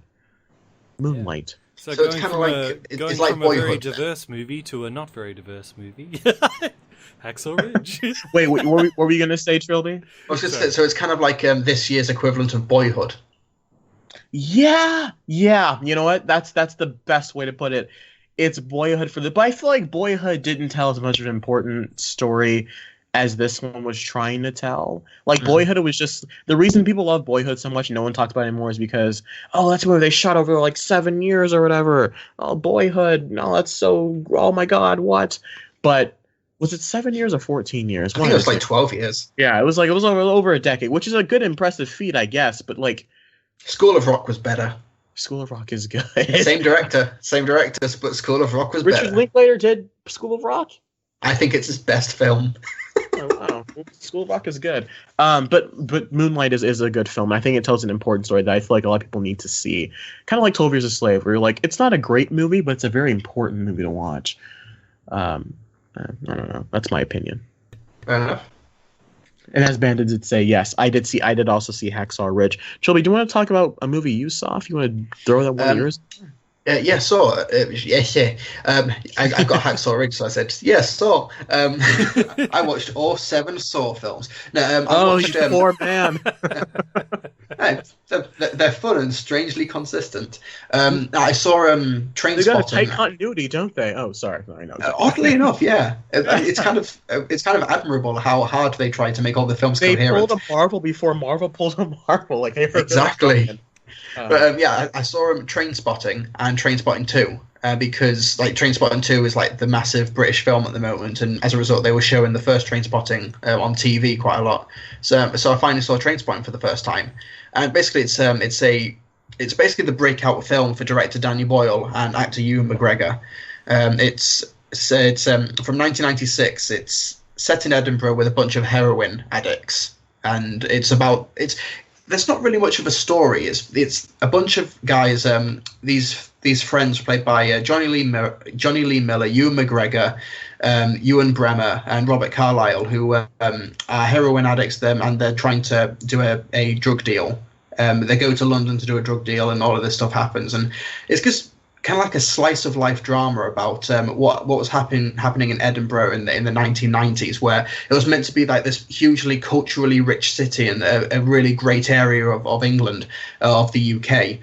Moonlight. So it's kind of like going it's like from a very Boyhood. diverse movie to a not very diverse movie. Hacksaw Ridge. Wait, what were we going to say, Trilbee? So it's kind of like this year's equivalent of Boyhood. Yeah. You know what? That's the best way to put it. It's Boyhood but I feel like Boyhood didn't tell as much of an important story as this one was trying to tell. Like, Boyhood, it was just, the reason people love Boyhood so much and no one talks about it anymore is because, that's where they shot over like 7 years or whatever. Oh, Boyhood, no, that's so, oh my god, what? But was it 7 years or 14 years? I think it was like 12 years. Yeah, it was over a decade, which is a good, impressive feat, I guess. But like, School of Rock was better. School of Rock is good. Same director, but School of Rock was better. Richard Linklater did School of Rock? I think it's his best film. Oh, wow. School of Rock is good. But Moonlight is a good film. I think it tells an important story that I feel like a lot of people need to see. Kind of like 12 Years a Slave, where you're like, it's not a great movie, but it's a very important movie to watch. I don't know. That's my opinion. Fair enough. And as Bandit did say, yes, I did also see Hacksaw Ridge. Trilbee, do you want to talk about a movie you saw? If you want to throw that one of yours? Yeah, Saw. Yeah. I got Hacksaw Ridge, so I said, yes, Saw. I watched all 7 Saw films. No, I watched, you poor man. They're fun and strangely consistent. I saw Trainspotting. They got a tight continuity, don't they? Oh, sorry. I know. Oddly enough, yeah. It's kind of admirable how hard they try to make all the films coherent. They pulled a Marvel before Marvel pulled a Marvel. Like, they were exactly. But I saw Trainspotting and Trainspotting 2 because like Trainspotting 2 is like the massive British film at the moment, and as a result they were showing the first Trainspotting on TV quite a lot. So I finally saw Trainspotting for the first time, and basically it's basically the breakout film for director Danny Boyle and actor Ewan McGregor. It's from 1996. It's set in Edinburgh with a bunch of heroin addicts, and there's not really much of a story. It's a bunch of guys. These friends played by Johnny Lee Miller, Ewan McGregor, Ewan Bremer, and Robert Carlyle, who are heroin addicts. And they're trying to do a drug deal. They go to London to do a drug deal, and all of this stuff happens. And it's just kind of like a slice of life drama about what was happening in Edinburgh in the 1990s, where it was meant to be like this hugely culturally rich city and a really great area of England, of the UK.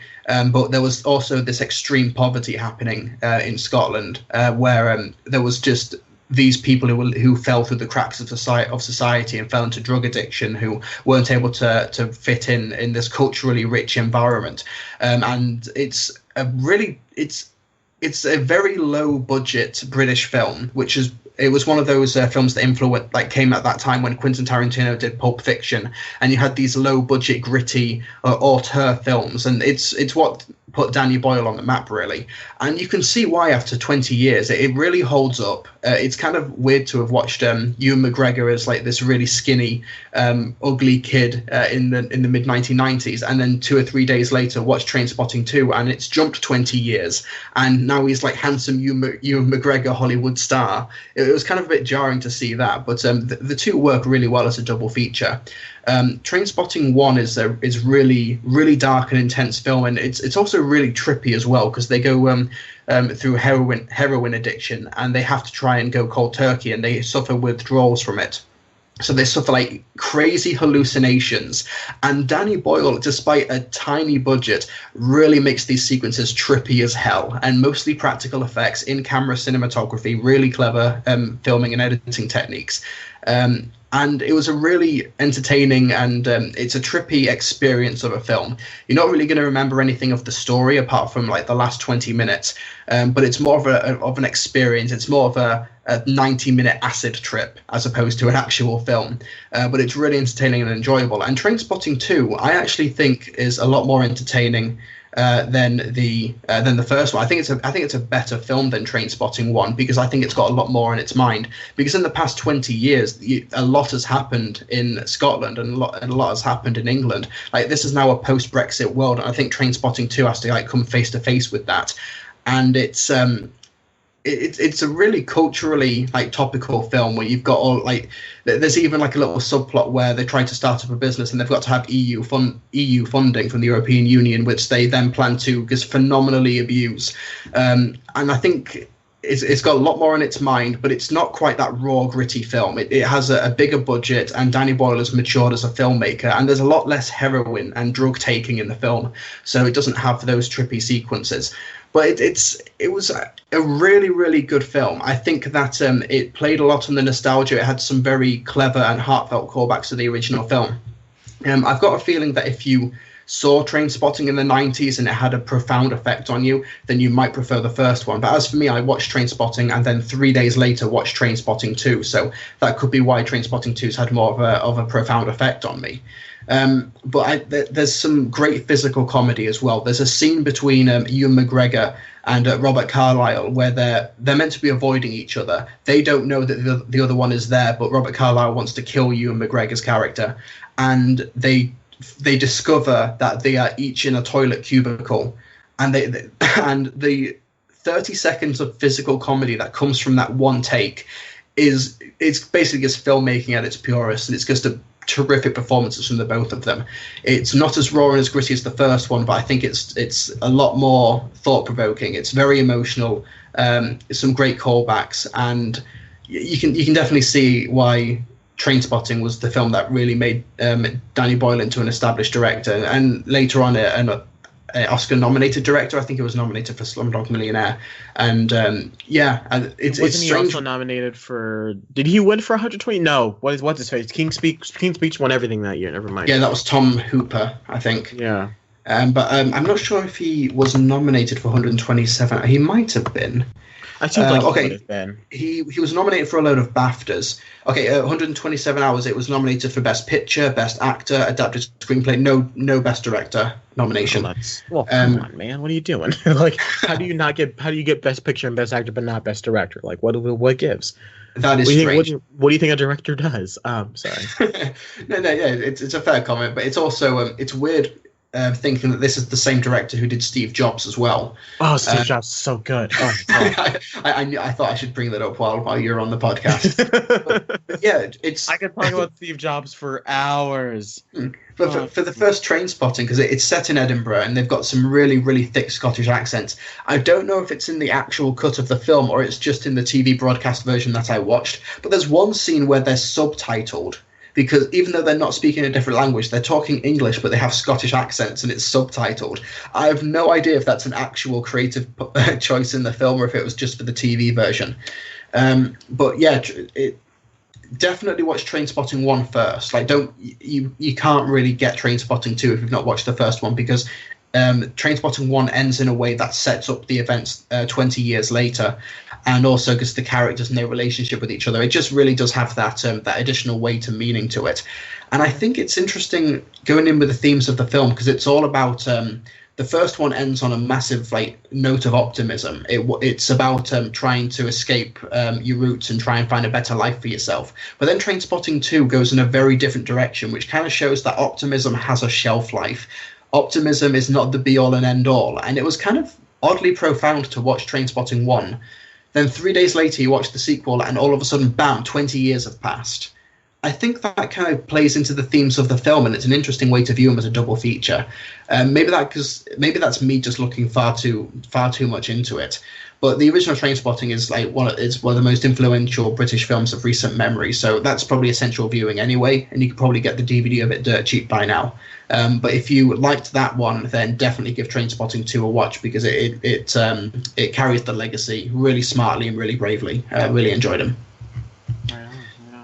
But there was also this extreme poverty happening in Scotland, where there was just these people who fell through the cracks of society and fell into drug addiction, who weren't able to fit in this culturally rich environment. And it's a very low budget British film, it was one of those films that came at that time when Quentin Tarantino did Pulp Fiction, and you had these low budget, gritty auteur films, and it's what put Danny Boyle on the map, really. And you can see why after 20 years it really holds up. It's kind of weird to have watched Ewan McGregor as like this really skinny, ugly kid in the mid 1990s, and then 2 or 3 days later watch Trainspotting 2, and it's jumped 20 years, and now he's like handsome Ewan McGregor Hollywood star. It was kind of a bit jarring to see that, but the two work really well as a double feature. Trainspotting 1 is really, really dark and intense film, and it's also really trippy as well, because they go through heroin addiction, and they have to try and go cold turkey, and they suffer withdrawals from it. So they suffer like crazy hallucinations, and Danny Boyle, despite a tiny budget, really makes these sequences trippy as hell, and mostly practical effects, in-camera cinematography, really clever filming and editing techniques. And it was a really entertaining and it's a trippy experience of a film. You're not really going to remember anything of the story apart from like the last 20 minutes, but it's more of an experience. It's more of a 90-minute acid trip as opposed to an actual film. But it's really entertaining and enjoyable. And Trainspotting 2, I actually think, is a lot more entertaining than the first one. I think it's a better film than Trainspotting 1, because I think it's got a lot more in its mind. Because in the past 20 years, a lot has happened in Scotland, and a lot has happened in England. Like, this is now a post-Brexit world, and I think Trainspotting 2 has to like come face to face with that. And it's a really culturally like topical film where you've got all like there's even like a little subplot where they try to start up a business and they've got to have EU funding from the European Union, which they then plan to just phenomenally abuse. And I think it's got a lot more in its mind, but it's not quite that raw, gritty film. It has a bigger budget, and Danny Boyle has matured as a filmmaker, and there's a lot less heroin and drug taking in the film, so it doesn't have those trippy sequences. But it was a really, really good film. I think that it played a lot on the nostalgia. It had some very clever and heartfelt callbacks to the original film. I've got a feeling that if you saw Trainspotting in the 90s and it had a profound effect on you, then you might prefer the first one. But as for me, I watched Trainspotting and then 3 days later watched Trainspotting 2. So that could be why Trainspotting 2's had more of a profound effect on me. But there's some great physical comedy as well. There's a scene between Ewan McGregor and Robert Carlyle where they're meant to be avoiding each other. They don't know that the other one is there, but Robert Carlyle wants to kill Ewan McGregor's character, and they discover that they are each in a toilet cubicle, and the 30 seconds of physical comedy that comes from that one take it's basically just filmmaking at its purest, and it's just a terrific performances from the both of them. It's not as raw and as gritty as the first one, but I think it's a lot more thought-provoking. It's very emotional. Some great callbacks, and you can definitely see why Trainspotting was the film that really made Danny Boyle into an established director, and later on an Oscar-nominated director. I think he was nominated for Slumdog Millionaire, and it's wasn't he strange. Also nominated for? Did he win for 120? No. What's his face? King's Speech won everything that year. Never mind. Yeah, that was Tom Hooper, I think. Yeah. But I'm not sure if he was nominated for 127. He might have been. I think he would have been. He was nominated for a load of BAFTAs. 127 Hours. It was nominated for Best Picture, Best Actor, Adapted Screenplay. No Best Director nomination. Come on, man. What are you doing? Like, how do you get Best Picture and Best Actor but not Best Director? Like, what gives? That is strange. What do you think a director does? Sorry. No, it's a fair comment, but it's also it's weird. Thinking that this is the same director who did Steve Jobs as well. Oh, Steve Jobs is so good. Oh, I thought I should bring that up while you're on the podcast. but yeah, I could talk about Steve Jobs for hours. But for the first Trainspotting, because it's set in Edinburgh and they've got some really, really thick Scottish accents. I don't know if it's in the actual cut of the film or it's just in the TV broadcast version that I watched. But there's one scene where they're subtitled. because even though they're not speaking a different language, they're talking English, but they have Scottish accents and it's subtitled. I have no idea if that's an actual creative choice in the film or if it was just for the TV version. But yeah, definitely watch Trainspotting 1 first. Like, you can't really get Trainspotting 2 if you've not watched the first one, because Trainspotting 1 ends in a way that sets up the events 20 years later, and also because the characters and their relationship with each other, it just really does have that additional weight and meaning to it. And I think it's interesting going in with the themes of the film, because it's all about the first one ends on a massive note of optimism. It's about trying to escape your roots and try and find a better life for yourself. But then Trainspotting 2 goes in a very different direction, which kind of shows that optimism has a shelf life. Optimism is not the be-all and end-all. And it was kind of oddly profound to watch Trainspotting 1. Then 3 days later, you watch the sequel, and all of a sudden, bam, 20 years have passed. I think that kind of plays into the themes of the film, and it's an interesting way to view them as a double feature. Maybe that's me just looking far too much into it. But the original Trainspotting is one of the most influential British films of recent memory, so that's probably essential viewing anyway, and you could probably get the DVD of it dirt cheap by now. But if you liked that one, then definitely give Trainspotting 2 a watch, because it carries the legacy really smartly and really bravely. I really enjoyed them.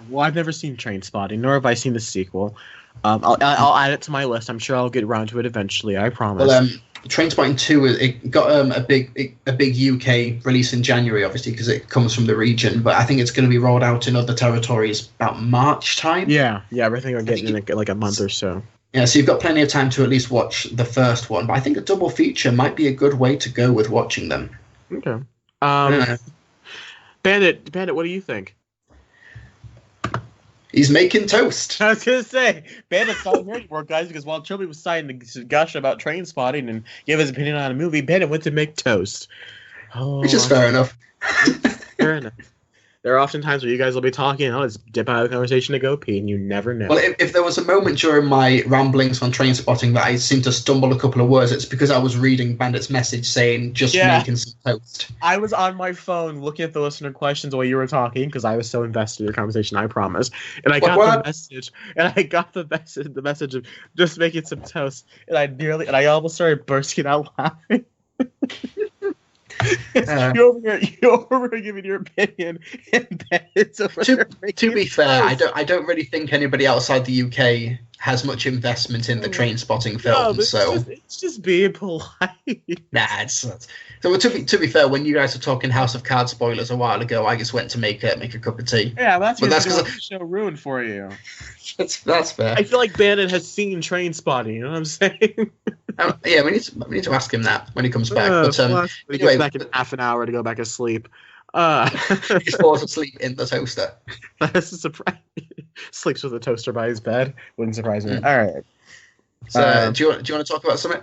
Well, I've never seen Trainspotting, nor have I seen the sequel. I'll add it to my list. I'm sure I'll get around to it eventually. I promise. Well, Trainspotting 2, it got a big UK release in January, obviously, because it comes from the region. But I think it's going to be rolled out in other territories about March time. Yeah. Everything will get in like a month or so. Yeah, so you've got plenty of time to at least watch the first one. But I think a double feature might be a good way to go with watching them. Okay. Bandit, what do you think? He's making toast. I was going to say, Bandit's not here anymore, guys, because while Trilbee was starting to gush about Trainspotting and give his opinion on a movie, Bandit went to make toast. Which is fair enough. Fair enough. There are often times where you guys will be talking and I'll just dip out of the conversation to go pee, and you never know. Well, if there was a moment during my ramblings on Trainspotting that I seemed to stumble a couple of words, it's because I was reading Bandit's message saying, just making some toast. I was on my phone looking at the listener questions while you were talking, because I was so invested in your conversation, I promise. And I got the message of just making some toast, and I almost started bursting out laughing. You over here giving your opinion, and then it's over to be fair, I don't really think anybody outside the UK has much investment in the Trainspotting film. No, it's just being polite. Nah, so to be fair, when you guys were talking House of Cards spoilers a while ago, I just went to make a cup of tea. Yeah, that's because the show ruined for you. That's fair. I feel like Bandit has seen Trainspotting. You know what I'm saying? Yeah, we need to ask him that when he comes back. When he gets back in half an hour to go back to sleep. He just falls asleep in the toaster. That's a surprise. Sleeps with a toaster by his bed. Wouldn't surprise me. All right. So, do you want to talk about something?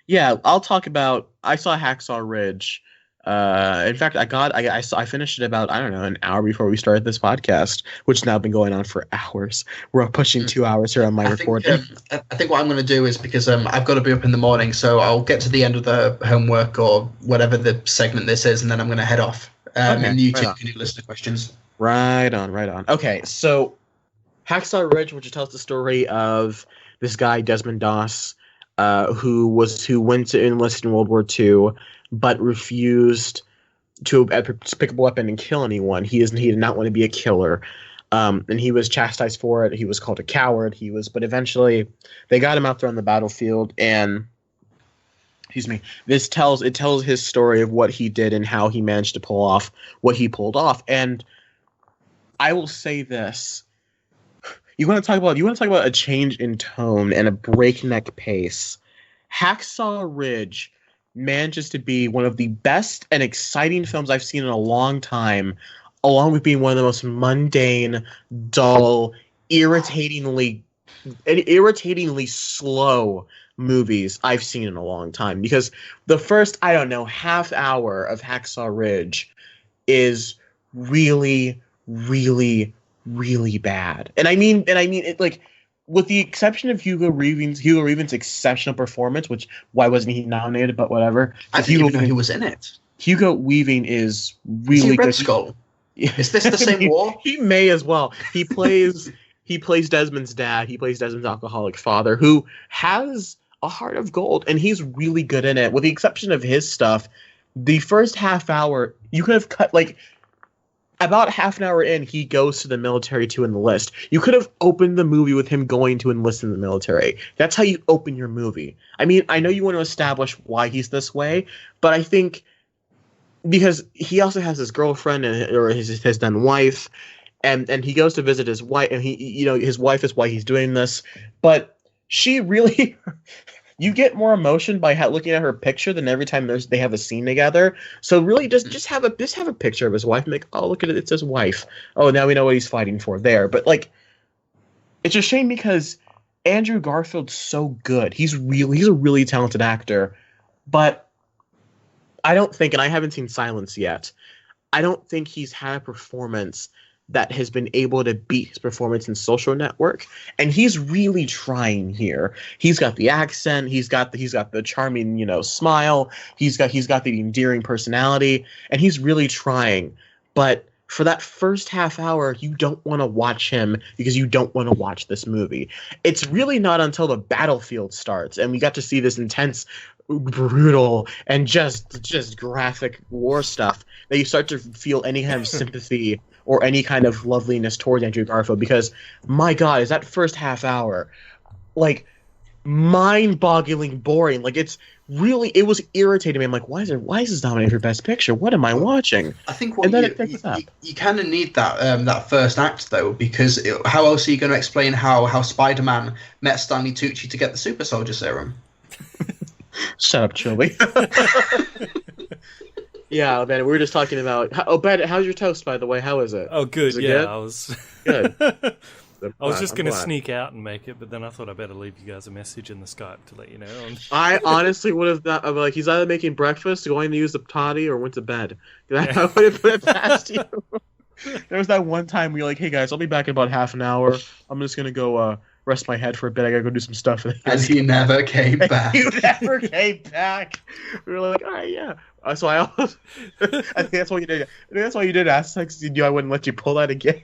Yeah, I'll talk about. I saw Hacksaw Ridge. In fact, I finished it about, I don't know, an hour before we started this podcast, which has now been going on for hours. We're pushing 2 hours here on my recording. I think what I'm going to do is, because I've got to be up in the morning, so I'll get to the end of the homework or whatever the segment this is, and then I'm going to head off. And you two can do listener questions. Right on. Okay, so Hacksaw Ridge, which tells the story of this guy, Desmond Doss, who went to enlist in World War II, but refused to pick up a weapon and kill anyone. He did not want to be a killer, and he was chastised for it. He was called a coward. But eventually, they got him out there on the battlefield, and it tells his story of what he did and how he managed to pull off what he pulled off. And I will say this: you want to talk about a change in tone and a breakneck pace. Hacksaw Ridge manages to be one of the best and exciting films I've seen in a long time, along with being one of the most mundane, dull, irritatingly slow movies I've seen in a long time. Because the first, half hour of Hacksaw Ridge is really, really, really bad. And I mean it, like, with the exception of Hugo Weaving's exceptional performance, which why wasn't he nominated? But whatever. I didn't even know he was in it. Hugo Weaving is really Red good. Skull. Is this the same war? He may as well. He plays he plays Desmond's dad. He plays Desmond's alcoholic father, who has a heart of gold, and he's really good in it. With the exception of his stuff, the first half hour, you could have cut, like, about half an hour in, he goes to the military to enlist. You could have opened the movie with him going to enlist in the military. That's how you open your movie. I mean, I know you want to establish why he's this way, but I think because he also has his girlfriend or his then wife, and he goes to visit his wife, and his wife is why he's doing this, but she really. You get more emotion by looking at her picture than every time they have a scene together. So really, just have a picture of his wife and like, oh, look at it, it's his wife. Oh, now we know what he's fighting for there. But like, it's a shame because Andrew Garfield's so good. He's a really talented actor, but I don't think, and I haven't seen Silence yet, I don't think he's had a performance that has been able to beat his performance in Social Network, and he's really trying here. He's got the accent, he's got the charming, smile, he's got the endearing personality, and he's really trying. But for that first half hour, you don't want to watch him because you don't want to watch this movie. It's really not until the battlefield starts, and we got to see this intense, brutal, and just graphic war stuff that you start to feel any kind of sympathy or any kind of loveliness towards Andrew Garfield, because my God, is that first half hour like mind-boggling boring. Like it was irritating me. I'm like, why is this nominated for Best Picture? What am I watching? I think you kind of need that first act though, because how else are you going to explain how Spider-Man met Stanley Tucci to get the super soldier serum? Shut up, Trilbee. Yeah, Ben, we were just talking about... Bandit, how's your toast, by the way? How is it? Oh, good. Is it yeah, good? I was... Good. I was just going to sneak out and make it, but then I thought I'd better leave you guys a message in the Skype to let you know. I honestly would have done... like, he's either making breakfast, going to use the potty, or went to bed. I would have put it past you. There was that one time we were like, hey, guys, I'll be back in about half an hour. I'm just going to go... rest my head for a bit. I gotta go do some stuff. And he never came back. He never came back. We were like, all right, yeah. So I think that's why you did. That's why you did ask. Because you knew I wouldn't let you pull that again.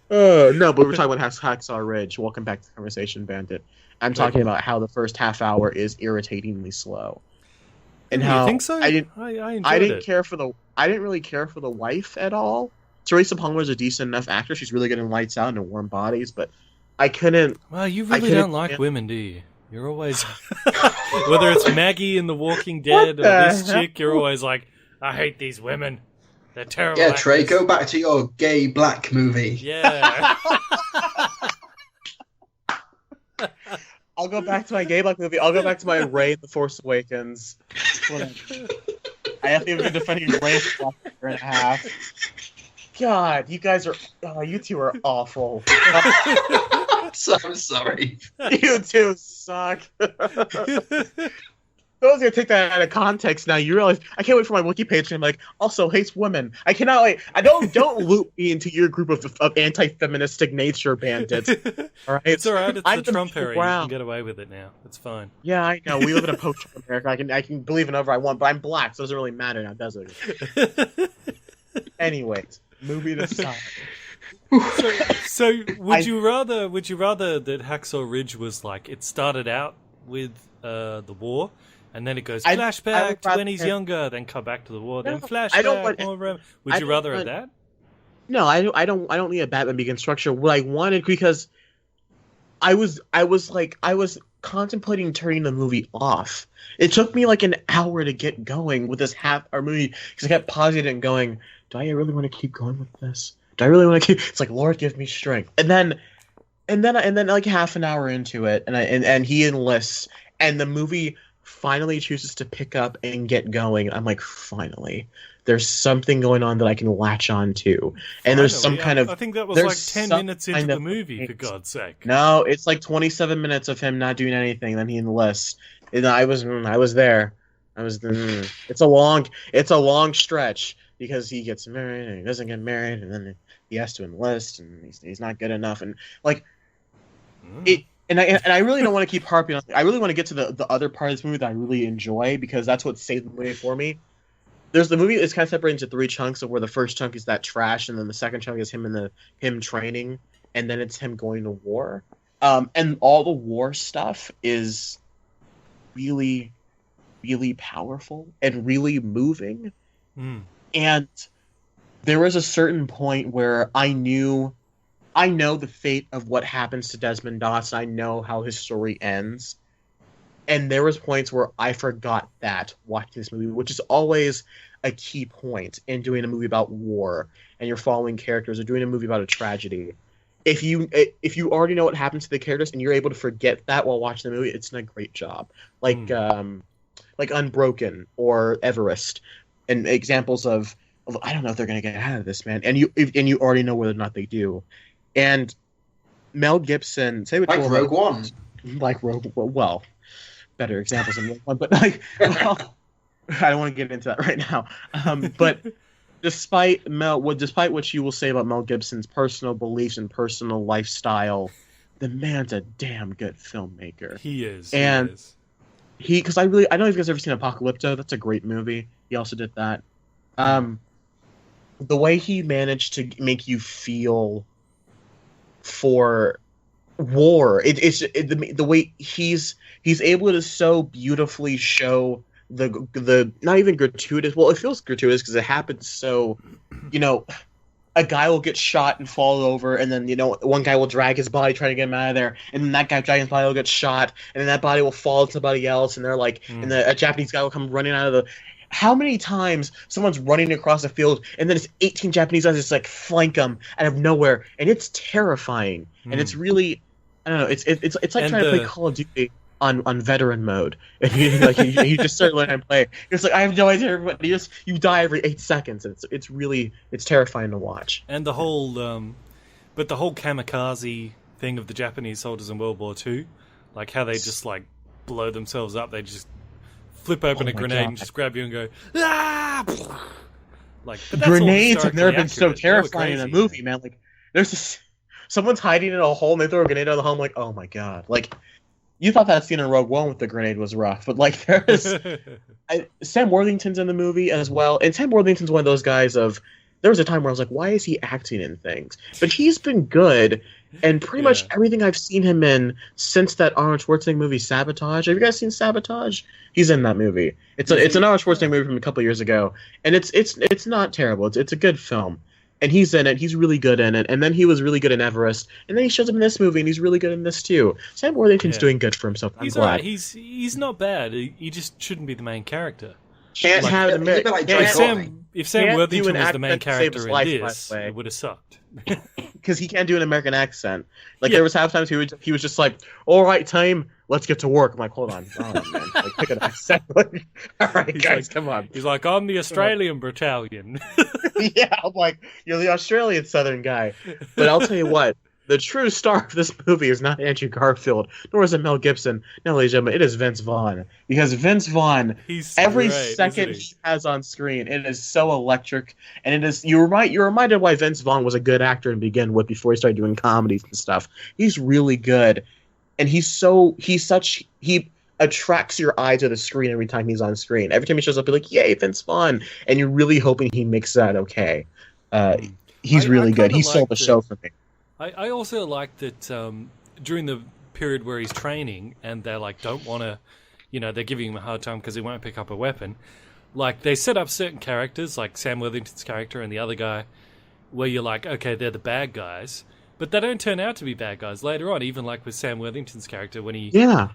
No, but we're talking about Hacksaw Ridge. Welcome back to the conversation, Bandit. I'm talking about how the first half hour is irritatingly slow, and how you think so? I didn't really care for the wife at all. Teresa Palmer's a decent enough actor. She's really good in Lights Out and Warm Bodies, but I couldn't... Well, you really don't like women, do you? You're always... Whether it's Maggie in The Walking Dead or this chick, you're always like, I hate these women. They're terrible actors. Trey, go back to your gay black movie. Yeah. I'll go back to my gay black movie. I'll go back to my Rey in The Force Awakens. Whatever. I haven't even been defending Rey for a year and a half. God, you guys are... Oh, you two are awful. I'm sorry. You two suck. I was going to take that out of context now. You realize... I can't wait for my wiki page and I'm like, also hates women. I cannot wait. Don't loop me into your group of anti-feministic nature bandits. All right? It's all right. It's the Trump era. You can get away with it now. It's fine. Yeah, I know. We live in a post-Trump America. I can believe in whatever I want, but I'm black, so it doesn't really matter now, does it? Anyways. Movie aside. So would you rather that Hacksaw Ridge was like it started out with the war, and then it goes flashback to when he's younger, then come back to the war, then flashback. Would you rather have that? No, I don't need a Batman Begins structure. What I wanted, because I was contemplating turning the movie off. It took me like an hour to get going with this half-hour movie because I kept pausing it and going, do I really want to keep going with this? Do I really want to keep... It's like, Lord, give me strength. And then like half an hour into it, and he enlists, and the movie finally chooses to pick up and get going. I'm like, finally. There's something going on that I can latch on to. And there's some kind of... I think that was like 10 minutes into the movie, for God's sake. No, it's like 27 minutes of him not doing anything, then he enlists. And I was there. It's a long stretch. Because he gets married and he doesn't get married, and then he has to enlist, and he's not good enough, and like it. And I really don't want to keep harping on. I really want to get to the other part of this movie that I really enjoy, because that's what saved the movie for me. There's the movie is kind of separated into 3 chunks, of where the first chunk is that trash, and then the second chunk is him training, and then it's him going to war. And all the war stuff is really, really powerful and really moving. And there was a certain point where I know the fate of what happens to Desmond Doss. I know how his story ends. And there was points where I forgot that watching this movie, which is always a key point in doing a movie about war and you're following characters or doing a movie about a tragedy. If you already know what happens to the characters and you're able to forget that while watching the movie, it's done a great job. Like Unbroken or Everest, and examples of I don't know if they're gonna get out of this, man. And you already know whether or not they do. And Mel Gibson, say what like Rogue One, well, better examples than Rogue One, but like, well, I don't want to get into that right now. But despite what you will say about Mel Gibson's personal beliefs and personal lifestyle, the man's a damn good filmmaker. He is, and because I don't know if you guys have ever seen Apocalypto. That's a great movie. He also did that. The way he managed to make you feel for war, the way he's able to so beautifully show the not even gratuitous. Well, it feels gratuitous because it happens so, a guy will get shot and fall over, and then one guy will drag his body trying to get him out of there, and then that guy dragging his body will get shot, and then that body will fall to somebody else, and they're like, and a Japanese guy will come running out of the. How many times someone's running across the field and then it's 18 Japanese guys just like flank them out of nowhere, and it's terrifying, and it's really, I don't know, it's like trying to play Call of Duty on veteran mode, and you just start learning how to play. It's like I have no idea, but you die every 8 seconds. And it's terrifying to watch. And the whole, but the whole kamikaze thing of the Japanese soldiers in World War II, like how they just like blow themselves up. They just flip open a grenade and just grab you and go, ah! Like, but that's grenades have never been so terrifying in a movie, man. Like, someone's hiding in a hole and they throw a grenade out of the hole. I'm like, oh my god! Like, you thought that scene in Rogue One with the grenade was rough, but like, Sam Worthington's in the movie as well, and Sam Worthington's one of those guys of. There was a time where I was like, why is he acting in things? But he's been good, and pretty much everything I've seen him in since that Arnold Schwarzenegger movie, Sabotage. Have you guys seen Sabotage? He's in that movie. It's an Arnold Schwarzenegger movie from a couple years ago, and it's not terrible. It's a good film, and he's in it. He's really good in it, and then he was really good in Everest, and then he shows up in this movie, and he's really good in this too. Sam Worthington's doing good for himself. I'm glad. Right. He's not bad. He just shouldn't be the main character. Can't have if Sam Worthington was the main character in this, it would have sucked. Because he can't do an American accent. Like there was half times he was just like, "All right, team, let's get to work." I'm like, "Hold on, man, like pick an accent." Like, all right, guys, come on. He's like, "I'm the Australian battalion." Yeah, I'm like, "You're the Australian Southern guy." But I'll tell you what. The true star of this movie is not Andrew Garfield, nor is it Mel Gibson. No, ladies and gentlemen, it is Vince Vaughn. Because Vince Vaughn, every second he has on screen, it is so electric. And it is you're reminded why Vince Vaughn was a good actor to begin with before he started doing comedies and stuff. He's really good. And he attracts your eye to the screen every time he's on screen. Every time he shows up, you're like, yay, Vince Vaughn. And you're really hoping he makes that okay. He's really good. He sold the show for me. I also like that during the period where he's training and they're like, don't want to, they're giving him a hard time because he won't pick up a weapon. Like, they set up certain characters, like Sam Worthington's character and the other guy, where you're like, okay, they're the bad guys. But they don't turn out to be bad guys later on, even like with Sam Worthington's character, when he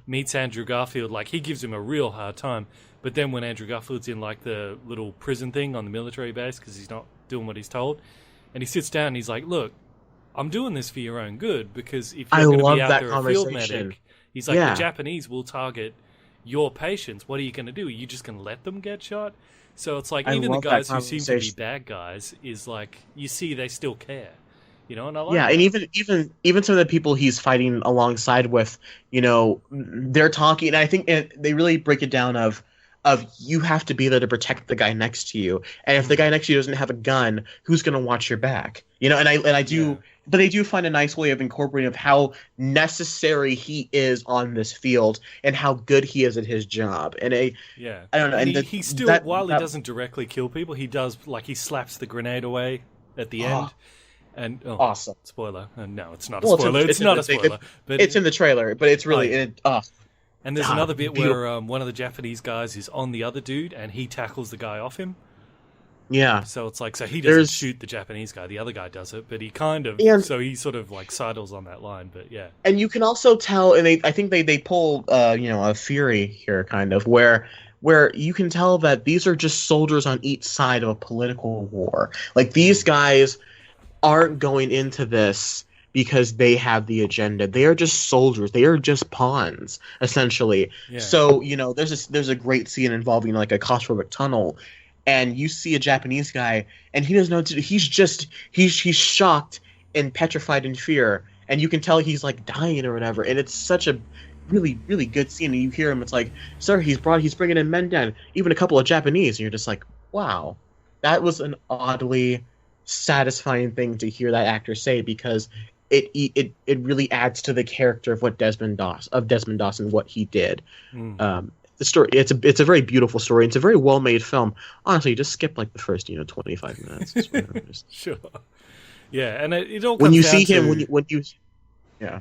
meets Andrew Garfield, like, he gives him a real hard time. But then when Andrew Garfield's in, like, the little prison thing on the military base because he's not doing what he's told, and he sits down and he's like, look, I'm doing this for your own good, because if you're going to be out there a field medic, he's like, the Japanese will target your patients. What are you going to do? Are you just going to let them get shot? So it's like, even the guys who seem to be bad guys is like, you see they still care. And I like that. And even some of the people he's fighting alongside with, they're talking, and I think they really break it down of you have to be there to protect the guy next to you, and if the guy next to you doesn't have a gun, who's going to watch your back? And I do, but they do find a nice way of incorporating of how necessary he is on this field and how good he is at his job. And I don't know. And he still, while he doesn't directly kill people, he does, like, he slaps the grenade away at the end. And awesome. Spoiler. No, it's not a spoiler. It's not a spoiler. But it's in the trailer, but it's really And there's another bit where one of the Japanese guys is on the other dude, and he tackles the guy off him. Yeah. So it's like, so he doesn't shoot the Japanese guy. The other guy does it, but he kind of. So he sort of like sidles on that line. But yeah. And you can also tell, and I think they pull a Fury here, kind of where you can tell that these are just soldiers on each side of a political war. Like these guys aren't going into this because they have the agenda. They are just soldiers. They are just pawns, essentially. Yeah. So, there's a great scene involving like a claustrophobic tunnel, and you see a Japanese guy, and he doesn't know what to do. He's shocked and petrified in fear, and you can tell he's like dying or whatever. And it's such a really, really good scene. And you hear him, it's like, sir, he's bringing in men down, even a couple of Japanese, and you're just like, wow, that was an oddly satisfying thing to hear that actor say, because it really adds to the character of what Desmond Doss and what he did. The story, it's a very beautiful story. It's a very well made film. Honestly, just skip like the first 25 minutes. Sure. Yeah, and it all comes when you down see him to, when you yeah.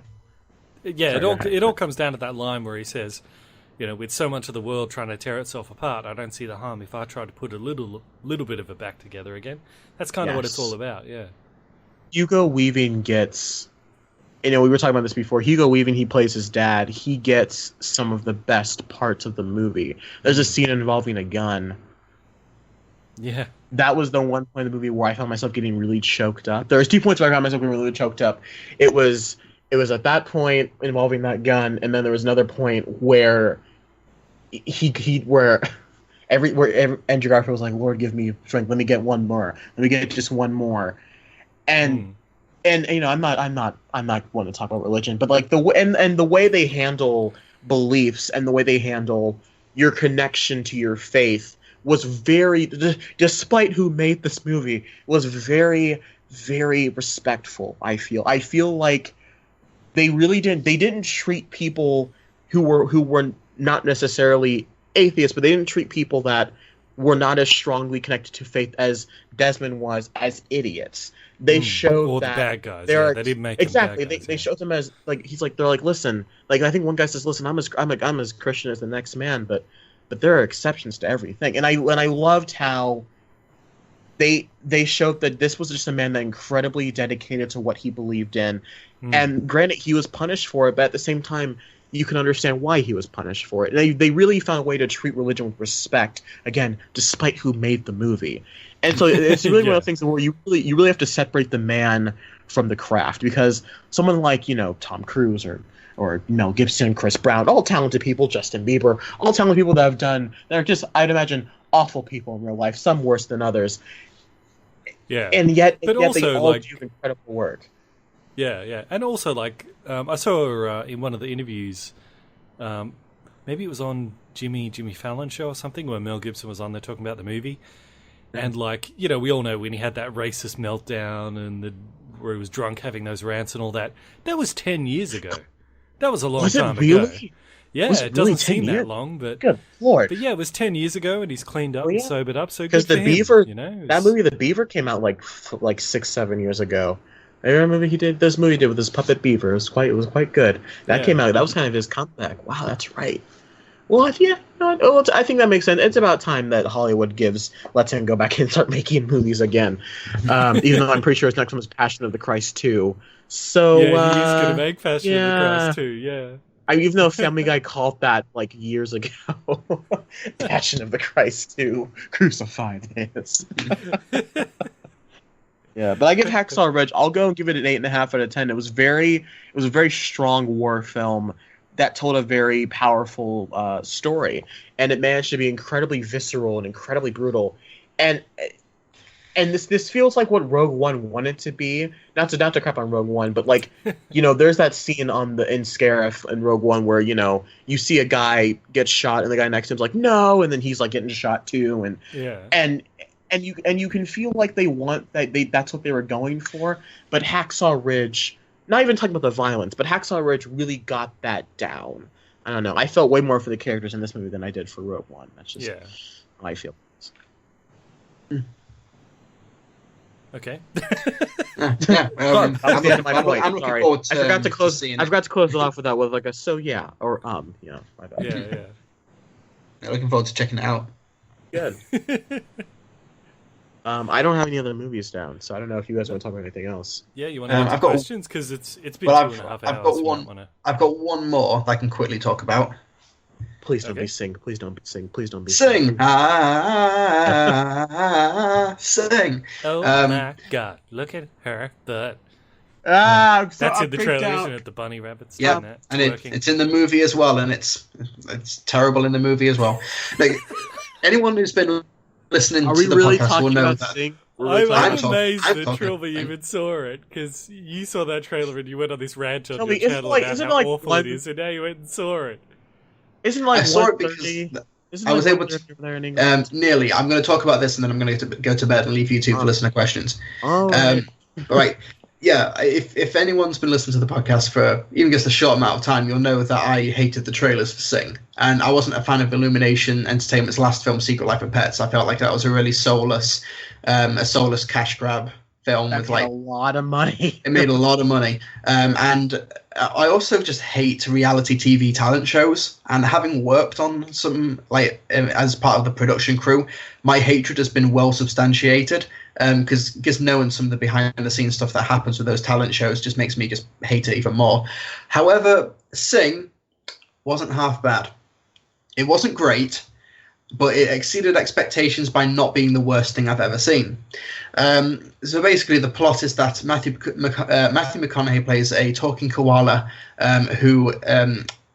Yeah, it all comes down to that line where he says, with so much of the world trying to tear itself apart, I don't see the harm if I try to put a little bit of it back together again. That's kind of what it's all about, yeah. Hugo Weaving gets, we were talking about this before, Hugo Weaving, he plays his dad. He gets some of the best parts of the movie. There's a scene involving a gun. Yeah. That was the one point in the movie where I found myself getting really choked up. There was 2 points where I found myself getting really choked up. It was at that point involving that gun, and then there was another point where where Andrew Garfield was like, Lord, give me strength. Let me get one more. Let me get just one more. And I'm not one to talk about religion, but like the way they handle beliefs and the way they handle your connection to your faith was very, despite who made this movie, was very, very respectful. I feel like they didn't treat people who were not necessarily atheists, but they didn't treat people that were not as strongly connected to faith as Desmond was as idiots. They showed that the bad guys. They didn't make exactly. Them bad guys, they showed them as like they're like, listen, like I think one guy says, listen, I'm as Christian as the next man, but there are exceptions to everything. And I loved how they showed that this was just a man that incredibly dedicated to what he believed in. And granted, he was punished for it, but at the same time, you can understand why he was punished for it. They really found a way to treat religion with respect, again, despite who made the movie. And so it's really one of the things where you really have to separate the man from the craft, because someone like, Tom Cruise or Mel Gibson, Chris Brown, all talented people, Justin Bieber, all talented people that are just, I'd imagine, awful people in real life, some worse than others. Yeah. And yet also, they all do incredible work. Yeah. And also, I saw in one of the interviews, maybe it was on Jimmy Fallon show or something, where Mel Gibson was on there talking about the movie. And, we all know when he had that racist meltdown and where he was drunk having those rants and all that, that was 10 years ago. That was a long time ago. Yeah, it doesn't seem that long, but good Lord. But yeah, it was 10 years ago, and he's cleaned up and sobered up. So because the Beaver, him, that movie, The Beaver, came out like 6-7 years ago. I remember he did this movie with his puppet Beaver. It was quite good. That came out. That was kind of his comeback. Wow, that's right. Well, yeah, I think that makes sense. It's about time that Hollywood lets him go back and start making movies again. Even though I'm pretty sure his next one was Passion of the Christ 2. So he's gonna make Passion of the Christ 2. Yeah. Even though Family Guy called that years ago, Passion of the Christ 2, Crucified is. Yeah, but I give Hacksaw Ridge, I'll go and give it an 8.5 out of 10. It was a very strong war film that told a very powerful story, and it managed to be incredibly visceral and incredibly brutal. And this feels like what Rogue One wanted to be. Not to crap on Rogue One, but there's that scene in Scarif in Rogue One where you see a guy get shot and the guy next to him's like no, and then he's getting shot too, and you can feel like they want that's what they were going for. But Hacksaw Ridge, not even talking about the violence, but Hacksaw Ridge really got that down. I don't know. I felt way more for the characters in this movie than I did for Rogue One. That's just how I feel. Okay. Yeah, I'm looking forward to. I forgot to close. I forgot to close it off with that with like a so yeah or yeah. My bad. Yeah, looking forward to checking it out. Good. I don't have any other movies down, so I don't know if you guys want to talk about anything else. Yeah, you want to have questions because it's been 2.5 hours. I've got one more that I can quickly talk about. Please don't be sing. Please don't be sing. Please don't be sing. Sing. Oh my God! Look at her butt. That's in the trailer, isn't it? The bunny rabbits. Yeah, and it's in the movie as well, and it's terrible in the movie as well. Like anyone who's been listening to the podcast will know that. I'm amazed that Trilbee even saw it, because you saw that trailer and you went on this rant on your channel about how awful it is, and now you went and saw it. Isn't like I saw it because I was able to. Nearly. I'm going to talk about this, and then I'm going to go to bed and leave you two for listener questions. Right. Yeah. If anyone's been listening to the podcast for even just a short amount of time, you'll know that I hated the trailers for Sing, and I wasn't a fan of Illumination Entertainment's last film, Secret Life of Pets. I felt like that was a really soulless cash grab film with like a lot of money. It made a lot of money, and I also just hate reality TV talent shows. And having worked on some as part of the production crew, my hatred has been well substantiated. Because knowing some of the behind the scenes stuff that happens with those talent shows just makes me just hate it even more. However, Sing wasn't half bad. It wasn't great, but it exceeded expectations by not being the worst thing I've ever seen. So basically, the plot is that Matthew McConaughey plays a talking koala who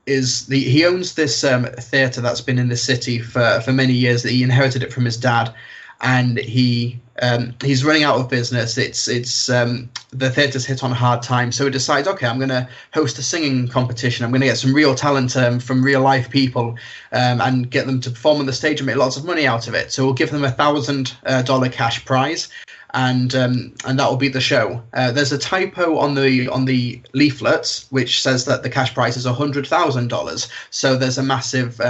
he owns this theatre that's been in the city for many years. He inherited it from his dad, and he's running out of business. It's the theatre's hit on a hard time, so he decides, okay, I'm going to host a singing competition. I'm going to get some real talent from real life people and get them to perform on the stage and make lots of money out of it. So we'll give them $1,000 cash prize, and that will be the show. There's a typo on the leaflets which says that the cash prize is $100,000. So there's a massive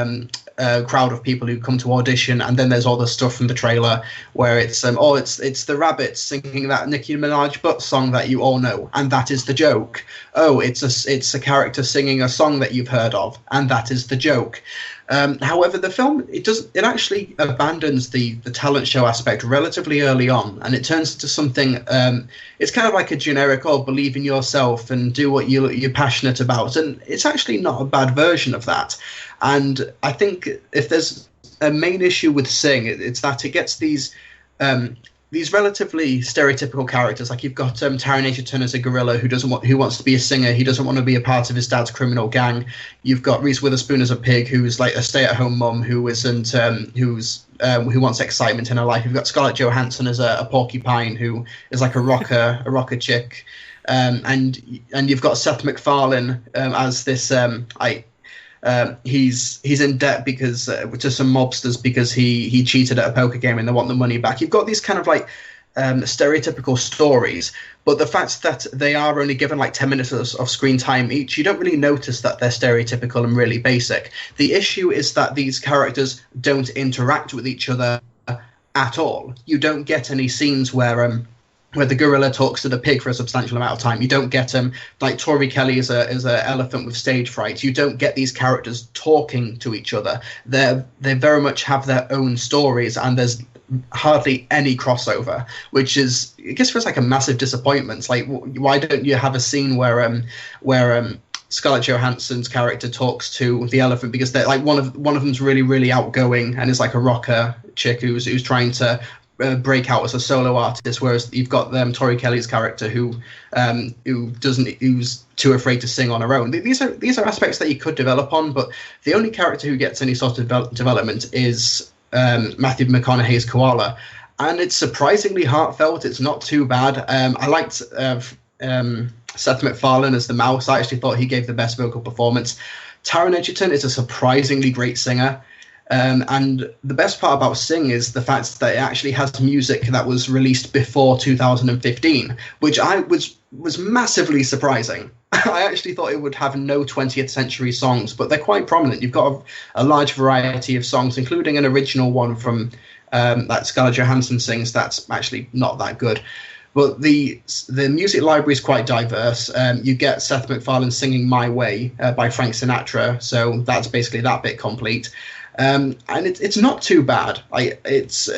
crowd of people who come to audition, and then there's all the stuff from the trailer where it's the rabbits singing that Nicki Minaj butt song that you all know, and that is the joke. Oh, it's a character singing a song that you've heard of, and that is the joke. However, the film it actually abandons the talent show aspect relatively early on, and it turns into something. It's kind of like a generic, believe in yourself and do what you're passionate about, and it's actually not a bad version of that. And I think if there's a main issue with Sing, it's that it gets these relatively stereotypical characters. Like you've got Taron Egerton as a gorilla who wants to be a singer. He doesn't want to be a part of his dad's criminal gang. You've got Reese Witherspoon as a pig who's like a stay-at-home mum who wants excitement in her life. You've got Scarlett Johansson as a porcupine who is like a rocker chick, and you've got Seth MacFarlane as this he's in debt because to some mobsters because he cheated at a poker game and they want the money back. You've got these kind of like stereotypical stories, but the fact that they are only given like 10 minutes of screen time each, you don't really notice that they're stereotypical and really basic. The issue is that these characters don't interact with each other at all. You don't get any scenes where the gorilla talks to the pig for a substantial amount of time. You don't get like Tori Kelly is a elephant with stage fright. You don't get these characters talking to each other. They very much have their own stories, and there's hardly any crossover, which is, I guess, feels like a massive disappointment. Like, why don't you have a scene where Scarlett Johansson's character talks to the elephant, because they're like one of them's really, really outgoing and is like a rocker chick who's trying to break out as a solo artist, whereas you've got Tori Kelly's character who's too afraid to sing on her own. These are aspects that you could develop on, but the only character who gets any sort of development is Matthew McConaughey's koala, and it's surprisingly heartfelt. It's not too bad. I liked Seth MacFarlane as the mouse. I actually thought he gave the best vocal performance. Taron Egerton is a surprisingly great singer. And the best part about Sing is the fact that it actually has music that was released before 2015, which was massively surprising. I actually thought it would have no 20th century songs, but they're quite prominent. You've got a large variety of songs, including an original one from that Scarlett Johansson sings that's actually not that good. But the music library is quite diverse. You get Seth MacFarlane singing "My Way" by Frank Sinatra, so that's basically that bit complete. And it's not too bad. It's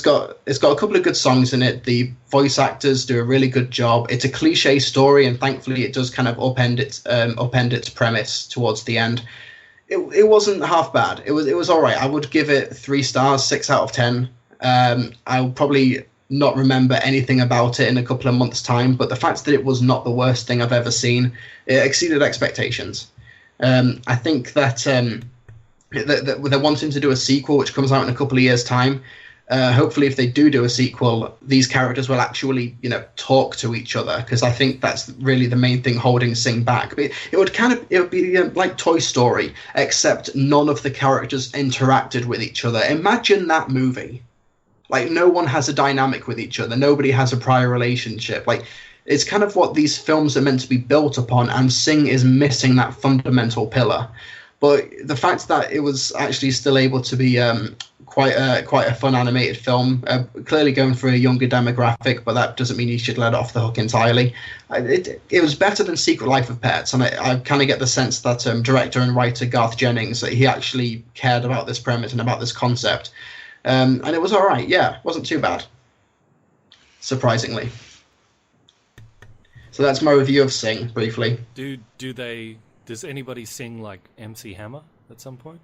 got a couple of good songs in it. The voice actors do a really good job. It's a cliche story, and thankfully it does kind of upend its premise towards the end. It wasn't half bad. It was all right. I would give it 3 stars, 6 out of 10. I'll probably not remember anything about it in a couple of months' time, but the fact that it was not the worst thing I've ever seen, it exceeded expectations. I think that they're wanting to do a sequel, which comes out in a couple of years' time. Hopefully, if they do a sequel, these characters will actually, talk to each other, because I think that's really the main thing holding Sing back. But it would be like Toy Story, except none of the characters interacted with each other. Imagine that movie. Like, no one has a dynamic with each other. Nobody has a prior relationship. Like, it's kind of what these films are meant to be built upon, and Sing is missing that fundamental pillar. But the fact that it was actually still able to be quite a fun animated film, clearly going for a younger demographic, but that doesn't mean you should let it off the hook entirely. It was better than Secret Life of Pets, and I kind of get the sense that director and writer Garth Jennings, that he actually cared about this premise and about this concept. And it was all right, yeah, wasn't too bad, surprisingly. So that's my review of Sing, briefly. Does anybody sing like MC Hammer at some point?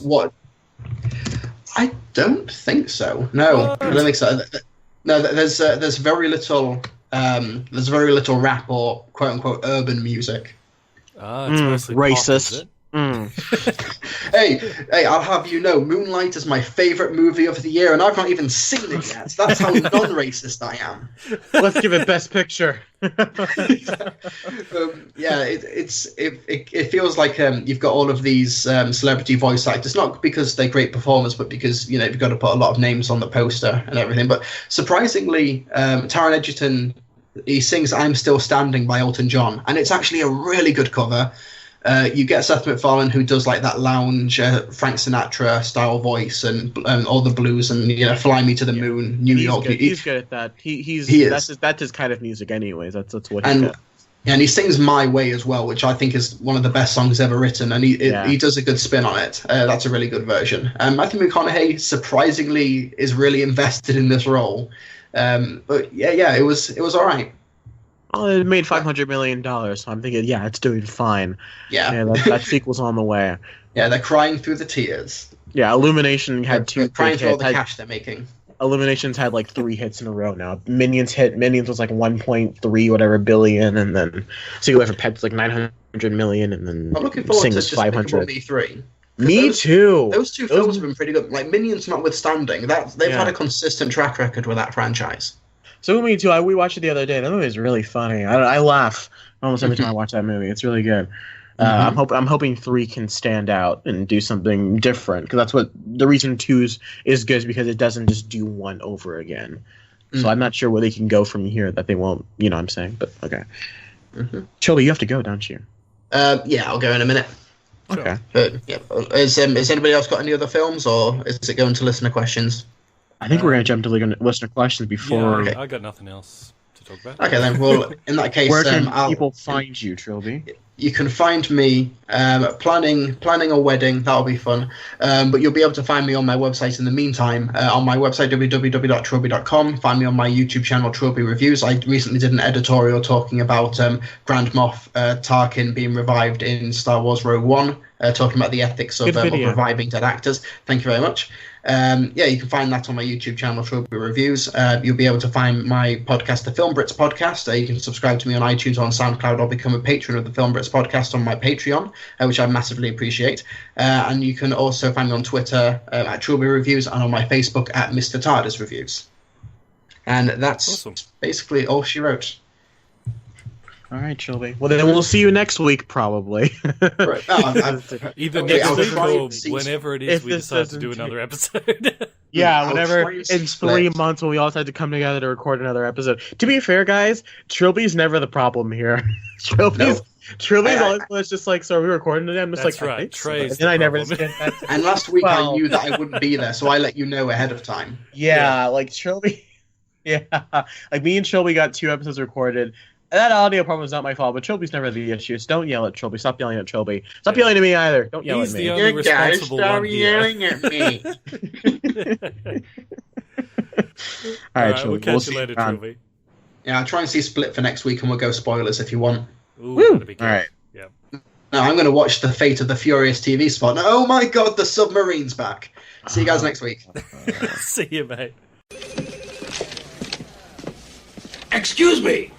What? I don't think so. No, what? I don't think so. No, there's very little. There's very little rap or quote unquote urban music. It's mostly racist. Pop, is it? Hey, I'll have you know, Moonlight is my favorite movie of the year, and I've not even seen it yet. That's how non-racist I am. Let's give it Best Picture. Yeah, it feels like you've got all of these celebrity voice actors, not because they're great performers, but because you've got to put a lot of names on the poster and everything. But surprisingly, Taron Egerton, he sings "I'm Still Standing" by Elton John, and it's actually a really good cover. You get Seth MacFarlane, who does like that lounge Frank Sinatra style voice and all the blues and "Fly Me to the Moon," New York. He's good at that. That's his kind of music, anyways. That's what he does. And he sings "My Way" as well, which I think is one of the best songs ever written, and he does a good spin on it. That's a really good version. Matthew McConaughey surprisingly is really invested in this role, but yeah, it was all right. Oh, it made $500 million, so I'm thinking, yeah, it's doing fine. Yeah, that sequel's on the way. Yeah, they're crying through the tears. Yeah, Illumination had two. Crying through all the cash they're making. Illumination's had like 3 hits in a row now. Minions was like 1.3 whatever billion, and then Secret Life of Pets like 900 million, and then I'm looking forward Sing to was 500. Me 3. Me too. Those two films have been pretty good. Like Minions notwithstanding, they've had a consistent track record with that franchise. So Me Too. We watched it the other day. That movie is really funny. I laugh almost every time I watch that movie. It's really good. I'm hoping 3 can stand out and do something different, because that's what the reason 2 is good, is because it doesn't just do one over again. So I'm not sure where they can go from here that they won't. You know what I'm saying? But okay. Trilbee, you have to go, don't you? Yeah, I'll go in a minute. Okay. But yeah, has anybody else got any other films, or is it going to listener questions? I think we're going to jump to listener questions before. Yeah, I got nothing else to talk about. Okay, then. Well, in that case, where can people find you, Trilbee? You can find me planning a wedding. That'll be fun. But you'll be able to find me on my website in the meantime. On my website, www.trilbee.com. Find me on my YouTube channel, Trilbee Reviews. I recently did an editorial talking about Grand Moff Tarkin being revived in Star Wars Rogue One, talking about the ethics of reviving dead actors. Thank you very much. You can find that on my YouTube channel, Trilbee Reviews. You'll be able to find my podcast, the Film Brits Podcast. You can subscribe to me on iTunes or on SoundCloud, or become a patron of the Film Brits Podcast on my Patreon, which I massively appreciate. And you can also find me on Twitter at Trilbee Reviews, and on my Facebook at Mr. TARDIS Reviews. And that's basically all she wrote. All right, Trilbee. Well, then we'll see you next week, probably. Right. Either next week or whenever it is we decide to do another episode. Yeah, whenever in 3 months when we all decide to come together to record another episode. To be fair, guys, Trilbee's never the problem here. Trilbee's always just like, so are we recording today? I'm just That's like, right. Trey's and then I never get that. And last week I knew that I wouldn't be there, so I let you know ahead of time. Yeah, like Trilbee. Yeah, like me and Trilbee got 2 episodes recorded. That audio problem is not my fault, but Trilbee's never the issue. So don't yell at Trilbee. Stop yelling at Trilbee. Stop yelling at me either. Don't yell He's at me. the only responsible one here. yelling at me. All right, we'll catch you later, Trilbee. Yeah, I'll try and see Split for next week, and we'll go spoilers if you want. Ooh, that'd be good. All right. Yeah. No, I'm going to watch The Fate of the Furious TV spot. Now, oh my god, the submarine's back. See you guys next week. See you, mate. Excuse me.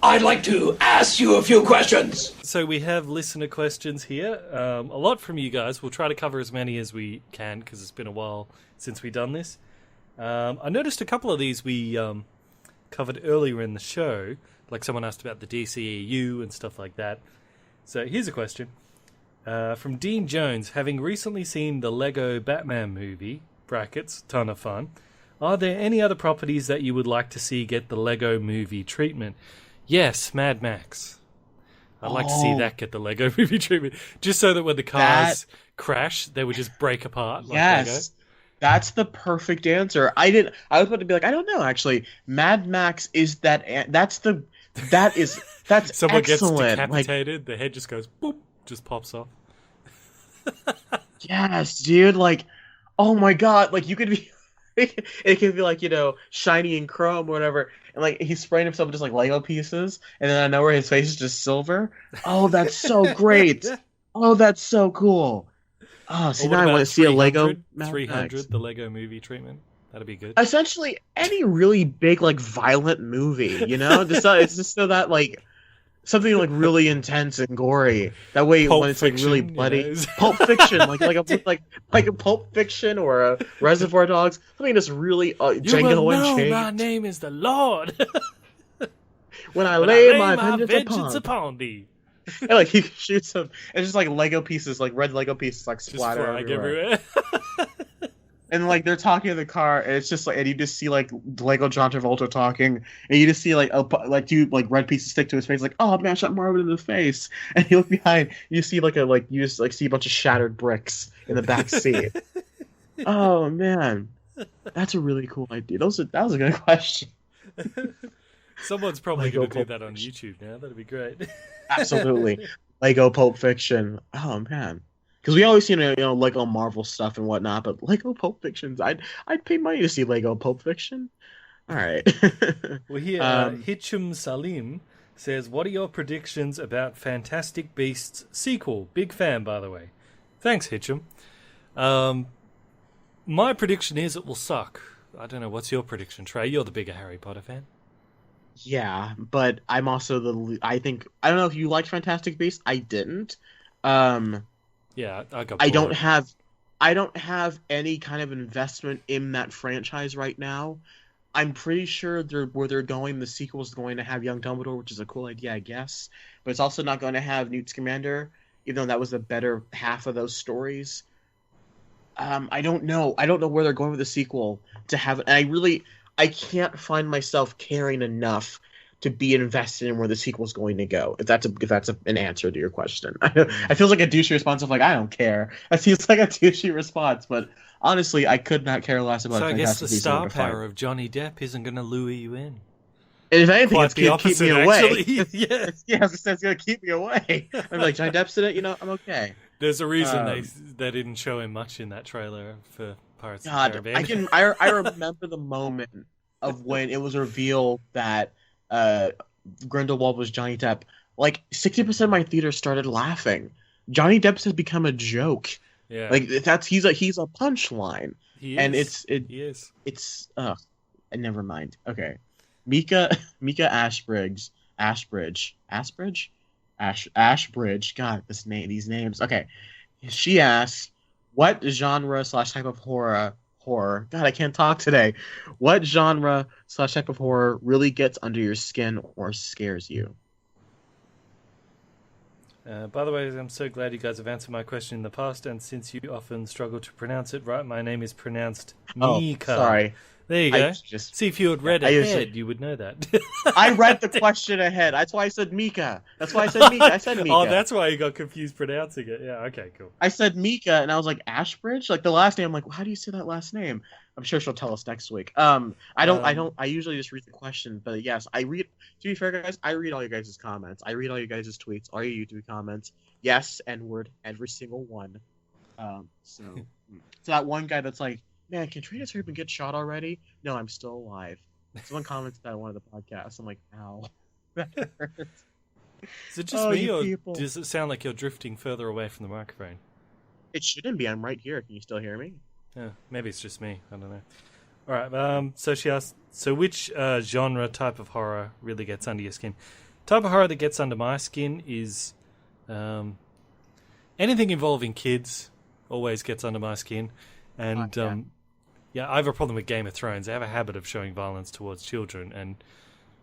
I'd like to ask you a few questions. So we have listener questions here. A lot from you guys. We'll try to cover as many as we can because it's been a while since we've done this. I noticed a couple of these we covered earlier in the show. Like someone asked about the DCEU and stuff like that. So here's a question. From Dean Jones. Having recently seen the Lego Batman movie, brackets, ton of fun, are there any other properties that you would like to see get the Lego movie treatment? Yes, Mad Max. I'd like to see that get the Lego movie treatment. Just so that when the cars crash, they would just break apart like Lego. That's the perfect answer. I was about to be like, I don't know, actually. Mad Max is that's Someone excellent. gets decapitated, the head just goes, boop, just pops off. Yes, dude, like, oh my god, like, you could be... It could be like, shiny and chrome or whatever, and like he's spraying himself with just like Lego pieces, and then I know where his face is just silver. Oh, that's so great! Oh, that's so cool. Oh, see, now I want to see a Lego 300, the Lego movie treatment. That'd be good. Essentially, any really big like violent movie, it's just so that like something like really intense and gory. That way, Pulp when it's like Fiction, really bloody, Pulp Fiction, like a Pulp Fiction or a Reservoir Dogs, something that's really Django Unchained. My name is the Lord. when I lay my vengeance upon thee. And like he shoots him, and just like Lego pieces, like red Lego pieces, like splatter everywhere. And like they're talking in the car, and it's just like, and you just see like Lego John Travolta talking, and you just see like two like red pieces stick to his face, like, oh man, shot Marvin in the face. And you look behind, you see you just like see a bunch of shattered bricks in the back seat. Oh man, that's a really cool idea. That was a good question. Someone's probably going to do that on YouTube now. That'd be great. Absolutely, Lego Pulp Fiction. Oh man. Because we always see, Lego Marvel stuff and whatnot, but Lego Pulp Fictions, I'd pay money to see Lego Pulp Fiction. All right. Well, here, Hitchum Salim says, what are your predictions about Fantastic Beasts sequel? Big fan, by the way. Thanks, Hitchum. My prediction is it will suck. I don't know, what's your prediction, Trey? You're the bigger Harry Potter fan. Yeah, but I'm also I don't know if you liked Fantastic Beasts. I didn't. Yeah, I got bored. I don't have any kind of investment in that franchise right now. I'm pretty sure where they're going, the sequel is going to have young Dumbledore, which is a cool idea, I guess. But it's also not going to have Newt Scamander, even though that was the better half of those stories. I don't know. I don't know where they're going with the sequel to have it. And I can't find myself caring enough to be invested in where the sequel's going to go. If that's an answer to your question. I feel like a douchey response of like, I don't care. That feels like a douchey response, but honestly, I could not care less about. So I guess the star power of Johnny Depp isn't going to lure you in. And if anything, it's going to keep me away. Yeah, it's going to keep me away. I'm like, Johnny Depp's in it, I'm okay. There's a reason they didn't show him much in that trailer for Pirates of the Caribbean. I remember the moment of when it was revealed that Grindelwald was Johnny Depp. Like 60% of my theater started laughing. Johnny Depp has become a joke. Yeah, like he's a punchline. He is. It's never mind. Okay, Mika Ashbridge. God, these names. Okay, she asks, what genre / type of horror? God, I can't talk today. What genre / type of horror really gets under your skin or scares you? By the way, I'm so glad you guys have answered my question in the past, and since you often struggle to pronounce it right, my name is pronounced Mika. Sorry. There you go. See, if you had read ahead, you would know that. I read the question ahead. That's why I said Mika. I said Mika. Oh, that's why you got confused pronouncing it. Yeah, okay, cool. I said Mika, and I was like, Ashbridge? Like, the last name, I'm like, how do you say that last name? I'm sure she'll tell us next week. I usually just read the question, but yes, I read, to be fair, guys, I read all you guys' comments. I read all you guys' tweets, all your YouTube comments. Yes, N-word, every single one. So that one guy that's like, man, can Trainus Urban get shot already? No, I'm still alive. Someone commented that on one of the podcasts. I'm like, ow. That hurts. Is it just me, or does it sound like you're drifting further away from the microphone? It shouldn't be. I'm right here. Can you still hear me? Yeah, maybe it's just me. I don't know. All right. So she asked, so which genre, type of horror really gets under your skin? Type of horror that gets under my skin is anything involving kids always gets under my skin. And yeah, I have a problem with Game of Thrones. They have a habit of showing violence towards children. And,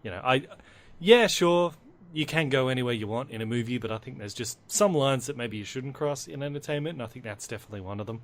you know, sure, you can go anywhere you want in a movie, but I think there's just some lines that maybe you shouldn't cross in entertainment, and I think that's definitely one of them.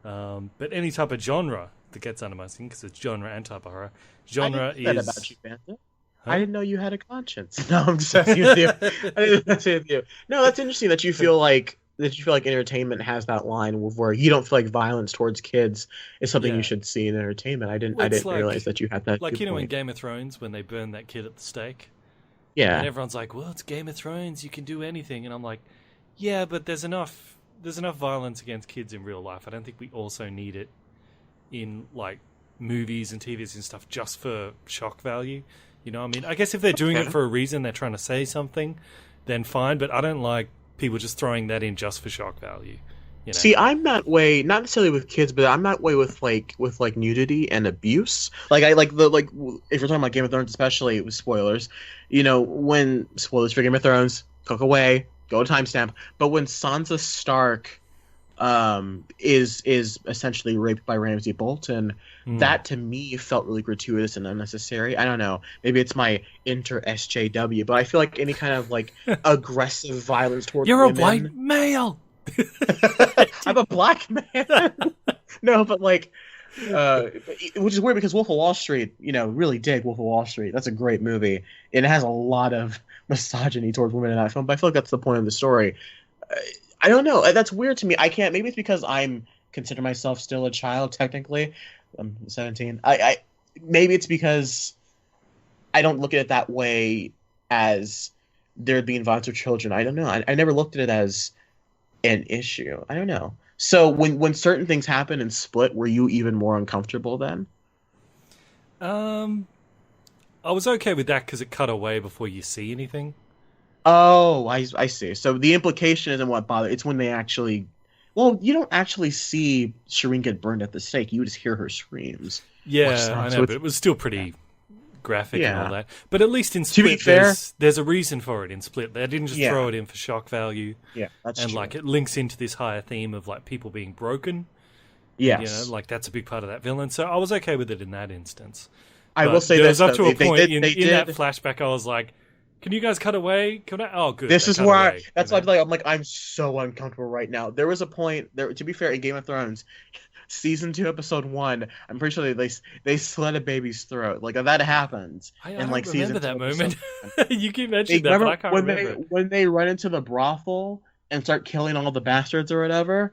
But any type of genre that gets under my skin, because it's genre and type of horror. Genre I didn't say that about you, Bandit. Huh? I didn't know you had a conscience. No, I'm just messing with you. I didn't mess with you. No, that's interesting that you feel like entertainment has that line where you don't feel like violence towards kids is something you should see in entertainment. I didn't realize that you had that. Like, you know, in Game of Thrones when they burn that kid at the stake. Yeah. And everyone's like, well, it's Game of Thrones, you can do anything. And I'm like, yeah, but there's enough violence against kids in real life. I don't think we also need it in, like, movies and TVs and stuff just for shock value. You know, I mean, I guess if they're doing it for a reason, they're trying to say something, then fine. But I don't like people just throwing that in just for shock value. You know? See, I'm that way, not necessarily with kids, but I'm that way with nudity and abuse. Like, if we're talking about Game of Thrones, especially with spoilers, you know, when spoilers for Game of Thrones, click away, go to timestamp. But when Sansa Stark is essentially raped by Ramsay Bolton, that to me felt really gratuitous and unnecessary. I don't know, maybe it's my inter-SJW, but I feel like any kind of like aggressive violence towards You're women, a white male. I'm a black man. No, but like, which is weird because Wolf of Wall Street, you know, really dig Wolf of Wall Street. That's a great movie. It has a lot of misogyny towards women in that film, but I feel like that's the point of the story. I don't know. That's weird to me. I can't. Maybe it's because I'm consider myself still a child. Technically, I'm 17. Maybe it's because I don't look at it that way as there being violence with children. I don't know. I never looked at it as an issue. I don't know. So when certain things happen in Split, were you even more uncomfortable then? I was okay with that because it cut away before you see anything. Oh, I see. So the implication isn't what bothers. It's when they actually. Well, you don't actually see Shireen get burned at the stake. You just hear her screams. Yeah, I know, but it was still pretty graphic and all that. But at least in Split, there's a reason for it in Split. They didn't just throw it in for shock value. Yeah, that's true. And like it links into this higher theme of like people being broken. Yes. You know, like that's a big part of that villain. So I was okay with it in that instance. I will say that was up to a point in that flashback. I was like, "Can you guys cut away? Oh, good." This is why. That's why I'm like, I'm so uncomfortable right now. There was a point there. To be fair, in Game of Thrones, season 2, episode 1, I'm pretty sure they slit a baby's throat. Like that happens. I don't remember that moment. You keep mentioning that, but I can't remember. When they run into the brothel and start killing all the bastards or whatever,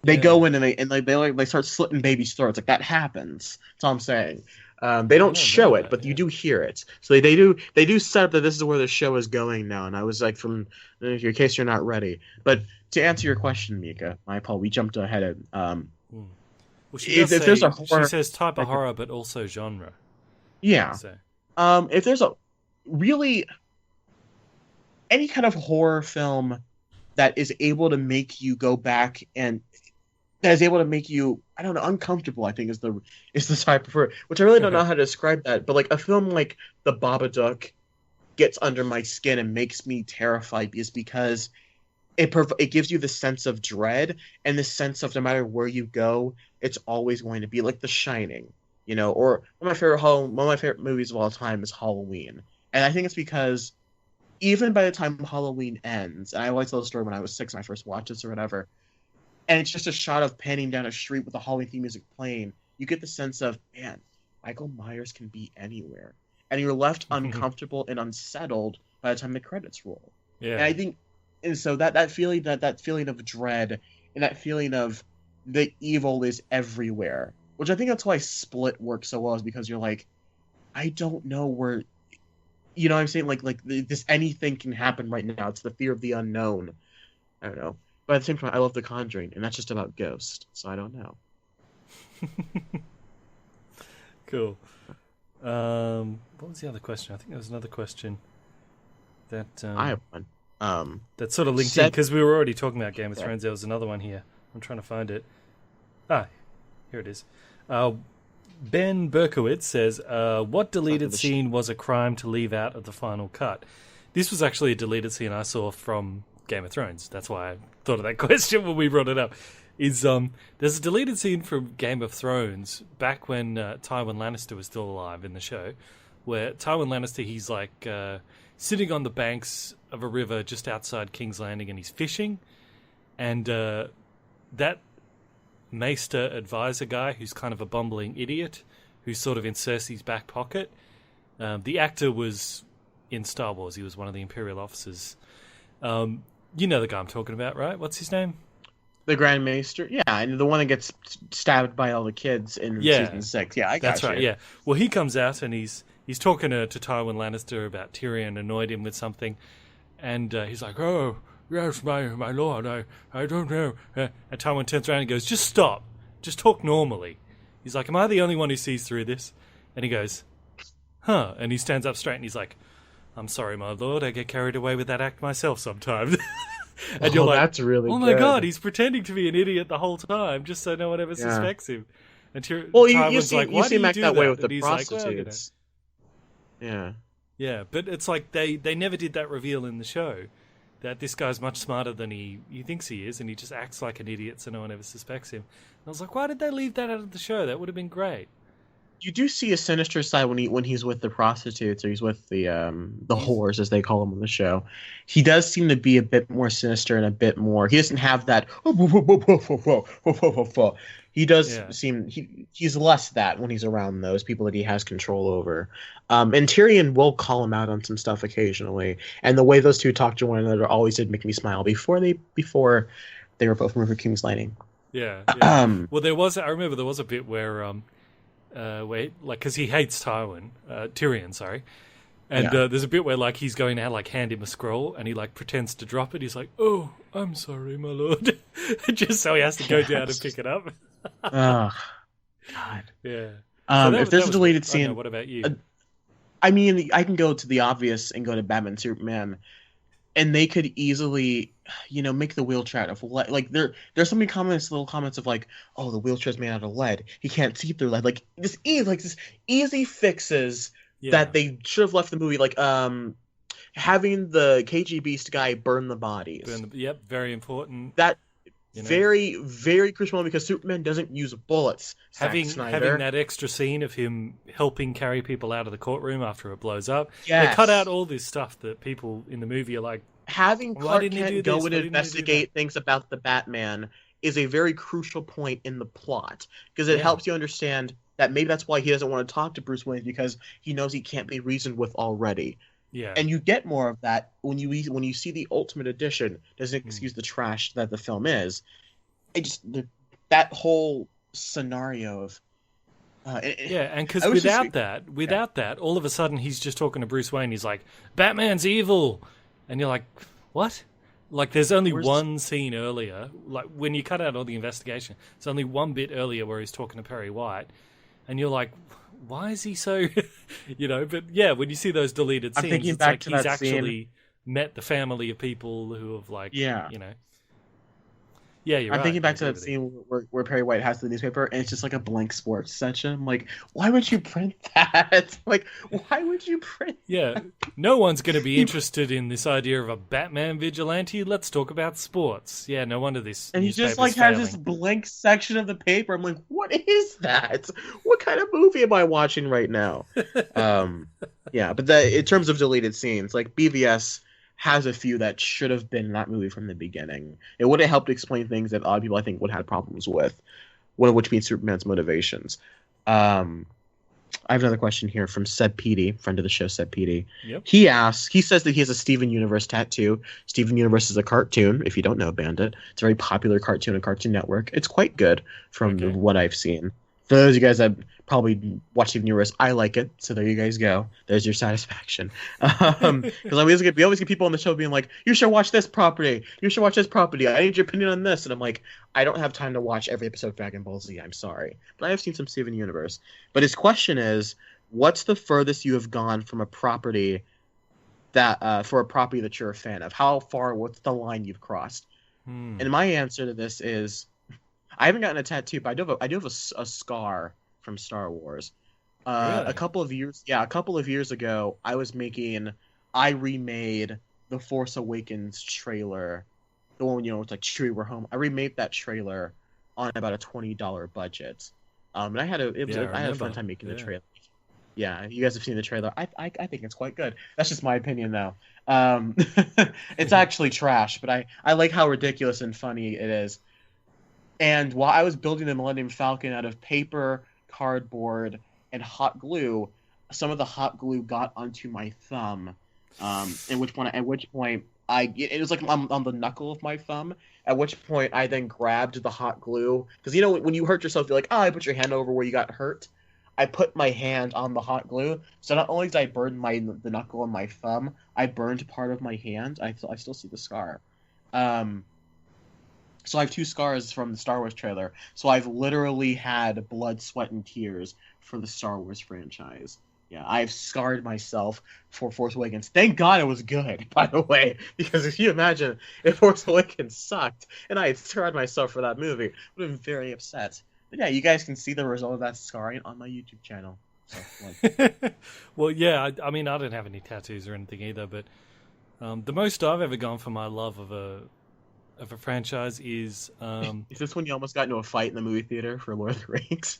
they go in and they start slitting babies' throats. Like that happens. That's all I'm saying. They don't show it, but you do hear it. So they do set up that this is where the show is going now. And I was like, in case you're not ready. But to answer your question, Mika, my apologies, we jumped ahead. Well, she says type of horror, but also genre. Yeah. If there's a really any kind of horror film that is able to make you go back and that is able to make you, I don't know, uncomfortable, I think is the type of horror, which I really don't know how to describe that. But like a film like The Babadook gets under my skin and makes me terrified because it gives you the sense of dread and the sense of no matter where you go, it's always going to be like The Shining, you know, or one of my favorite movies of all time is Halloween. And I think it's because even by the time Halloween ends, and I always tell the story when I was 6 when I first watched this or whatever, and it's just a shot of panning down a street with the Halloween theme music playing, you get the sense of, man, Michael Myers can be anywhere, and you're left uncomfortable and unsettled by the time the credits roll. Yeah, and I think, and so that feeling of dread and that feeling of the evil is everywhere, which I think that's why Split works so well, is because you're like, I don't know where, you know what I'm saying? Like this, anything can happen right now. It's the fear of the unknown. I don't know. But at the same time, I love The Conjuring, and that's just about ghosts, so I don't know. Cool. What was the other question? I think there was another question that I have one. That sort of linked in, because we were already talking about Game of Thrones. There was another one here. I'm trying to find it. Here it is. Ben Berkowitz says, what deleted scene was a crime to leave out of the final cut? This was actually a deleted scene I saw from Game of Thrones. That's why I thought of that question when we brought it up. There's a deleted scene from Game of Thrones back when Tywin Lannister was still alive in the show, where Tywin Lannister, he's like sitting on the banks of a river just outside King's Landing, and he's fishing, and that Maester advisor guy, who's kind of a bumbling idiot, who's sort of in Cersei's back pocket. The actor was in Star Wars. He was one of the Imperial officers. You know the guy I'm talking about, right? What's his name? The Grand Maester? Yeah, and the one that gets stabbed by all the kids in season 6. Yeah, I got That's right, yeah. Well, he comes out and he's talking to Tywin Lannister about Tyrion, annoyed him with something, and he's like, oh, yes, my lord, I don't know. And Tywin turns around and goes, just stop. Just talk normally. He's like, am I the only one who sees through this? And he goes, huh. And he stands up straight and he's like, I'm sorry, my lord, I get carried away with that act myself sometimes. And you're like, that's really my God, he's pretending to be an idiot the whole time just so no one ever suspects him. And you see, like, why do him you act do that way that? with And the he's prostitutes. Like, well, Yeah. Yeah, but it's like they never did that reveal in the show, that this guy's much smarter than he thinks he is, and he just acts like an idiot so no one ever suspects him. And I was like, why did they leave that out of the show? That would have been great. You do see a sinister side when he's with the prostitutes, or he's with the whores, as they call them on the show. He does seem to be a bit more sinister and a bit more. He doesn't have that. He does seem he's less that when he's around those people that he has control over. And Tyrion will call him out on some stuff occasionally. And the way those two talk to one another always did make me smile before they were both moved for King's Landing. Yeah. Well, I remember there was a bit where because he hates Tyrion, sorry. And there's a bit where like he's going to like hand him a scroll, and he like pretends to drop it. He's like, "Oh, I'm sorry, my lord," just so he has to go down and pick it up. Oh, God. Yeah. If there's a deleted scene, what about you? I mean, I can go to the obvious and go to Batman, Superman, and they could easily, make the wheelchair out of lead. Like there's so many little comments of like, oh, the wheelchair's made out of lead. He can't see through lead. Like this easy fixes that they should have left the movie. Like having the KG Beast guy burn the bodies. Yep, very important. That very, very crucial moment, because Superman doesn't use bullets. Having that extra scene of him helping carry people out of the courtroom after it blows up. Yes. They cut out all this stuff that people in the movie are like, having Clark Kent go and investigate things about the Batman is a very crucial point in the plot, because it helps you understand that maybe that's why he doesn't want to talk to Bruce Wayne, because he knows he can't be reasoned with already. Yeah. And you get more of that when you see the Ultimate Edition. Doesn't excuse the trash that the film is. That whole scenario of and because without that, all of a sudden he's just talking to Bruce Wayne. He's like, Batman's evil, and you're like, what? Like, there's only one scene earlier, like when you cut out all the investigation, there's only one bit earlier where he's talking to Perry White, and you're like, why is he so, But yeah, when you see those deleted scenes, it's like he's actually met the family of people who have Yeah, you're right. I'm thinking back to that scene where Perry White has the newspaper, and it's just like a blank sports section. I'm like, why would you print that? Like, why would you print that? No one's going to be interested in this idea of a Batman vigilante. Let's talk about sports. Yeah, no wonder this. And he just has this blank section of the paper. I'm like, what is that? What kind of movie am I watching right now? But in terms of deleted scenes, like BVS has a few that should have been in that movie from the beginning. It would have helped explain things that a lot of people, I think, would have had problems with. one of which being Superman's motivations. I have another question here from Seb Petey, friend of the show, Seb Petey. Yep. He says that he has a Steven Universe tattoo. Steven Universe is a cartoon, if you don't know Bandit. It's a very popular cartoon on Cartoon Network. It's quite good from what I've seen. For those of you guys that probably watch Steven Universe, I like it, so there you guys go. There's your satisfaction. Because we always get people on the show being like, you should watch this property. You should watch this property. I need your opinion on this. And I'm like, I don't have time to watch every episode of Dragon Ball Z. I'm sorry. But I have seen some Steven Universe. But his question is, what's the furthest you have gone from a property that for a property that you're a fan of? What's the line you've crossed? And my answer to this is, I haven't gotten a tattoo, but I do have a scar from Star Wars. Really? A couple of years ago, I remade the Force Awakens trailer, the one it's like Chewie, we're home. I remade that trailer on about a $20 budget, and I had a fun time making the trailer. Yeah, you guys have seen the trailer. I think it's quite good. That's just my opinion, though. It's actually trash, but I like how ridiculous and funny it is. And while I was building the Millennium Falcon out of paper, cardboard, and hot glue, some of the hot glue got onto my thumb. At which point it was like on the knuckle of my thumb. At which point I then grabbed the hot glue, because when you hurt yourself, you're like, I put your hand over where you got hurt. I put my hand on the hot glue, so not only did I burn the knuckle on my thumb, I burned part of my hand. I still see the scar. So I have 2 scars from the Star Wars trailer. So I've literally had blood, sweat, and tears for the Star Wars franchise. Yeah, I've scarred myself for Force Awakens. Thank God it was good, by the way, because if you imagine if Force Awakens sucked and I had scarred myself for that movie, I would have been very upset. But yeah, you guys can see the result of that scarring on my YouTube channel. So, well, yeah, I mean, I don't have any tattoos or anything either, but the most I've ever gone for my love of a franchise is... Is this when you almost got into a fight in the movie theater for Lord of the Rings?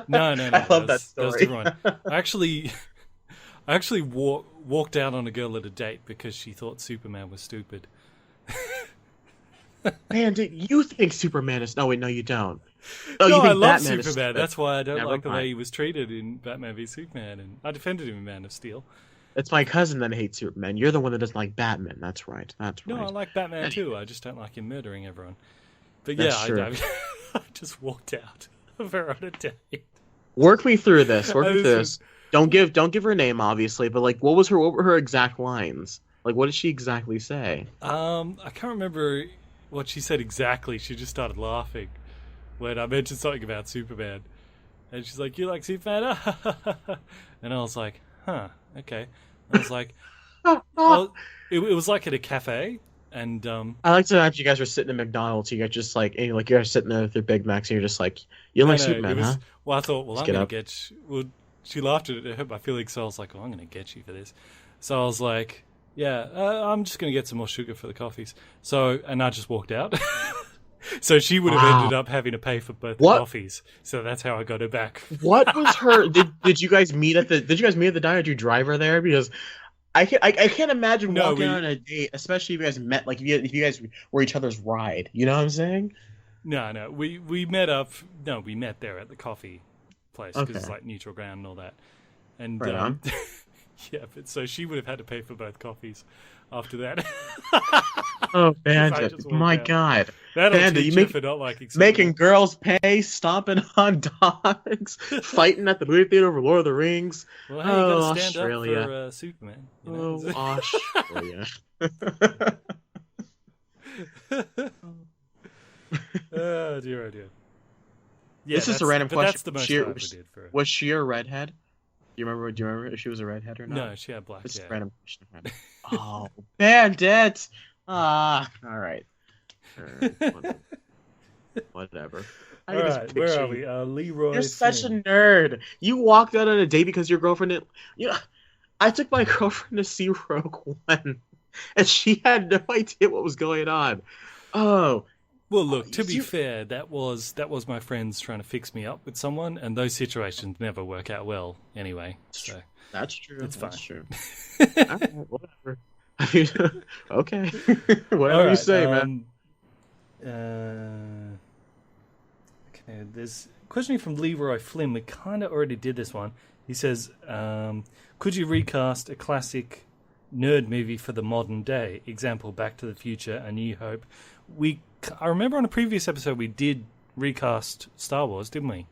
No. I love that story. That was I actually walked out on a girl at a date because she thought Superman was stupid. Bandit, you think Superman is... No, wait, no, you don't. Oh, no, you think I love Batman Superman. That's why I don't like the mind. way he was treated in Batman v Superman, and I defended him in Man of Steel. It's my cousin that hates Superman. You're the one that doesn't like Batman. That's right. No, I like Batman too. I just don't like him murdering everyone. But yeah, I just walked out of her on a date. Work me through this. Don't give her name, obviously, but like, what were her exact lines? Like, what did she exactly say? I can't remember what she said exactly. She just started laughing when I mentioned something about Superman, and she's like, "You like Superman?" And I was like, "Huh, okay." I was like, well, it was like at a cafe, and I like to imagine you guys were sitting at McDonald's. You guys just like, and, like, you guys sitting there with your Big Macs, and you're just like, you don't like Superman, huh? Well, I thought, well, I'm gonna get. Well, she laughed at it. It hurt my feelings, so I was like, "Oh, I'm gonna get you for this." So I was like, "Yeah, I'm just gonna get some more sugar for the coffees." So, and I just walked out. So she would have ended up having to pay for both the coffees. So that's how I got her back. What was her? Did you guys meet at the diner? Did you drive her there? Because I can't imagine walking on a date, especially if you guys met, like if you guys were each other's ride. You know what I'm saying? No. We met up. No, we met there at the coffee place because it's like neutral ground and all that. And right on. yeah, but so she would have had to pay for both coffees after that. Oh, Bandit! My God, Bandit, you for not liking Superman. Making girls pay, stomping on dogs, fighting at the movie theater over Lord of the Rings. Well, hey, you gotta stand Australia. Up for Superman. You know? Oh, Australia. Oh dear. Yeah, this is a random question. That's the most I ever did for her. Was she a redhead? Do you remember if she was a redhead or not? No, she had black hair. This is a random question. Oh, Bandit! All right. Whatever. All right, where are we? Leroy. You're such a nerd. You walked out on a date because your girlfriend didn't... I took my girlfriend to see Rogue One, and she had no idea what was going on. Oh. Well, look, to be fair, that was my friends trying to fix me up with someone, and those situations never work out well anyway. So that's true. It's fine. That's true. Right, whatever. I mean, okay. Whatever you say, man. I can Okay, there's a question from Leroy Flynn. We kind of already did this one. He says, could you recast a classic nerd movie for the modern day? Example, Back to the Future, A New Hope. I remember on a previous episode we did recast Star Wars, didn't we?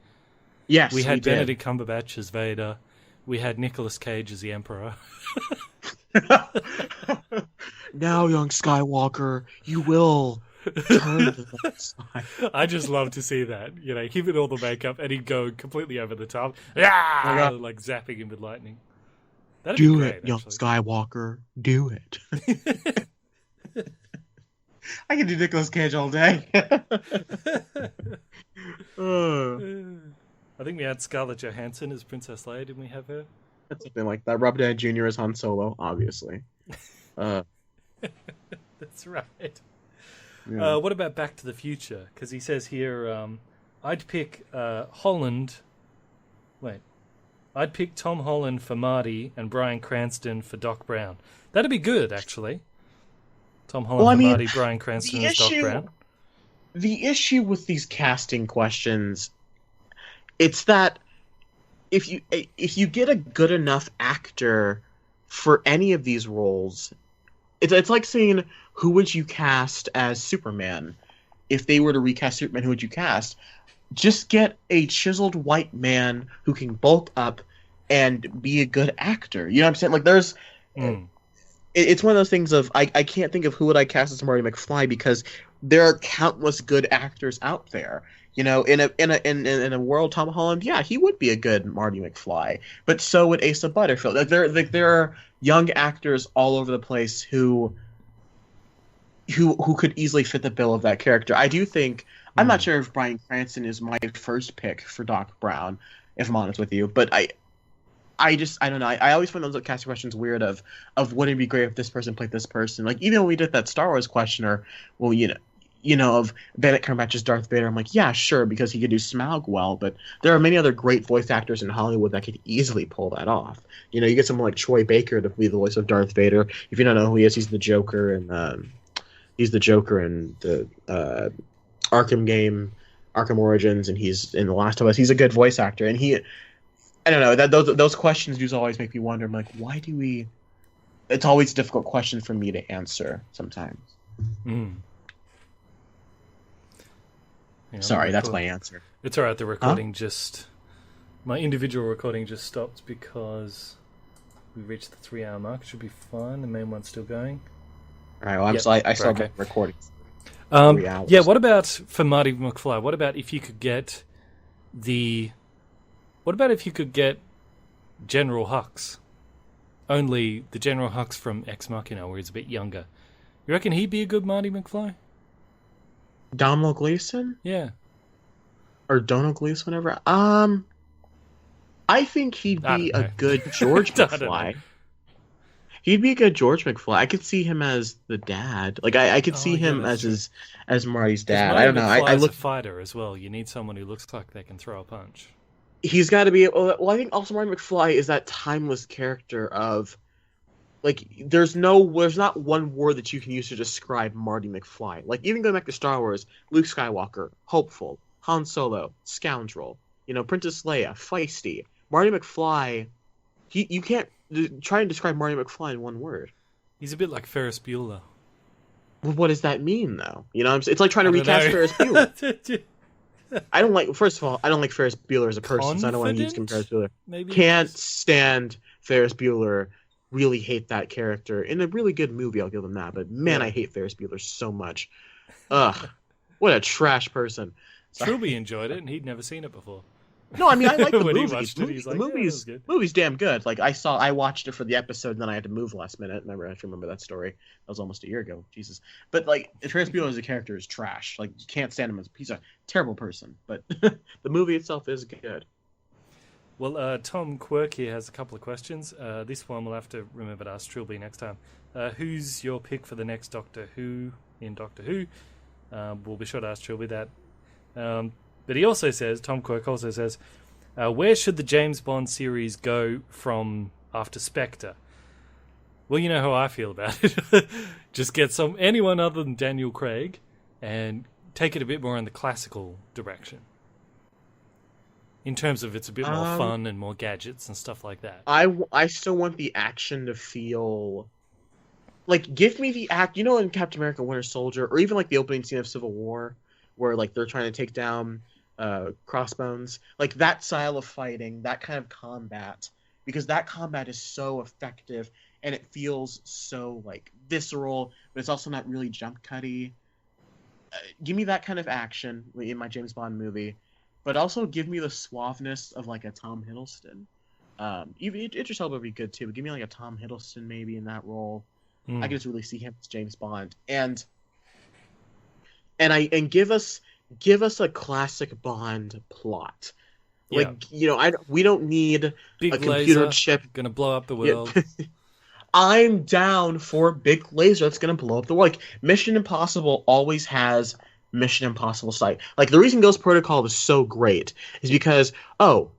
Yes, we had Benedict Cumberbatch as Vader. We had Nicolas Cage as the Emperor. Now, young Skywalker, you will turn to the dark side. I just love to see that. You know, him in all the makeup and he'd go completely over the top. Yeah, like zapping him with lightning. That'd do be great, it, young Skywalker. Do it. I can do Nicolas Cage all day. I think we had Scarlett Johansson as Princess Leia. Didn't we have her? That's something like that. Robert Downey Jr. as Han Solo, obviously. That's right. Yeah. What about Back to the Future? Because he says here, I'd pick Holland. Wait. I'd pick Tom Holland for Marty and Bryan Cranston for Doc Brown. That'd be good, actually. Tom Holland for Marty, Bryan Cranston as Doc Brown. The issue with these casting questions, it's that if you get a good enough actor for any of these roles, it's like saying, who would you cast as Superman? If they were to recast Superman, who would you cast? Just get a chiseled white man who can bulk up and be a good actor. You know what I'm saying? Like, there's... It's one of those things of, I can't think of who would I cast as Marty McFly, because there are countless good actors out there. You know, in a world, Tom Holland, yeah, he would be a good Marty McFly, but so would Asa Butterfield. Like, there are young actors all over the place who could easily fit the bill of that character. I do think, I'm not sure if Bryan Cranston is my first pick for Doc Brown, if I'm honest with you, but I don't know. I always find those casting questions weird of wouldn't it be great if this person played this person? Like, even when we did that Star Wars questioner, well, you know, of Bennet Cumberbatch as Darth Vader, I'm like, yeah, sure, because he could do Smaug well, but there are many other great voice actors in Hollywood that could easily pull that off. You know, you get someone like Troy Baker to be the voice of Darth Vader. If you don't know who he is, he's the Joker, and he's the Joker in the Arkham game, Arkham Origins, and he's in The Last of Us. He's a good voice actor, and I don't know, those questions do always make me wonder. I'm like, why do we... It's always a difficult question for me to answer sometimes. Yeah, sorry, that's my answer. It's alright, the recording my individual recording just stopped because we reached the 3-hour mark. It should be fine. The main one's still going. Alright, well, I still have recording. Yeah, what about, for Marty McFly, what about if you could get General Hux? Only the General Hux from Ex Machina, where he's a bit younger. You reckon he'd be a good Marty McFly? Domhnall Gleeson? Yeah. Or Donald Gleeson, whatever. I think he'd be a good George McFly. He'd be a good George McFly. I could see him as the dad. Like, I could see him as Marty's dad. I don't know. I look a fighter as well. You need someone who looks like they can throw a punch. He's got to be. Well, I think also Marty McFly is that timeless character of, like, there's not one word that you can use to describe Marty McFly. Like, even going back to Star Wars, Luke Skywalker, hopeful, Han Solo, scoundrel, you know, Princess Leia, feisty. Marty McFly, you can't try and describe Marty McFly in one word. He's a bit like Ferris Bueller. Well, what does that mean, though? You know, it's like trying to recast Ferris Bueller. First of all, I don't like Ferris Bueller as a person, so I don't want to use Ferris Bueller. Can't stand Ferris Bueller. Really hate that character. In a really good movie, I'll give them that. But man, I hate Ferris Bueller so much. Ugh, what a trash person. Trilbee enjoyed it, and he'd never seen it before. No, I mean, I like the when movies. He watched it, he's like, the movie's damn good. Like, I watched it for the episode, and then I had to move last minute. I remember that story. That was almost a year ago. Jesus. But, like, Ferris Bueller as a character is trash. Like, you can't stand him as he's a terrible person. But the movie itself is good. Well, Tom Quirk here has a couple of questions. This one we'll have to remember to ask Trilbee next time. Who's your pick for the next Doctor Who in Doctor Who? We'll be sure to ask Trilbee that. But he also says, Tom Quirk also says, where should the James Bond series go from after Spectre? Well, you know how I feel about it. Just get anyone other than Daniel Craig and take it a bit more in the classical direction. in terms of it's a bit more fun and more gadgets and stuff like that. I still want the action to feel like, give me the act, you know, in Captain America Winter Soldier, or even like the opening scene of Civil War, where like they're trying to take down Crossbones, like that style of fighting, that kind of combat, because that combat is so effective and it feels so like visceral, but it's also not really jump cutty. Give me that kind of action in my James Bond movie, but also give me the suaveness of like a Tom Hiddleston. Even Idris Elba would be good too, but give me like a Tom Hiddleston maybe in that role. I can just really see him as James Bond, and give us a classic Bond plot. Like, you know, we don't need big a computer laser chip gonna blow up the world. Yeah. I'm down for a big laser that's gonna blow up the world. Like, Mission Impossible always has Mission Impossible sight. Like, the reason Ghost Protocol is so great is because,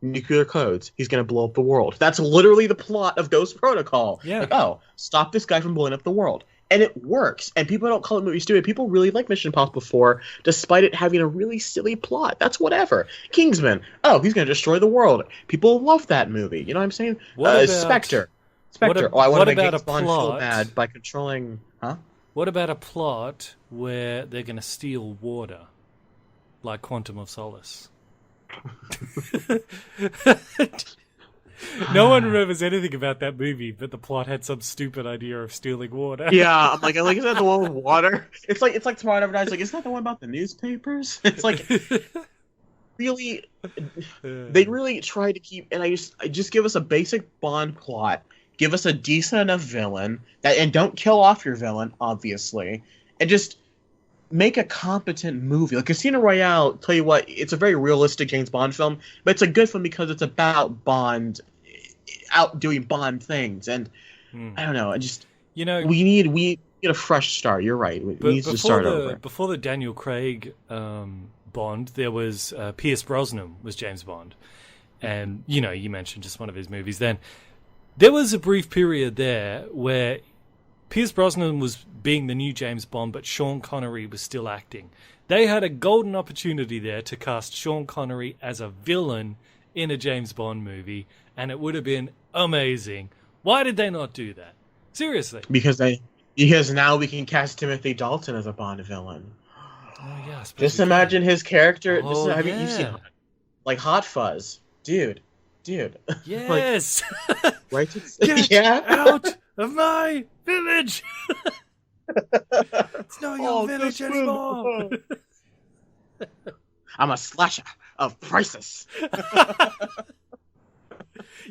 nuclear codes, he's gonna blow up the world. That's literally the plot of Ghost Protocol. Yeah. Like, stop this guy from blowing up the world. And it works. And people don't call it movie stupid. People really like Mission Impossible 4, despite it having a really silly plot. That's whatever. Kingsman. He's going to destroy the world. People love that movie. You know what I'm saying? Spectre. I want to make James Bond feel bad by controlling... Huh? What about a plot where they're going to steal water? Like Quantum of Solace. No one remembers anything about that movie, but the plot had some stupid idea of stealing water. Yeah, I'm like, is that the one with water? It's like Tomorrow Never Dies. Like, isn't that the one about the newspapers? It's like, really, they really try to keep, and I just give us a basic Bond plot, give us a decent enough villain, and don't kill off your villain, obviously, and just make a competent movie. Like Casino Royale, tell you what, it's a very realistic James Bond film, but it's a good film because it's about Bond out doing Bond things, and I don't know, we need a fresh start. You're right. We need to start over. Before the Daniel Craig Bond, there was Pierce Brosnan was James Bond, and you mentioned just one of his movies. Then there was a brief period there where Pierce Brosnan was being the new James Bond, but Sean Connery was still acting. They had a golden opportunity there to cast Sean Connery as a villain in a James Bond movie, and it would have been amazing. Why did they not do that? Seriously. Because now we can cast Timothy Dalton as a Bond villain. Oh, yes. Just imagine his character. You've seen like Hot Fuzz, dude. Yes. Right? Get out of my village. It's not your village anymore. I'm a slasher of prices.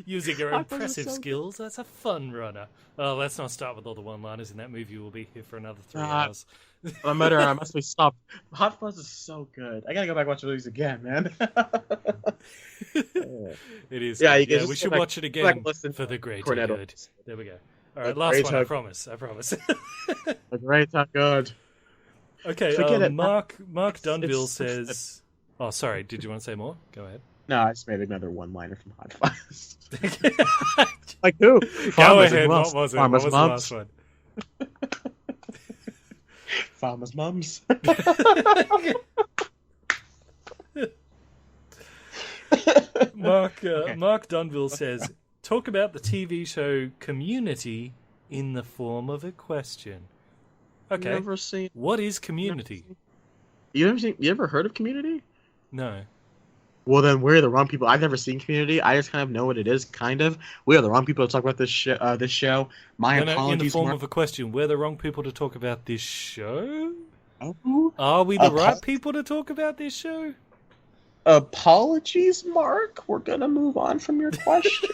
Using your impressive skills, that's a fun runner. Oh, let's not start with all the one-liners in that movie. We'll be here for another 3 hours. I must be stopped. Hot Fuzz is so good. I gotta go back and watch the movies again, man. It is. Yeah, we should watch it again for the greater good. There we go. All right, last one. I promise. The greater good. Okay. Mark Dunville says. Oh, sorry. Did you want to say more? Go ahead. No, I just made another one-liner from Hot Fuzz. Like who? Go ahead. What was it? What was the last one? Farmer's mums. Mark Dunville says, talk about the TV show Community in the form of a question. Okay. What is Community? You ever heard of Community? No. Well, then we're the wrong people. I've never seen Community. I just kind of know what it is, kind of. We are the wrong people to talk about this show. My apologies. In the form of a question, we're the wrong people to talk about this show? Are we the right people to talk about this show? Apologies, Mark. We're going to move on from your question.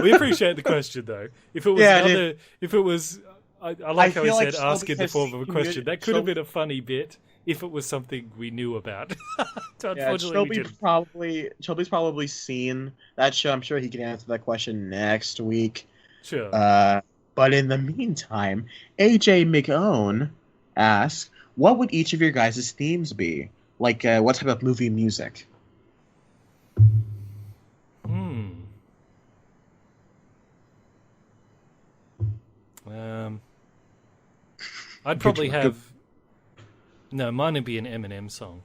We appreciate the question, though. If it was I like how he said, ask in the form of a question. That could have been a funny bit. If it was something we knew about. Unfortunately, we didn't. Trilbee's probably seen that show. I'm sure he can answer that question next week. Sure. But in the meantime, AJ McOwen asks, what would each of your guys' themes be? Like, what type of movie music? I'd probably have... No, mine would be an Eminem song.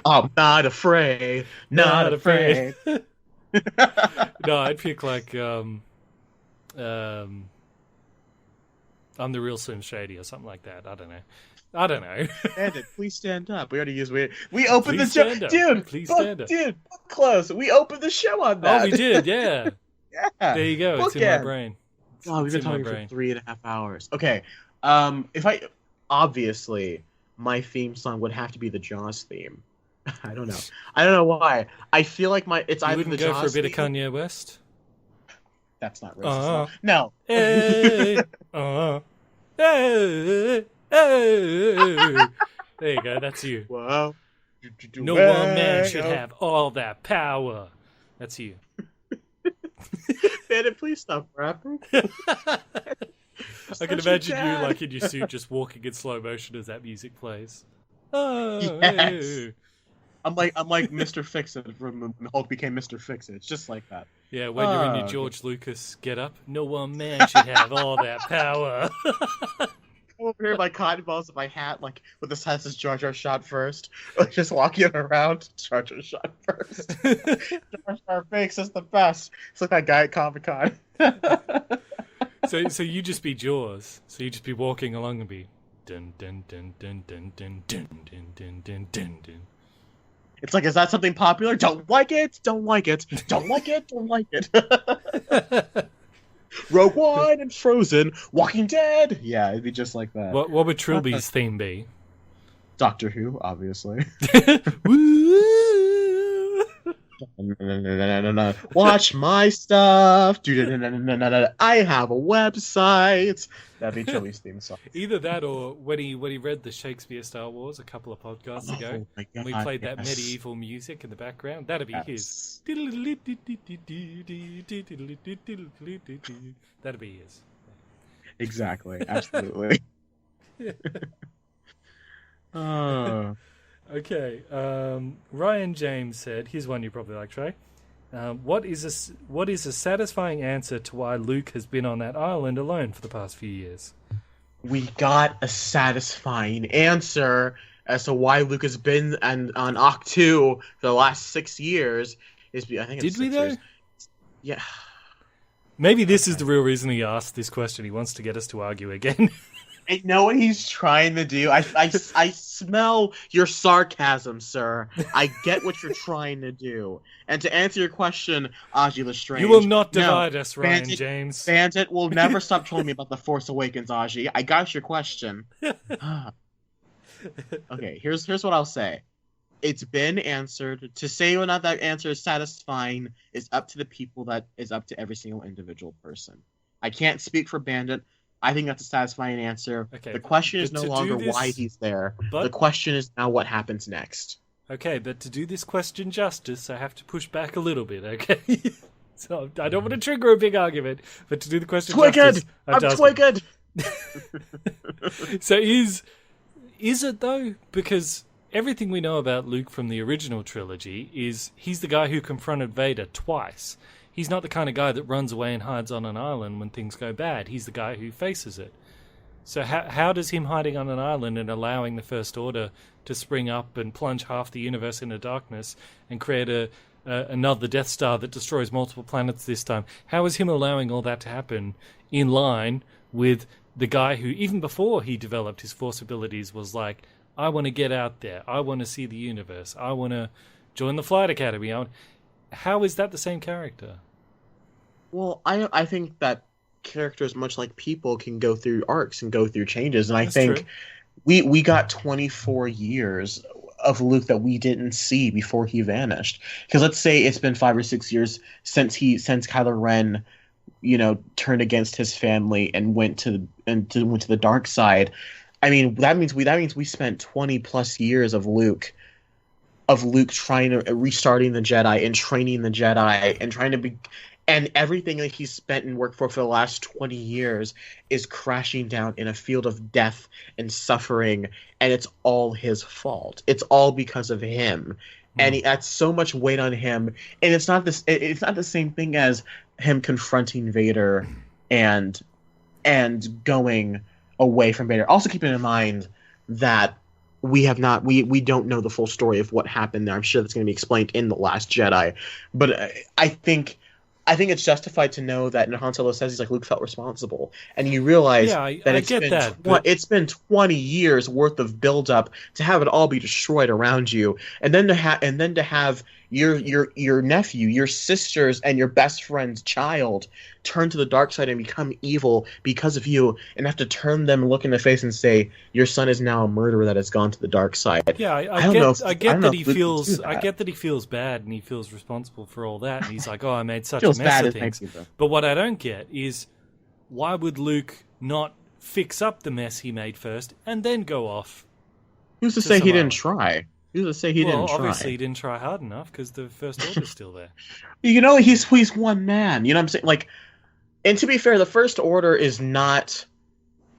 I'm not afraid. Not afraid. No, I'd pick like I'm the real Slim Shady or something like that. I don't know. Bandit, please stand up. We already used we opened Please the show, stand up. dude. Please stand up. Dude, close. We opened the show on that. Oh, we did, yeah. Yeah. There you go. It's in my brain. God, we've been It's in my talking for brain. 3.5 hours. Okay. Obviously, my theme song would have to be the Jaws theme. I don't know why. I feel like it's You either wouldn't the go Jaws for a bit of theme. Kanye West? That's not racist. No. Hey, hey, hey. There you go. That's you. Whoa. No one man should have all that power. That's you. Bandit, please stop rapping. I can imagine you, like in your suit, just walking in slow motion as that music plays. Oh, Yes. hey. I'm like Mr. Fix-It from when Hulk became Mr. Fix-It. It's just like that. Yeah, when you're in your George Lucas get-up, no one man should have all that power. Come over here with my cotton balls and my hat, like with this hat says Jar Jar shot first. Like just walking around, Jar Jar shot first. Jar Jar Binks is the best. It's like that guy at Comic-Con. So you just be Jaws. So you just be walking along and be dun dun dun dun dun dun dun dun dun dun dun dun. It's like, is that something popular? Don't like it. Don't like it. Don't like it. Don't like it. Rogue One and Frozen, Walking Dead. Yeah, it'd be just like that. What would Trilbee's theme be? Doctor Who, obviously. Watch my stuff. I have a website. That'd be Trilbee's theme song. Either that, or when he read the Shakespeare Star Wars a couple of podcasts ago, and we played that medieval music in the background. That'd be his. That'd be his. Exactly. Absolutely. Oh. Okay. Ryan James said, "Here's one you probably like, Trey. What is a satisfying answer to why Luke has been on that island alone for the past few years?" We got a satisfying answer as to why Luke has been on Octu for the last 6 years. I think it's Did we 6 though? years. Yeah. Maybe this is the real reason he asked this question. He wants to get us to argue again. I know what he's trying to do. I smell your sarcasm, sir. I get what you're trying to do. And to answer your question, Aji Lestrange... You will not divide us, Ryan James. Bandit will never stop telling me about The Force Awakens, Aji. I got your question. Okay, here's what I'll say. It's been answered. To say or not that answer is satisfying is up to the people, that is up to every single individual person. I can't speak for Bandit. I think that's a satisfying answer. Okay, the question is no longer why he's there. The question is now what happens next. Okay, but to do this question justice, I have to push back a little bit, okay? So I don't want to trigger a big argument, but to do the question justice... I'm twiggered! So is it, though? Because everything we know about Luke from the original trilogy is he's the guy who confronted Vader twice. He's not the kind of guy that runs away and hides on an island when things go bad. He's the guy who faces it. So how does him hiding on an island and allowing the First Order to spring up and plunge half the universe into darkness and create another Death Star that destroys multiple planets this time, how is him allowing all that to happen in line with the guy who, even before he developed his Force abilities, was like, I want to get out there. I want to see the universe. I want to join the Flight Academy. How is that the same character? Well, I think that characters, much like people, can go through arcs and go through changes, and I think we got 24 years of Luke that we didn't see before he vanished. Because let's say it's been 5 or 6 years since Kylo Ren, turned against his family and went to the dark side. I mean, that means we spent 20 plus years of Luke trying to restarting the Jedi and training the Jedi and trying to be, and everything that he's spent and worked for the last 20 years is crashing down in a field of death and suffering, and it's all his fault. It's all because of him, and he adds so much weight on him. And it's not the same thing as him confronting Vader and going away from Vader. Also, keeping in mind that we don't know the full story of what happened there. I'm sure that's going to be explained in The Last Jedi, but I think it's justified to know that, and Han Solo says, he's like, Luke felt responsible, and you realize it's been 20 years worth of build-up to have it all be destroyed around you, and then to have your nephew, your sisters, and your best friend's child turn to the dark side and become evil because of you, and have to turn them, look in the face, and say, your son is now a murderer that has gone to the dark side. Yeah, I get that he feels bad and he feels responsible for all that, and he's like, oh, I made such a mess of things. But what I don't get is, why would Luke not fix up the mess he made first and then go off? Who's to say he didn't try? Who's to say he didn't try? Obviously he didn't try hard enough, because the First Order's still there. He's one man. You know what I'm saying? Like, and to be fair, the First Order is not...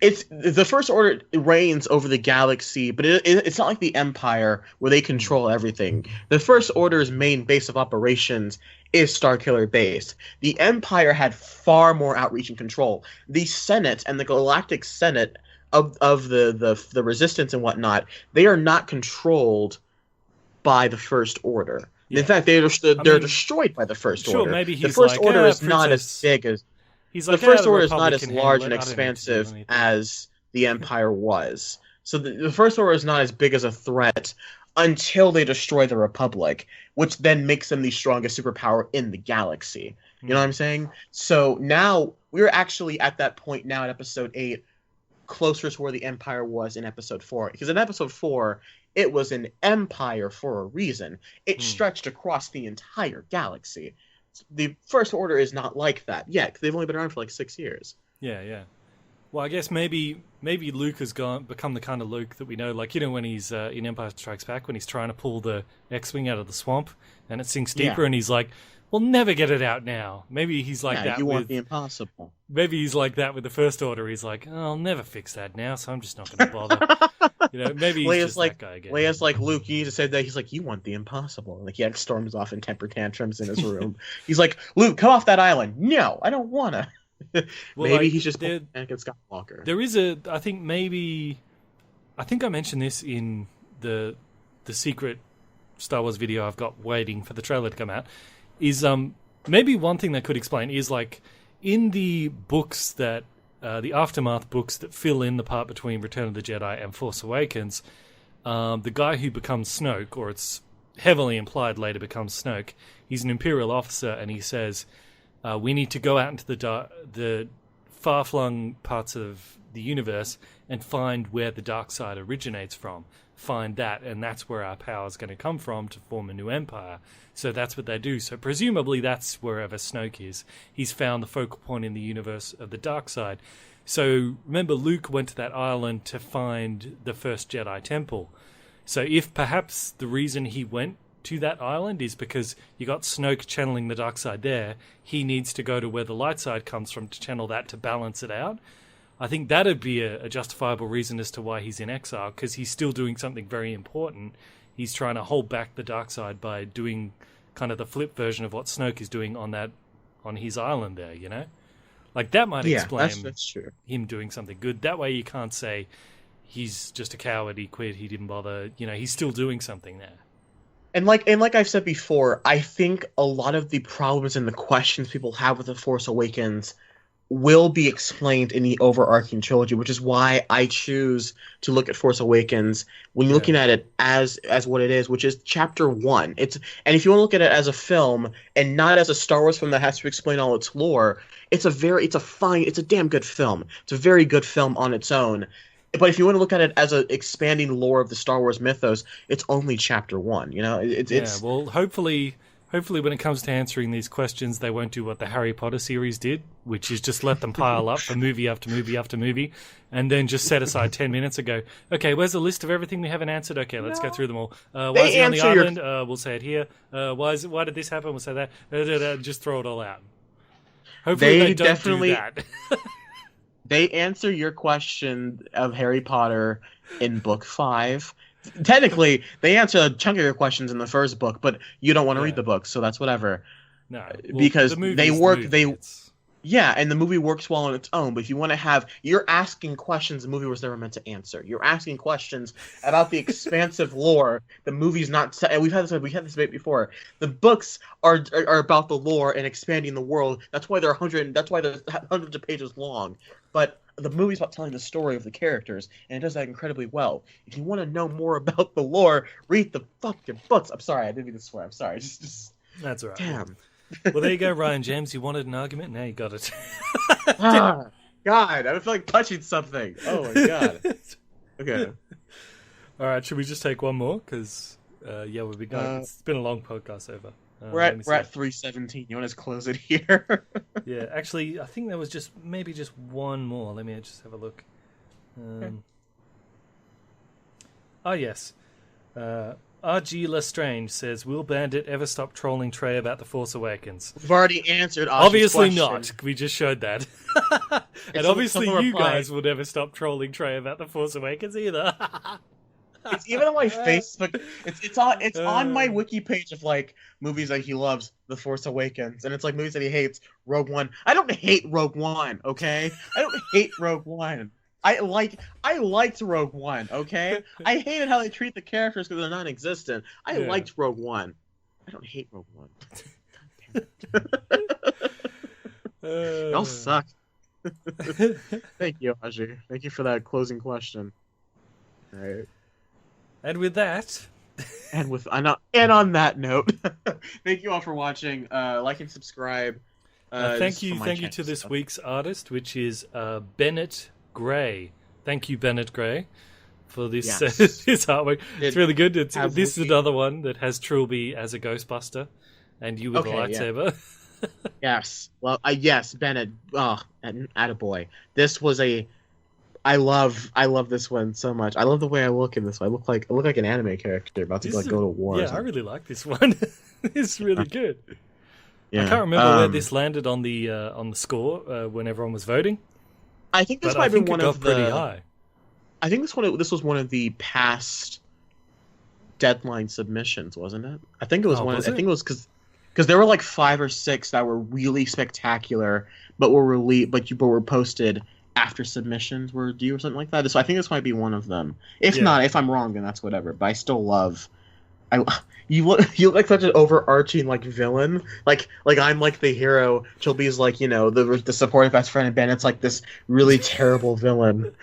the First Order reigns over the galaxy, but it's not like the Empire where they control everything. The First Order's main base of operations is Starkiller Base. The Empire had far more outreach and control. The Senate and the Galactic Senate of the Resistance and whatnot, they are not controlled by the First Order. Yeah. In fact, they're destroyed by the First Order. Maybe he's the First Order is not as big as... the First Order is not as large and expansive as the Empire was. So the First Order is not as big as a threat until they destroy the Republic, which then makes them the strongest superpower in the galaxy. You know what I'm saying? So now we're actually at that point now in Episode 8, closer to where the Empire was in Episode 4. Because in Episode 4, it was an empire for a reason. It stretched across the entire galaxy. The First Order is not like that yet, because they've only been around for like 6 years. Yeah. Well, I guess maybe Luke has become the kind of Luke that we know, like, you know, when he's in Empire Strikes Back, when he's trying to pull the X-Wing out of the swamp, and it sinks deeper, and he's like, we'll never get it out now. Maybe he's like that. You want the impossible. Maybe he's like that with the First Order. He's like, oh, I'll never fix that now, so I'm just not going to bother. You know, maybe he's just that guy again. Leia's like, Luke, you need to say that. He's like, you want the impossible. Like, he storms off in temper tantrums in his room. He's like, Luke, come off that island. No, I don't want to. Well, maybe he's just Anakin Skywalker. There is I think I mentioned this in the secret Star Wars video I've got waiting for the trailer to come out, is maybe one thing that could explain is, like, in the books that the Aftermath books that fill in the part between Return of the Jedi and Force Awakens, the guy who becomes Snoke, or it's heavily implied later becomes Snoke, he's an Imperial officer, and he says, we need to go out into the far-flung parts of the universe and find where the dark side originates from. Find that, and that's where our power is going to come from to form a new empire. So that's what they do. So presumably that's wherever Snoke is. He's found the focal point in the universe of the dark side. So remember, Luke went to that island to find the first Jedi temple. So if perhaps the reason he went to that island is because you got Snoke channeling the dark side there, he needs to go to where the light side comes from to channel that to balance it out. I think that'd be a justifiable reason as to why he's in exile, because he's still doing something very important. He's trying to hold back the dark side by doing kind of the flip version of what Snoke is doing on his island there, you know? Like, that might explain that's true. Him doing something good. That way you can't say he's just a coward, he quit, he didn't bother. You know, he's still doing something there. And like I've said before, I think a lot of the problems and the questions people have with The Force Awakens will be explained in the overarching trilogy, which is why I choose to look at Force Awakens when you're looking at it as what it is, which is Chapter 1. And if you want to look at it as a film and not as a Star Wars film that has to explain all its lore, it's a damn good film. It's a very good film on its own. But if you want to look at it as an expanding lore of the Star Wars mythos, it's only Chapter 1. You know, it's well, hopefully when it comes to answering these questions, they won't do what the Harry Potter series did, which is just let them pile up for movie after movie after movie, and then just set aside 10 minutes and go, okay, where's the list of everything we haven't answered? Okay, let's go through them all. Why is he on the island? We'll say it here. Why did this happen? We'll say that. Just throw it all out. Hopefully they don't do that. They answer your question of Harry Potter in Book 5. Technically, they answer a chunk of your questions in the first book, but you don't want to read the book, so that's whatever. No, because Yeah, and the movie works well on its own, but if you want to have... You're asking questions the movie was never meant to answer. You're asking questions about the expansive lore the movie's not... And we've had this debate before. The books are about the lore and expanding the world. That's why they're hundreds of pages long. But the movie's about telling the story of the characters, and it does that incredibly well. If you want to know more about the lore, read the fucking books. I'm sorry, I didn't mean to swear. I'm sorry. Just... That's all right. Damn. Well, there you go, Ryan James. You wanted an argument, now you got it. God, I feel like touching something. Oh my god. Okay. All right, should we just take one more? Because yeah, we'll be going. It's been a long podcast over. We're at 3:17. You want us to close it here? Yeah, actually, I think there was maybe just one more. Let me just have a look. Okay. Oh yes. R.G. Lestrange says, will Bandit ever stop trolling Trey about The Force Awakens? We've already answered Obviously question. not. We just showed that. And obviously you guys will never stop trolling Trey about The Force Awakens either. It's even on my Facebook. It's on my wiki page of like movies that he loves, The Force Awakens, and it's like movies that he hates, Rogue One. I don't hate Rogue One, okay? I don't hate Rogue One. I liked Rogue One, okay? I hated how they treat the characters because they're non-existent. I liked Rogue One. I don't hate Rogue One. Y'all suck. Thank you, Aji. Thank you for that closing question. All right. And with that... and on that note, thank you all for watching. Like and subscribe. Thank you to this week's artist, which is Bennet Gray. Thank you, Bennet Gray, for this this artwork. It's really good. This is another one that has Trilbee as a Ghostbuster, and you with a lightsaber. Yeah. Yes. Well, yes, Bennet. Oh, attaboy. This was I love this one so much. I love the way I look in this one. I look like an anime character about to go to war. Yeah, I really like this one. It's really good. Yeah. I can't remember where this landed on the score when everyone was voting. I think this might have been one of pretty high. I think this was one of the past deadline submissions, wasn't it? I think it was one. I think it was because there were like 5 or 6 that were really spectacular, but were were posted after submissions were due or something like that. So I think this might be one of them. If not, if I'm wrong, then that's whatever. But I still love. You look like such an overarching like villain. Like I'm like the hero. Trilbee's like the supportive best friend, and Bennet's like this really terrible villain.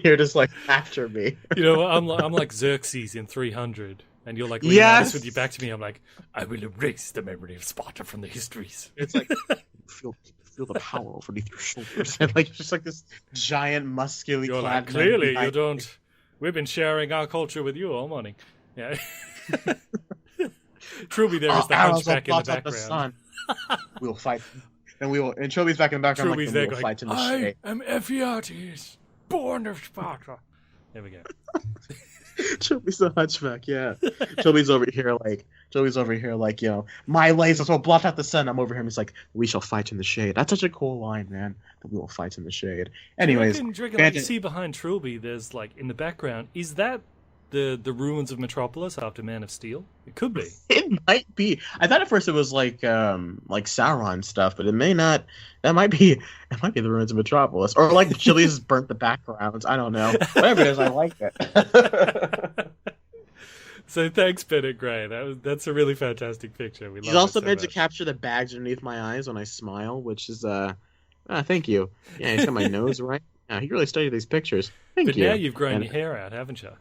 You're just like after me. I'm like Xerxes in 300, and you're like leaning this with your back to me. I'm like, I will erase the memory of Sparta from the histories. It's like feel the power underneath your shoulders, and like just like this giant muscularly. You're like, clearly you don't. We've been sharing our culture with you all morning. Yeah. Trilbee there is the hunchback in the background. We'll fight. And Trilbee's back in the background. Trilbee's there going, fight in the shade. I am Ephialtes, born of Sparta. There we go. Trilbee's the hunchback, yeah. Trilbee's over here like, my lasers will blot out the sun. I'm over here and he's like, we shall fight in the shade. That's such a cool line, man. That we will fight in the shade. Anyways. Do you reckon like, you see behind Trilbee, there's like, in the background, is that the ruins of Metropolis after Man of Steel? It could be. It might be. I thought at first it was like Sauron stuff, but it may not. That might be. It might be the ruins of Metropolis, or like Chili's burnt the backgrounds. I don't know. Whatever it is, I like it. So thanks, Bennet Gray. That's a really fantastic picture. He's also meant to capture the bags underneath my eyes when I smile, which is thank you. Yeah, he's got my nose right. Yeah, he really studied these pictures. Thank you. But now you've grown your hair out, haven't you?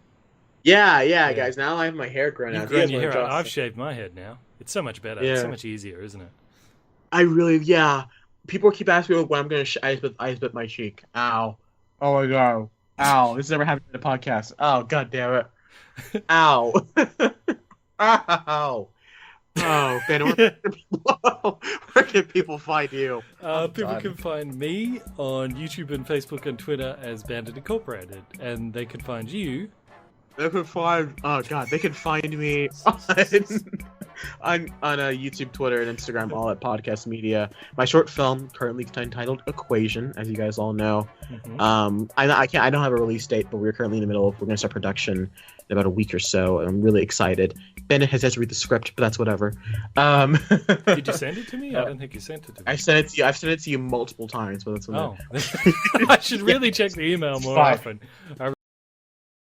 Yeah, guys. Now I have my hair grown out. You've grown your hair out. I've shaved my head now. It's so much better. Yeah. It's so much easier, isn't it? People keep asking me when I'm going to I bit my cheek. Ow. Oh my god. Ow. This has never happened in a podcast. Oh, god damn it. Ow. Ow. Oh, Ben, where can people find you? People can find me on YouTube and Facebook and Twitter as Bandit Incorporated. And they can find you... They can find me on on YouTube, Twitter, and Instagram, all at Podcast Media. My short film, currently entitled Equation, as you guys all know. I don't have a release date, but we're currently in the middle of, we're going to start production in about a week or so, and I'm really excited. Bennet has to read the script, but that's whatever. Did you send it to me? I don't think you sent it to me. I've sent it to you multiple times, but that's what I should really check the email more often.